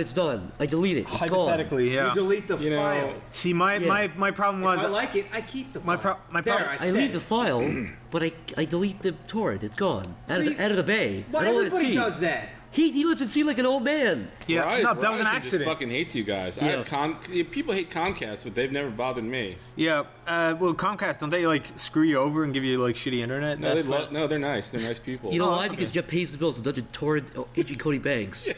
it's done. I delete it. It's gone. Hypothetically, yeah. You delete the You know, file. See, my problem was If I like it, I keep the file. my There, problem. I I said leave the it. file, but I delete the torrent. It's gone out, So out of the bay. Well, I don't let it everybody see. does that. He lets it see like an old man. Yeah, no, that was an Verizon accident. Just fucking hates you guys. I Yeah. have people hate Comcast, but they've never bothered me. Yeah, well, Comcast, don't they like screw you over and give you like shitty internet? No, That's what- no, they're nice. They're nice people. You know Oh, why? that's Because Jeff pays the bills and doesn't torrent Agent Cody Banks.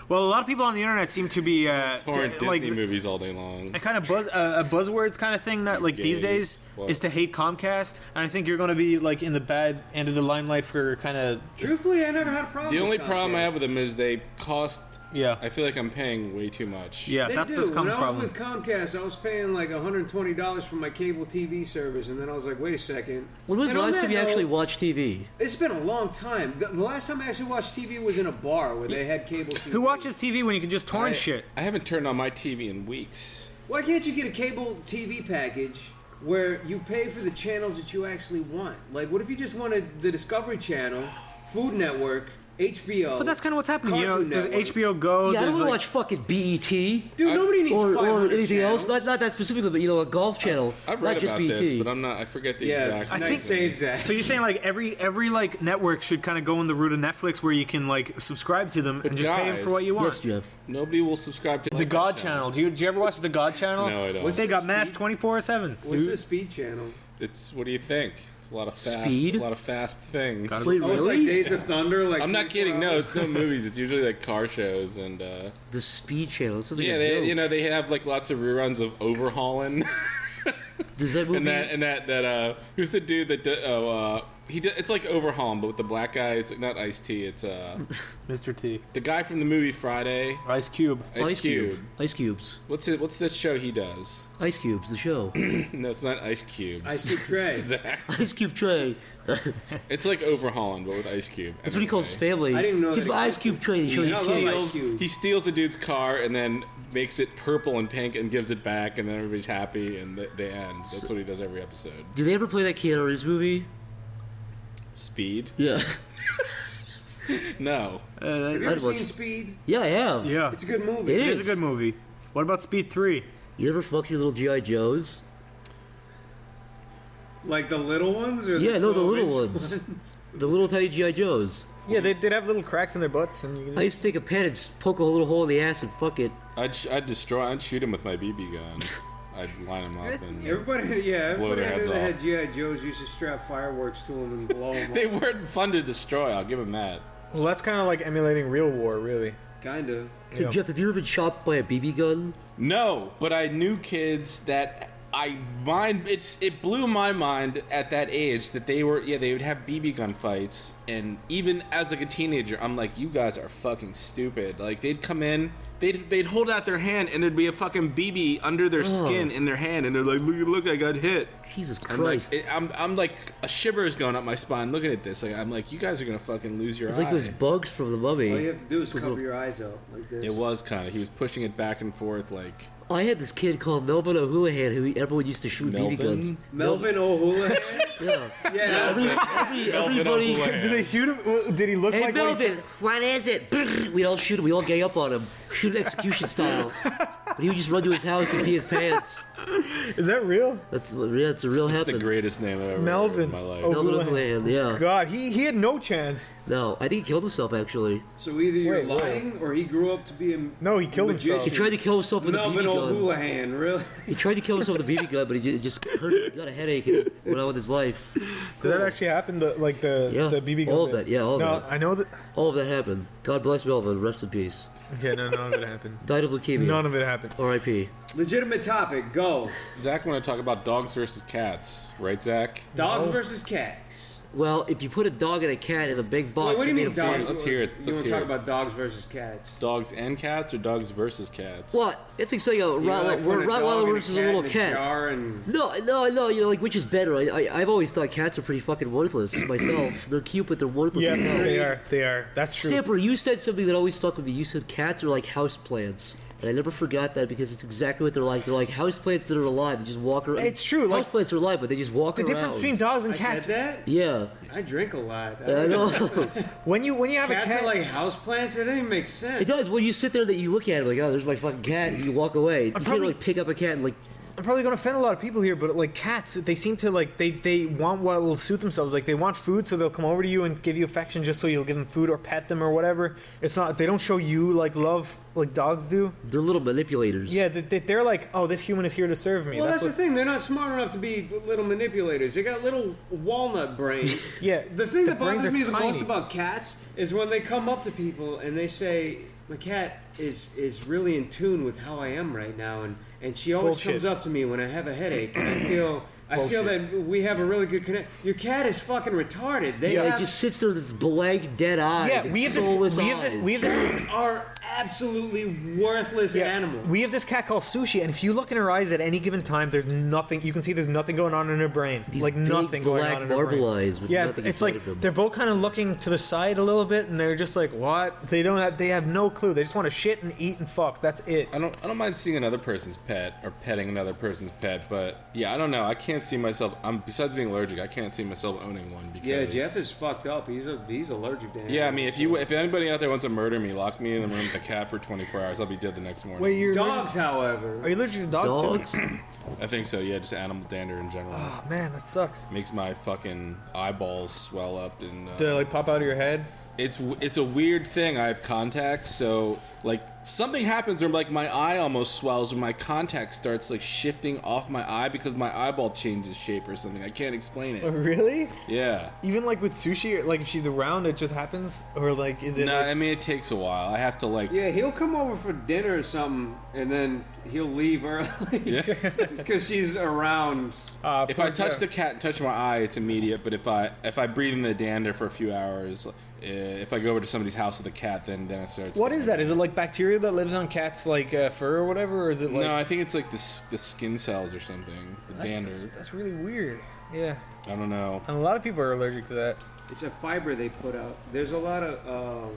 Well, a lot of people on the internet seem to be torrent like Disney movies all day long. a kind of a buzzwords kind of thing that like these Gays. days What? is to hate Comcast, and I think you're going to be like in the bad end of the limelight for kind of Truthfully, I never had a problem. The with only problem I Comcast. have with them is they cost. yeah. I feel like I'm paying way too much. Yeah, They that's do. the common When I was problem. with Comcast, I was paying like $120 for my cable TV service, and then I was like, wait a second. When was And the on last that time you note, actually watched TV? It's been a long time. The last time I actually watched TV was in a bar where they had cable TV. Who watches TV when you can just torrent shit? I haven't turned on my TV in weeks. Why can't you get a cable TV package where you pay for the channels that you actually want? Like, what if you just wanted the Discovery Channel, Food Network, HBO? But that's kind of what's happening. You know, Cartoon there's Network. HBO Go. Yeah, I there's, don't want to like, watch fucking BET Dude, nobody needs or 500 anything else. channels. Not that specifically, but you know, a golf channel, I've not read just about BET. this, but I'm not. I forget the Yeah, exact. I nice think- saves that. So you're saying like every like network should kind of go in the route of Netflix where you can like subscribe to them But and just pay them guys- for what you want. Yes, Jeff. Nobody will subscribe to The God channel. Did you ever watch the God channel? No, I don't. What's They the got mass speed? 24/7. What's the Speed Channel? It's what do you think? It's a lot of fast, Speed? a lot of fast things. Wait, Oh, it's like really? Days of Thunder. Like I'm not 24 kidding. No, hours? it's no movies. It's usually like car shows and The Speed Channel. It sounds like yeah, a joke. they have like lots of reruns of Overhauling. Does that movie? and that who's the dude that it's like Overhauling but with the black guy. It's not Ice-T. It's Mr. T. the guy from the movie Friday. Ice Cube. Ice Cube. Ice Cubes. What's the show he does? Ice Cubes. The show. No, it's not Ice Cubes. Ice Cube Trey. Zach. Ice Cube Trey. It's like Overhauling but with Ice Cube. That's what he calls his family. I didn't know He's that my Ice existed. Cube Trey. He shows I his love kids. Ice Cube. He steals a dude's car and then makes it purple and pink and gives it back, and then everybody's happy, and they end. That's what he does every episode. Do they ever play that Keanu Reeves movie? Speed? Yeah. No. Have you I'd ever watch seen it. Speed? Yeah, I have. Yeah. It's a good movie. It It is. is a good movie. What about Speed 3? You ever fuck your little G.I. Joes? Like the little ones, or Yeah, no, the little 12-inch ones. The little tiny G.I. Joes. Yeah, they did have little cracks in their butts, and you I used to take a pen and poke a little hole in the ass and fuck it. I'd shoot him with my BB gun. I'd line him up and Everybody, yeah, Blow everybody their I heads knew that off. had GI Joes used to strap fireworks to them and blow them. they weren't fun to destroy. I'll give him that. Well, that's kind of like emulating real war, really. Kinda. Hey, Jeff, have you ever been shot by a BB gun? No, but I knew kids that it blew my mind at that age that they would have BB gun fights, and even as like a teenager, I'm like, you guys are fucking stupid. Like they'd come in, they'd hold out their hand, and there'd be a fucking BB under their skin in their hand, and they're like, look, I got hit. Jesus Christ! I'm like a shiver is going up my spine looking at this. Like I'm like, you guys are gonna fucking lose your eye. It's like those bugs from the Mummy. All you have to do is cover your eyes out like this. It was kind of. He was pushing it back and forth like. I had this kid called Melvin O'Houlihan who everyone used to shoot BB guns. Melvin O'Houlihan? Yeah. Yeah. Everybody. Did they shoot him? Did he look Hey like Melvin, what is it? We'd all shoot him. We all gang up on him, shoot him execution style. But he would just run to his house and pee his pants. Is that real? That's a real That's happen. the greatest name I've ever Melvin heard in my life. Melvin O'Houlihan, yeah. God, he had no chance. No, I think he killed himself actually. So either you're Wait, lying or he grew up to be a No, he killed magician. himself. He tried to kill himself with a Melvin BB gun. O'Houlihan, really? He tried to kill himself with a BB gun, but he just got a headache and went on with his life. Did that actually happen? The BB gun. All of bit? that, yeah, all of No, that. I know that. All of that happened. God bless Melvin. Rest in peace. Okay, no, none of it happened. Died of leukemia. None of it happened. R.I.P. Legitimate topic, go. Zach want to talk about dogs versus cats, right, Zach? Dogs versus cats. Well, if you put a dog and a cat in a big box, Wait, what do you made mean of fun. dogs? Let's hear it. You Let's want to hear talk it. about dogs versus cats? Dogs and cats or dogs versus cats? What? It's like saying a Rottweiler versus a little cat. No, you know, like which is better? I've always thought cats are pretty fucking worthless myself. They're cute, but they're worthless Yeah, as hell. they are. That's true. Stamper, you said something that always stuck with me. You said cats are like houseplants. And I never forgot that because it's exactly what they're like. They're like houseplants that are alive. They just walk around. It's true. Like, houseplants are alive, but they just walk the around. difference between dogs and I cats. said that? Yeah. I drink a lot. I know. When you have Cats a cat, are like houseplants? It doesn't even make sense. It does. When you sit there, that you look at it like, oh, there's my fucking cat, and you walk away. You can't probably- like pick up a cat and like. I'm probably gonna offend a lot of people here, but like cats, they seem to like they want what will suit themselves. Like they want food, so they'll come over to you and give you affection just so you'll give them food or pet them or whatever. It's not. They don't show you like love like dogs do. They're little manipulators. Yeah, they're like, oh, this human is here to serve me. Well, that's the what- thing. They're not smart enough to be little manipulators. They got little walnut brains. Yeah. The thing that brains bothers are me the most tiny. about cats is when they come up to people and they say, "My cat is really in tune with how I am right now," and she always Bullshit. comes up to me when I have a headache, and I feel that we have a really good connection. Your cat is fucking retarded. They It have, just sits there with its blank, dead eyes. Yeah, and we have this. soulless We have eyes. this. We have this. are absolutely worthless animals. We have this cat called Sushi, and if you look in her eyes at any given time, there's nothing. You can see there's nothing going on in her brain. These like big nothing going black on in her marble brain. eyes with Yeah, nothing it's inside like of them. they're both kind of looking to the side a little bit, and they're just like, what? They don't. They have no clue. They just want to shit and eat and fuck. That's it. I don't mind seeing another person's pet or petting another person's pet, but yeah, I don't know. I can't see myself. Besides being allergic, I can't see myself owning one because Yeah, Jeff is fucked up. He's allergic to animals. Yeah, I mean, if anybody out there wants to murder me, lock me in the room with a cat for 24 hours. I'll be dead the next morning. Wait, you're Dogs, however. Are you allergic to dogs? Too? I think so. Yeah, just animal dander in general. Oh man, that sucks. Makes my fucking eyeballs swell up and. Do they like pop out of your head? It's a weird thing. I have contacts, so like something happens where like my eye almost swells when my contact starts like shifting off my eye because my eyeball changes shape or something. I can't explain Oh, it. really? Yeah. Even like with Sushi, like if she's around, it just happens, or like is it? No, like- I mean it takes a while. I have to like. Yeah, he'll come over for dinner or something, and then he'll leave early. Yeah. Just because she's around. If I touch the cat and touch my eye, it's immediate. But if I breathe in the dander for a few hours, if I go over to somebody's house with a cat, then it starts. What is that? Is it like bacteria that lives on cats, like fur or whatever, or is it like? No, I think it's like the skin cells or something. The dander. That's really weird. Yeah. I don't know. And a lot of people are allergic to that. It's a fiber they put out. There's a lot of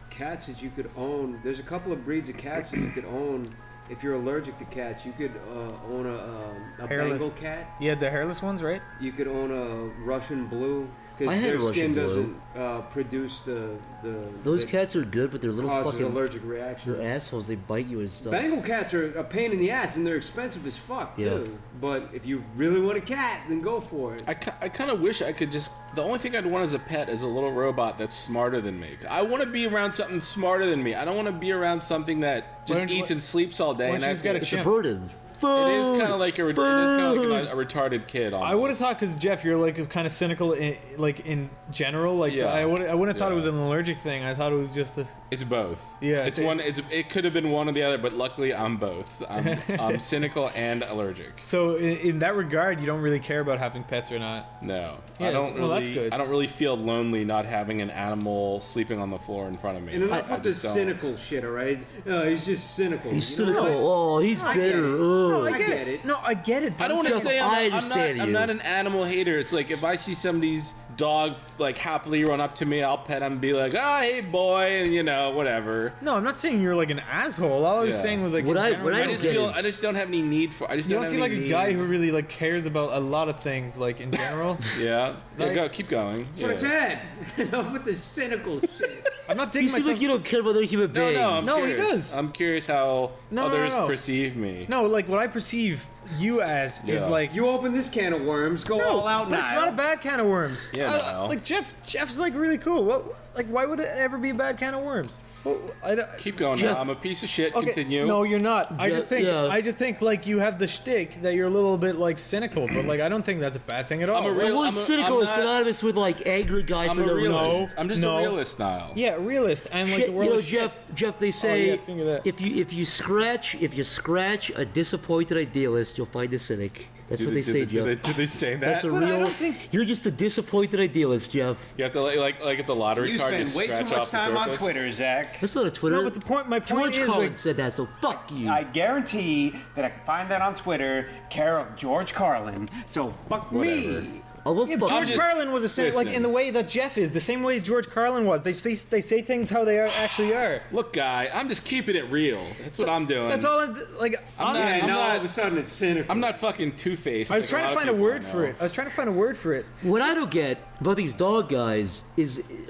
cats that you could own. There's a couple of breeds of cats that you could own. If you're allergic to cats, you could own a Hairless. Bengal cat. Yeah, the hairless ones, right? You could own a Russian blue I because had their a Russian skin blue. doesn't produce the. Those that cats are good, but they're little causes fucking. allergic reaction. They're assholes. They bite you and stuff. Bengal cats are a pain in the ass, and they're expensive as fuck too. Yeah. But if you really want a cat, then go for it. I kind of wish I could just. The only thing I'd want as a pet is a little robot that's smarter than me. I want to be around something smarter than me. I don't want to be around something that just Why don't you- eats and sleeps all day. why And don't you I just get a It's chimp? a burden. food. It is kind of like a retarded kid. Almost. I would have thought because Jeff, you're like kind of cynical, in general. Like, so Yeah. I wouldn't have thought it was Yeah. an allergic thing. I thought it was just a. It's both. Yeah, it's one. It could have been one or the other, but luckily I'm both. I'm cynical and allergic. So in that regard, you don't really care about having pets or not. No, Yeah, I don't really. well, that's good. I don't really feel lonely not having an animal sleeping on the floor in front of me. And enough I with the just don't. cynical shit, all right? He's just cynical. He's You know cynical. what? Oh, he's bitter. No, Ugh. I get it. No, I get it. I don't want to say I I'm understand not you. an animal hater. It's like if I see somebody's dog like happily run up to me, I'll pet him and be like, "Ah, hey boy," and whatever. No, I'm not saying you're like an asshole. All I was Yeah. saying was like, What in I- general, what I I don't just get feel is- I just don't have any need for. I just you don't don't have seem like any a guy need. who really like cares about a lot of things, like in general. Yeah, Like- go keep going. That's what I said. Enough with the cynical shit. I'm not You taking seem myself. like you don't care about other human No, beings. no, I'm No, he curious. does. I'm curious how No, no, others no. perceive me. No, like what I perceive you as is Yeah. like You open this can of worms, go no, all out but now. it's not a bad can of worms. Yeah, Niall. like Jeff's like really cool. What? Like, why would it ever be a bad can of worms? Well, Keep going. Jeff- Now. I'm a piece of shit. Okay, Continue. no, you're not. I just think yeah. I just think like you have the shtick that you're a little bit like cynical, but like I don't think that's a bad thing at all. I'm a The real- word I'm a- cynical I'm is not- synonymous with like angry guy I'm for a no reason. realist. I'm just No. a realist now. Yeah, realist and like Shit, the world you know, is shit. Jeff, they say yeah, finger that. if you scratch a disappointed idealist, you'll find a cynic. That's what they say, Jeff. Do they say that? That's a But I real. don't think- You're just a disappointed idealist, Jeff. You have to like it's a lottery You card. spend to way too scratch much off the time on surface. Twitter, Zach. That's not a Twitter. No, but my point George is Collins like, said that, so fuck you. I guarantee that I can find that on Twitter, care of George Carlin. So fuck Whatever. me. I will yeah, fuck George just Carlin was the same, like in the way that Jeff is, the same way George Carlin was. They say things how they actually are. Look, guy, I'm just keeping it real. That's what I'm doing. That's all. Like, I'm honestly, not- And now not- all of a sudden it's cynical. I'm not fucking two-faced. I was like trying lot to of find a people word I for know. it. I was trying to find a word for it. What I don't get about these dog guys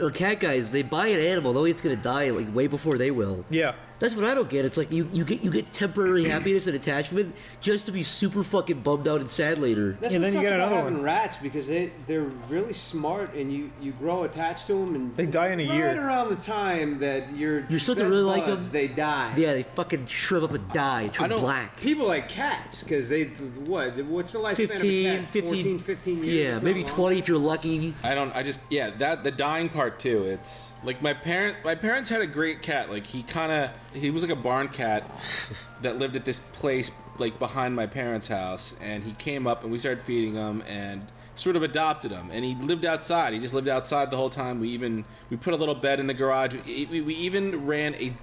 or cat guys, they buy an animal knowing it's gonna die like way before they will. Yeah. That's what I don't get. It's like you get temporary happiness and attachment just to be super fucking bummed out and sad later. That's Yeah, what then you sucks get about another having one. rats because they're really smart and you grow attached to them and They die in a right year. around the time that you're supposed to best really like buds, 'em? they die. Yeah, they fucking shrivel up and die, turn don't- black. People like cats because what's the lifespan 15, of a cat? 14, 15 years. Yeah, if maybe not 20 if you're lucky. That the dying part too. It's like my parents had a great cat. Like he was like a barn cat that lived at this place like behind my parents' house, and he came up and we started feeding him and sort of adopted him, and he lived outside. He just lived outside the whole time. We put a little bed in the garage. We even ran a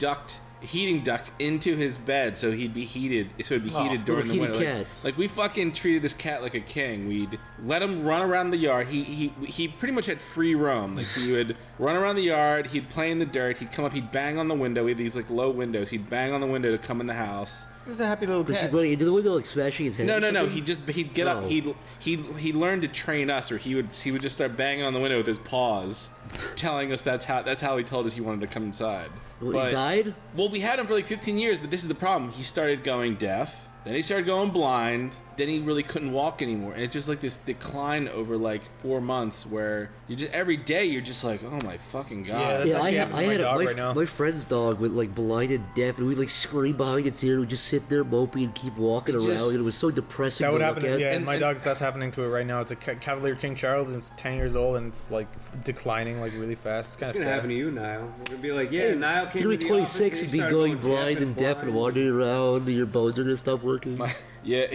heating duct into his bed so he'd be heated. So it'd be heated during the heated winter. cat. Like we fucking treated this cat like a king. We'd let him run around the yard. He pretty much had free roam. Like he would run around the yard. He'd play in the dirt. He'd come up. He'd bang on the window. We had these like low windows. He'd bang on the window to come in the house. Just a happy little Was he cat. running into the window like smashing his head? No, or no, no. something? He'd get up. Oh. He learned to train us, or he would just start banging on the window with his paws, telling us that's how he told us he wanted to come inside. He died? Well, we had him for like 15 years, but this is the problem. He started going deaf. Then he started going blind. Then he really couldn't walk anymore. And it's just like this decline over like 4 months where you just every day you're just like, oh my fucking god. Yeah, that's Yeah, actually happening to my dog right now. my friend's dog with like blind and deaf, and we'd like scream behind its ear. We'd just sit there moping and keep walking around, and it was so depressing That to would look happen. at. Yeah, And- my and- dog's that's happening to it right now. It's a Cavalier King Charles, and it's 10 years old, and it's like declining like really fast. It's kind of It's gonna sad. happen to you, Niall. We're gonna be like, yeah, Niall came You're to like the office 26 and and he be started going blind and deaf and wandering around, and your bones are gonna stop working.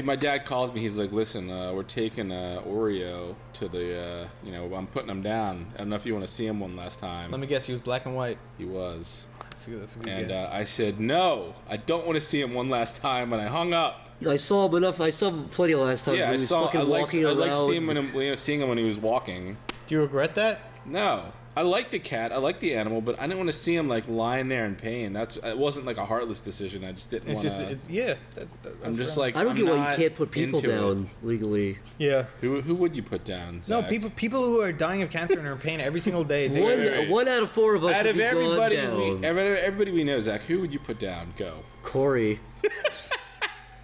My dad calls me. He's like, "Listen, we're taking Oreo to the, I'm putting him down. I don't know if you want to see him one last time." Let me guess, he was black and white. He was. That's a good And guess. I said, "No, I don't want to see him one last time." And I hung up. I saw him enough. I saw him plenty last time. Yeah, he I was saw. fucking I walking around. like seeing him when he was walking. Do you regret that? No, I like the cat. I like the animal, but I didn't want to see him like lying there in pain. It wasn't like a heartless decision. I just didn't It's want just, to. it's yeah. I'm just like. I don't I'm get why not you can't put people into it. down legally. yeah. Who would you put down? No, Zach? people who are dying of cancer and are in pain every single day. They, Wait. One out of 4 of us Out would of be everybody, gone down. everybody we know, Zach, who would you put down? Go. Corey.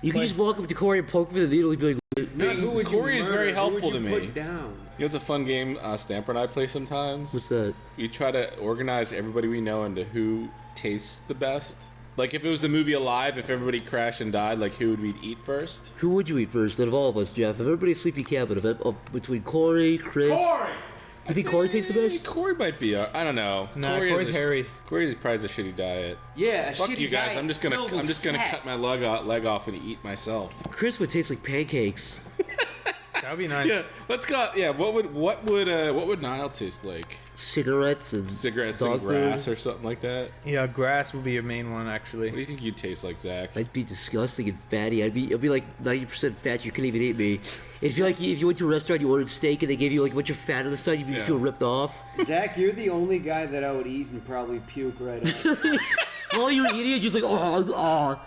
You can just walk up to Corey and poke him with a needle. He'd be like, Corey is very helpful to me. Put down? You know, it's a fun game Stamper and I play sometimes. "What's that?" We try to organize everybody we know into who tastes the best. Like, if it was the movie Alive, if everybody crashed and died, like, who would we eat first? Who would you eat first out of all of us, Jeff? If everybody's sleepy cabin, between Corey, Chris... Corey! You think Corey tastes the best? Corey might be. I don't know. Nah, Corey's hairy. Corey's probably has a shitty diet. Yeah, Fuck you guys. I'm just gonna cut my leg off and eat myself. Chris would taste like pancakes. That would be nice. Yeah, let's go. Yeah, what would Niall taste like? Cigarettes and grass or something like that. Yeah, grass would be your main one, actually. What do you think you'd taste like, Zach? I'd be disgusting and fatty. I'd be like 90% fat. You couldn't even eat me. If you went to a restaurant, you ordered steak, and they gave you like a bunch of fat on the side, you'd feel ripped off. Zach, you're the only guy that I would eat and probably puke right out. While you're eating it, you're just like, oh.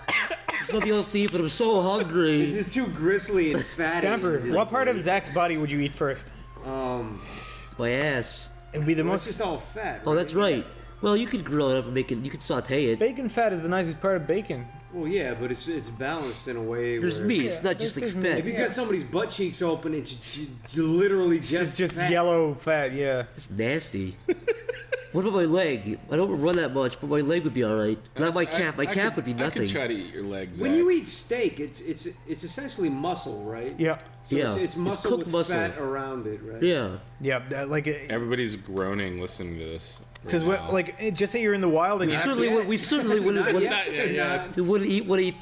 There's nothing else to eat, but I'm so hungry. This is too gristly and fatty. Stamper, what part of Zach's body would you eat first? My ass. It'd be the It's most. just all fat. Right? Oh, that's right. Well, you could grill it up and you could saute it. Bacon fat is the nicest part of bacon. Well, yeah, but it's balanced in a way. There's meat. It's not just like fat. If you got somebody's butt cheeks open, it's literally just fat. Yellow fat. Yeah. It's nasty. What about my leg? I don't run that much, but my leg would be all right. Not my calf. My calf would be nothing. I could try to eat your legs. When you eat steak, it's essentially muscle, right? Yeah. So it's muscle cooked with muscle. fat around it, right? Yeah. Yeah. Everybody's groaning listening to this. Because just say you're in the wild and we certainly wouldn't want to eat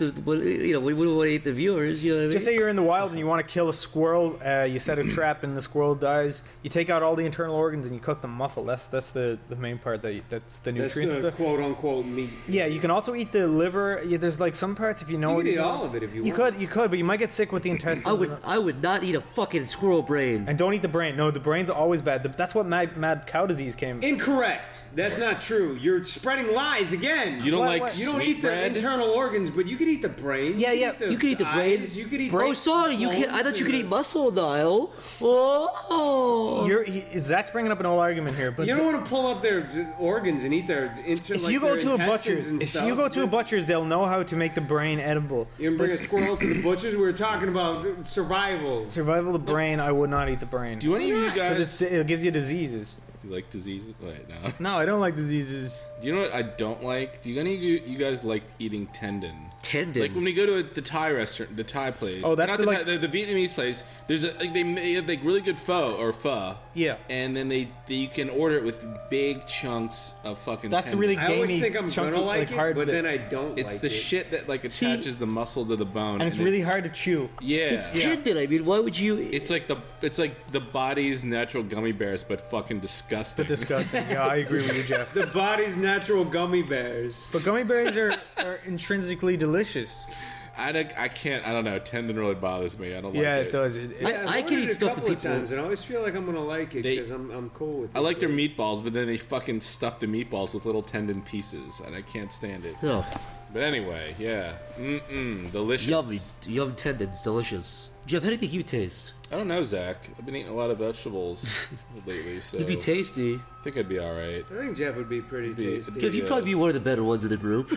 the viewers. You know what I mean? Just say you're in the wild and you want to kill a squirrel. You set a trap and the squirrel dies. You take out all the internal organs and you cook the muscle. That's the main part. That's the nutrients. That's the quote unquote meat. Yeah, you can also eat the liver. Yeah, there's like some parts if you know. You could eat all of it if you want. You could, but you might get sick with the intestines. I would not eat a fucking squirrel brain. And don't eat the brain. No, the brain's always bad. That's what mad cow disease came. Incorrect. That's not true. You're spreading lies again. You don't You don't eat the internal organs, but you could eat the brain. Yeah. You could eat the brain. You could eat. Oh, sorry. You can. I thought you could eat muscle, Niall. Oh. Zach's bringing up an old argument here, but you don't want to pull up their organs and eat their if you go to a butcher's, they'll know how to make the brain edible. You can bring a squirrel to the butcher's. We were talking about survival. Survival of the brain. I would not eat the brain. Do any of you guys? Because it gives you diseases. You like diseases? Wait, no. No, I don't like diseases. Do you know what I don't like? Do any of you guys like eating tendon? Tendon. Like when we go to the Thai restaurant, the Thai place. Oh, that's not the Vietnamese place. There's they have like really good pho. Yeah. And then you can order it with big chunks of fucking. That's tendon. the really I always gamey, think I'm chunky, gonna like hard it, but bit. then I don't. It's like the it. shit that like attaches the muscle to the bone, and it's really hard to chew. Yeah. It's tendon. I mean, why would you? It's like the body's natural gummy bears, but fucking disgusting. But disgusting. Yeah, I agree with you, Jeff. The body's natural gummy bears. But gummy bears are intrinsically delicious. I don't know. Tendon really bothers me. I don't like it. Yeah, it does. I can eat stuff that people. Times, and I always feel like I'm gonna like it because I'm cool with it. I like their meatballs, but then they fucking stuff the meatballs with little tendon pieces, and I can't stand it. No. But anyway, yeah. Delicious. Yum tendons, delicious. Jeff, how do you think you taste? I don't know, Zach. I've been eating a lot of vegetables lately, so... You'd be tasty. I think I'd be alright. I think Jeff would be pretty tasty. Jeff, you'd probably be one of the better ones in the group.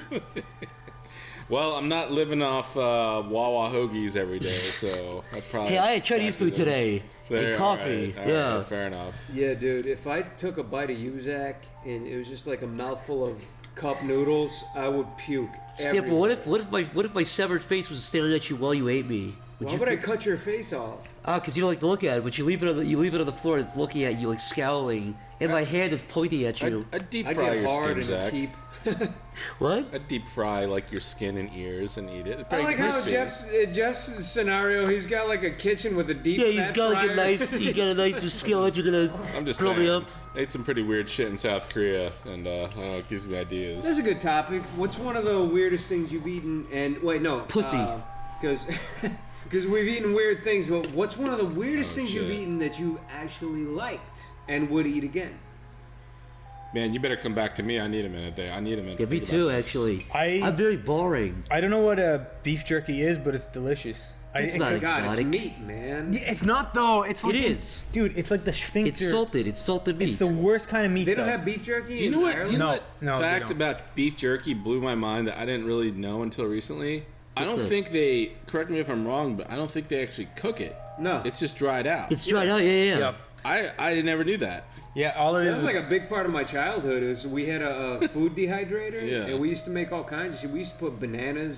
Well, I'm not living off Wawa hoagies every day, so I probably... Hey, I had Chinese food today. And coffee. All yeah. right, fair enough. Yeah, dude, if I took a bite of you, Zach, and it was just like a mouthful of cup noodles, I would puke. Skip, what if my severed face was staring at you while you ate me? Why would I cut your face off? Because you don't like to look at it, but you leave it on the floor and it's looking at you like scowling, and my hand is pointing at you. I'd deep fry your skin, Zach. What? I'd deep fry like your skin and ears and eat it. I like how Jeff's scenario. He's got like a kitchen with a deep. Yeah, he's got like a nice skillet. You're gonna grill me up. I ate some pretty weird shit in South Korea, and I don't know, it gives me ideas. That's a good topic. What's one of the weirdest things you've eaten? And wait, no, pussy. Because we've eaten weird things, but what's one of the weirdest things you've eaten that you actually liked and would eat again? Man, you better come back to me. I need a minute there. Yeah, me too, actually. I'm very boring. I don't know what beef jerky is, but it's delicious. It's not exotic. It's meat, man. Yeah, it's not though. It's like dude. It's like the sphincter. It's salted. It's salted meat. It's the worst kind of meat. They don't have beef jerky. Do you know what? Ireland? Do you know no, fact about beef jerky blew my mind that I didn't really know until recently. I don't think they. Correct me if I'm wrong, but I don't think they actually cook it. No, it's just dried out. It's dried out. Yeah. I never knew that. Yeah, all it That is. was like a big part of my childhood. Is we had a food dehydrator, Yeah. and we used to make all kinds of shit. We used to put bananas